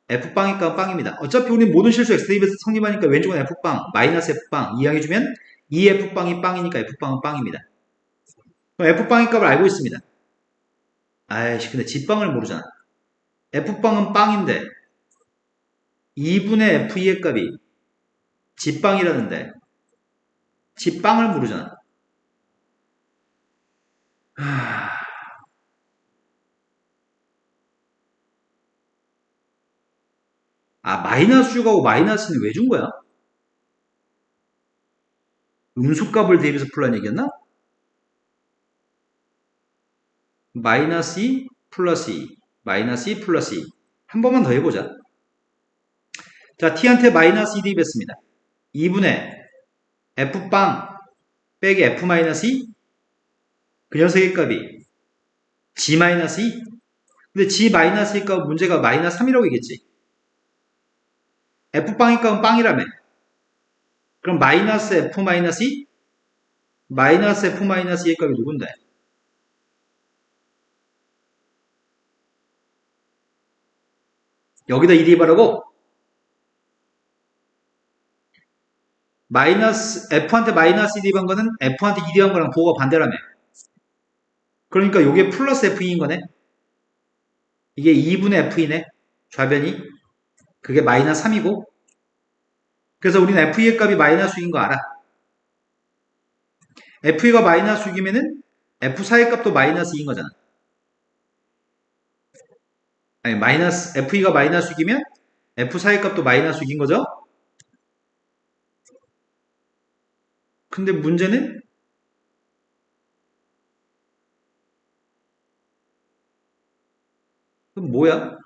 f빵의 값은 빵입니다. 어차피 우리는 모든 실수 x대입에서 성립하니까 왼쪽은 f빵, 마이너스 f빵 이항해주면 이 f빵이 빵이니까 f빵은 빵입니다. 그럼 f빵의 값을 알고 있습니다. 아이씨 근데 g빵을 모르잖아. f빵은 빵인데 2분의 f2의 값이 g빵이라는데 g빵을 모르잖아. 마이너스 주가고 마이너스는 왜 준 거야? 음수값을 대입해서 풀란 얘기였나? 마이너스 2 플러스 2 마이너스 2 플러스 2 한 번만 더 해보자. 자 t한테 마이너스 2 대입했습니다. 2분의 f빵 빼기 f 마이너스 2 그 녀석의 값이 g 마이너스 2 근데 g 마이너스 2 값은 문제가 마이너스 3이라고 얘기했지. f빵의 값은 빵이라며. 그럼 마이너스 f 마이너스 2 마이너스 f 마이너스 2의 값이 누군데? 여기다 2 대입하라고? 마이너스 f한테 마이너스 2 대입한 거는 f한테 2 대입한 거랑 부호가 반대라며. 그러니까 이게 플러스 f2인 거네. 이게 2분의 f이네. 좌변이. 그게 마이너스 3이고. 그래서 우리는 f2의 값이 마이너스 6인 거 알아. f2가 마이너스 6이면은 f4의 값도 마이너스 2인 거잖아. 아니 마이너스 f2가 마이너스 6이면 f4의 값도 마이너스 6인 거죠. 근데 문제는 그럼 뭐야?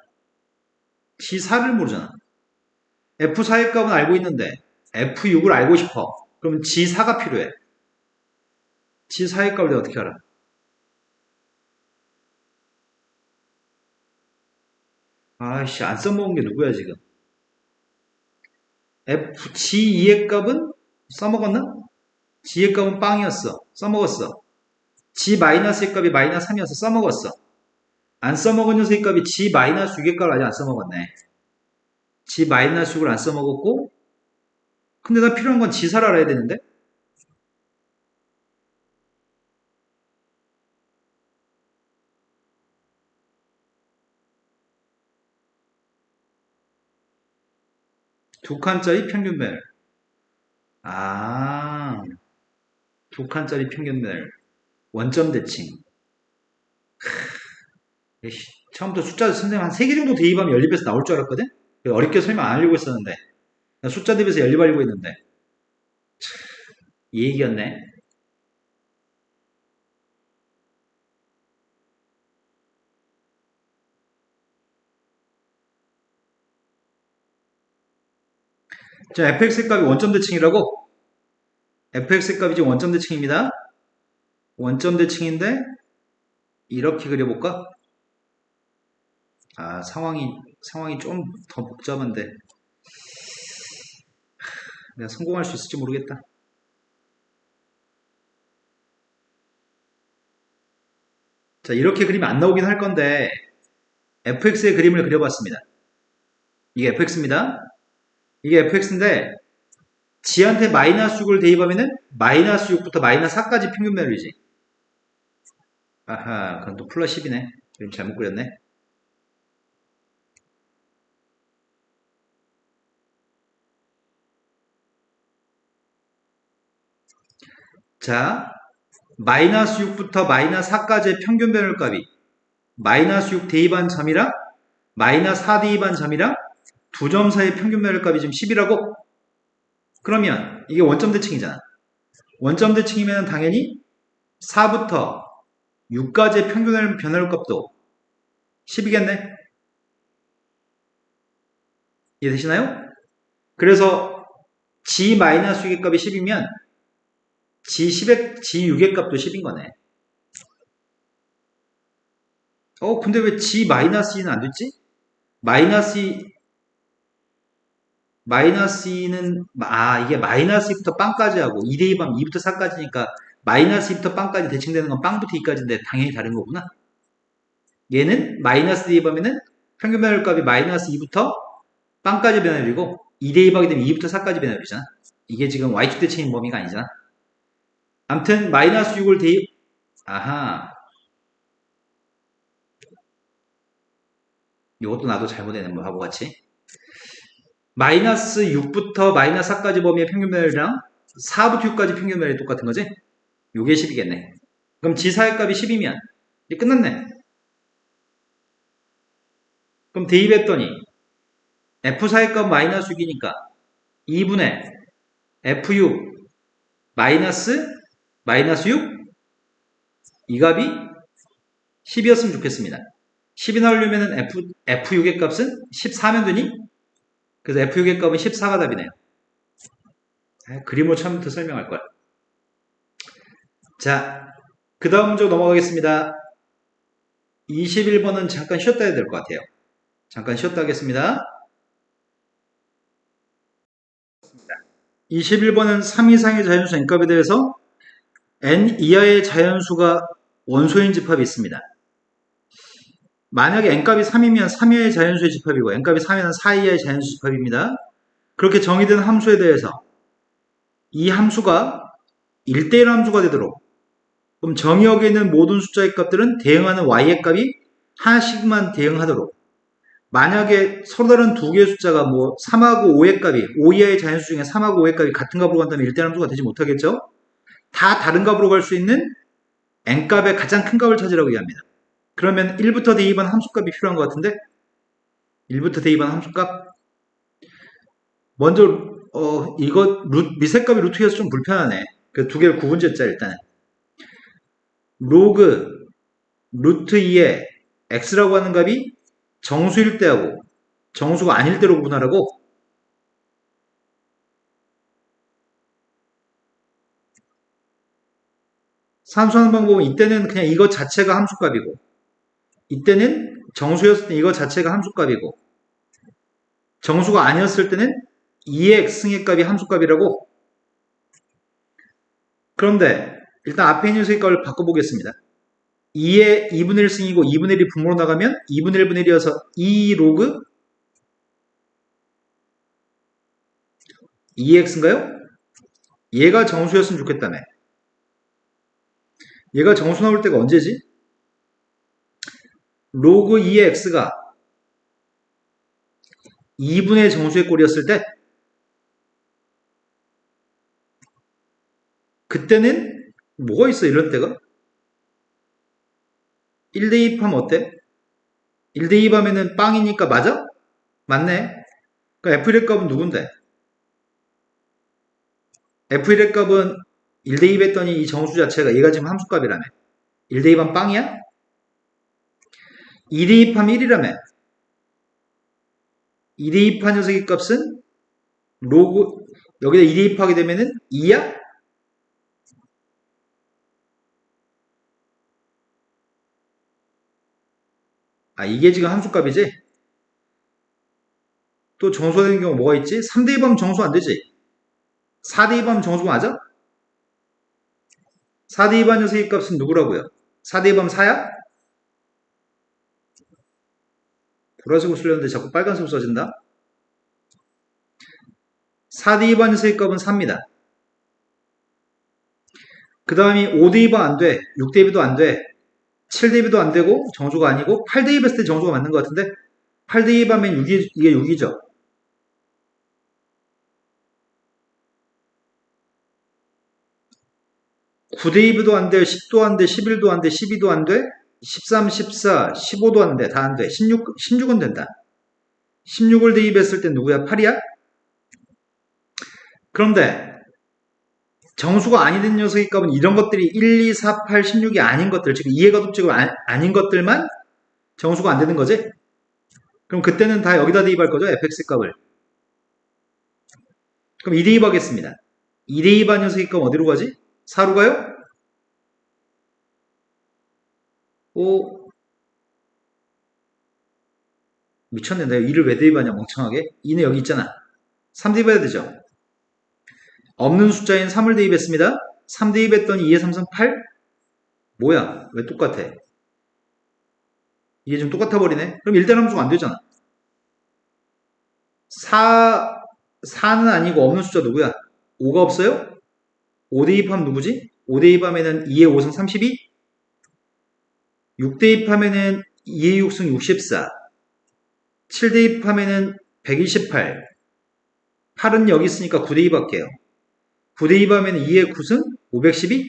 G4를 모르잖아. F4의 값은 알고 있는데 F6을 알고 싶어. 그럼 G4가 필요해. G4의 값을 내가 어떻게 알아? 아이씨 안 써먹은 게 누구야 지금? G2의 값은 써먹었나? G의 값은 빵이었어. 써먹었어. G-의 값이 마이너스 3이어서 써먹었어. 안 써먹은 녀석의 값이 G-6의 값을 아직 안 써먹었네. G-6을 안 써먹었고 근데 나 필요한 건 G4를 알아야 되는데? 두 칸짜리 평균배열. 두 칸짜리 평균배열. 원점 대칭. 처음부터 숫자 선생님 한 3개 정도 대입하면 연립에서 나올 줄 알았거든? 어렵게 설명 안 하려고 했었는데. 숫자 대입해서 연립하려고 했는데. 이 얘기였네. 자, fx의 값이 원점 대칭이라고? fx의 값이 지금 원점 대칭입니다. 원점 대칭인데 이렇게 그려볼까? 상황이 좀 더 복잡한데 내가 성공할 수 있을지 모르겠다. 자, 이렇게 그리면 안 나오긴 할 건데 fx의 그림을 그려봤습니다. 이게 fx입니다. 이게 fx인데 지한테 마이너스 6을 대입하면은 마이너스 6부터 마이너스 4까지 평균 배열이지. 아하, 그건 또 플러스 10이네. 그럼 잘못 그렸네. 자, 마이너스 6부터 마이너스 4까지의 평균 배열값이 마이너스 6 대입한 점이랑 마이너스 4 대입한 점이랑 두 점 사이의 평균 배열값이 지금 10이라고? 그러면 이게 원점 대칭이잖아. 원점 대칭이면 당연히 4부터 6까지의 평균 변화값도 10이겠네? 이해되시나요? 그래서 G-6의 값이 10이면 G6의 값도 10인 거네. 근데 왜 G-2는 안 됐지? 마이너스 2는, 이게 마이너스 2부터 빵까지 하고 2 대입하면 2부터 4까지니까 마이너스 2부터 빵까지 대칭되는 건 빵부터 2까지인데 당연히 다른 거구나. 얘는 마이너스 대입하면은 평균 변화값이 마이너스 2부터 빵까지 변화율이고 2 대입하게 되면 2부터 4까지 변화율이잖아. 이게 지금 Y축 대칭인 범위가 아니잖아. 암튼 마이너스 6을 대입, 아하. 이것도 나도 잘못했네, 뭐 바보같이. 마이너스 6부터 마이너스 4까지 범위의 평균 변화율이랑 4부터 6까지 평균 변화율이 똑같은 거지? 요게 10이겠네. 그럼 G4의 값이 10이면 이제 끝났네. 그럼 대입했더니 F4의 값 마이너스 6이니까 2분의 F6 마이너스 6? 이 값이 10이었으면 좋겠습니다. 10이 나오려면 F6의 값은 14면 되니? 그래서 F6의 값은 14가 답이네요. 그림으로 처음부터 설명할 거야. 자, 그 다음 문제 넘어가겠습니다. 21번은 잠깐 쉬었다 해야 될 것 같아요. 잠깐 쉬었다 하겠습니다. 21번은 3 이상의 자연수 n값에 대해서 n 이하의 자연수가 원소인 집합이 있습니다. 만약에 n값이 3이면 3 이하의 자연수의 집합이고 n값이 4면 4 이하의 자연수 집합입니다. 그렇게 정의된 함수에 대해서 이 함수가 1대1 함수가 되도록, 그럼 정의역에 있는 모든 숫자의 값들은 대응하는 y의 값이 하나씩만 대응하도록, 만약에 서로 다른 두 개의 숫자가 뭐 3하고 5의 값이 5 이하의 자연수 중에 3하고 5의 값이 같은 값으로 간다면 1대1 함수가 되지 못하겠죠? 다 다른 값으로 갈 수 있는 n값의 가장 큰 값을 찾으라고 얘기합니다. 그러면 1부터 대입한 함수값이 필요한 것 같은데 1부터 대입한 함수값 먼저 이거 미세값이 루트여서 좀 불편하네. 그 두 개를 구분짓자 일단은. 로그 루트 2의 x라고 하는 값이 정수일 때하고 정수가 아닐 때로 구분하라고. 산수하는 방법은 이때는 그냥 이것 자체가 함수값이고 이때는 정수였을 때 이것 자체가 함수값이고 정수가 아니었을 때는 2의 x승의 값이 함수값이라고. 그런데 일단 앞에 있는 녀석의 값을 바꿔보겠습니다. 2의 2분의 1승이고 2분의 1이 분모로 나가면 2분의 1분의 1이어서 2 로그 2x인가요? 얘가 정수였으면 좋겠다며. 얘가 정수 나올 때가 언제지? 로그 2의 x가 2분의 정수의 꼴이었을 때 그때는 뭐가 있어 이런 때가? 1 대입하면 어때? 1 대입하면은 빵이니까 맞아? 맞네. 그러니까 F1의 값은 누군데? F1의 값은 1 대입했더니 이 정수 자체가 얘가 지금 함수값이라며. 1 대입하면 빵이야? 2 대입하면 1이라며. 2 대입한 녀석의 값은 로그 여기다 2 대입하게 되면은 2야? 이게 지금 함수값이지? 또 정수가 되는 경우 뭐가 있지? 3 대입하면 정수 안 되지? 4 대입하면 정수 맞아? 4 대입한 녀석의 값은 누구라고요? 4 대입하면 4야? 보라색으로 쓰려는데 자꾸 빨간색으로 써진다? 4대입 녀석의 값은 4입니다. 그 다음이 5대입은 안 돼. 6대입도 안 돼. 7대입도 안 되고 정수가 아니고 8대입 했을 때 정수가 맞는 것 같은데 8대입 하면 6이, 이게 6이죠. 9대입도 안 돼. 10도 안 돼. 11도 안 돼. 12도 안 돼. 13, 14, 15도 안 돼. 다 안 돼. 16은 된다. 16을 대입했을 때 누구야? 8이야? 그런데 정수가 아닌 녀석의 값은 이런 것들이 1, 2, 4, 8, 16이 아닌 것들, 즉 이해가급적으로 아닌 것들만 정수가 안 되는 거지? 그럼 그때는 다 여기다 대입할 거죠? fx 값을. 그럼 2 대입하겠습니다. 2 대입한 녀석의 값 어디로 가지? 4로 가요? 오, 미쳤네. 내가 2를 왜 대입하냐, 멍청하게. 2는 여기 있잖아. 3 대입해야 되죠? 없는 숫자인 3을 대입했습니다. 3 대입했더니 2에 3은 8? 뭐야? 왜 똑같아? 이게 좀 똑같아 버리네? 그럼 1대 함수가 안 되잖아. 4는 아니고 없는 숫자 누구야? 5가 없어요? 5 대입하면 누구지? 5 대입하면은 2의 5승 32? 6 대입하면은 2의 6승 64. 7 대입하면은 128. 8은 여기 있으니까 9 대입할게요. 9 대입하면 2의 9승 512?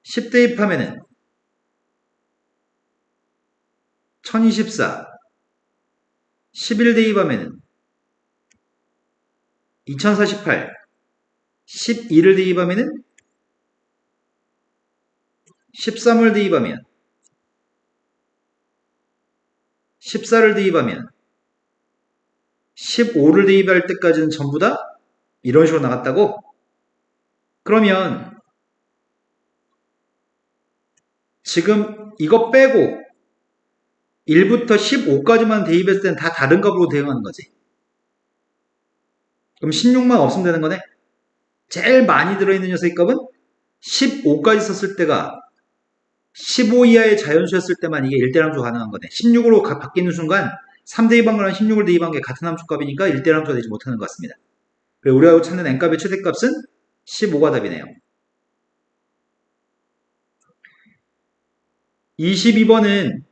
10 대입하면은 1024. 11 대입하면은 2048. 12를 대입하면은 13을 대입하면 14를 대입하면 15를 대입할 때까지는 전부 다 이런 식으로 나갔다고? 그러면 지금 이거 빼고 1부터 15까지만 대입했을 때는 다 다른 값으로 대응하는 거지. 그럼 16만 없으면 되는 거네? 제일 많이 들어있는 녀석의 값은 15까지 썼을 때가 15 이하의 자연수였을 때만 이게 1대 함수 가능한 거네. 16으로 바뀌는 순간 3 대입한 거랑 16을 대입한 게 같은 함수 값이니까 1대 함수가 되지 못하는 것 같습니다. 우리가 찾는 n값의 최대값은 15가 답이네요. 22번은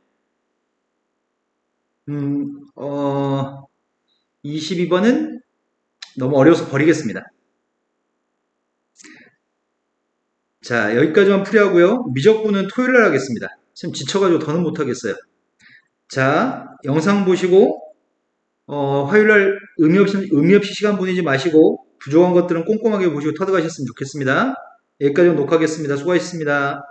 22번은 너무 어려워서 버리겠습니다. 자, 여기까지만 풀이하고요. 미적분은 토요일날 하겠습니다. 지금 지쳐가지고 더는 못하겠어요. 자, 영상 보시고 화요일날 의미 없이 시간 보내지 마시고 부족한 것들은 꼼꼼하게 보시고 터득하셨으면 좋겠습니다. 여기까지 녹화하겠습니다. 수고하셨습니다.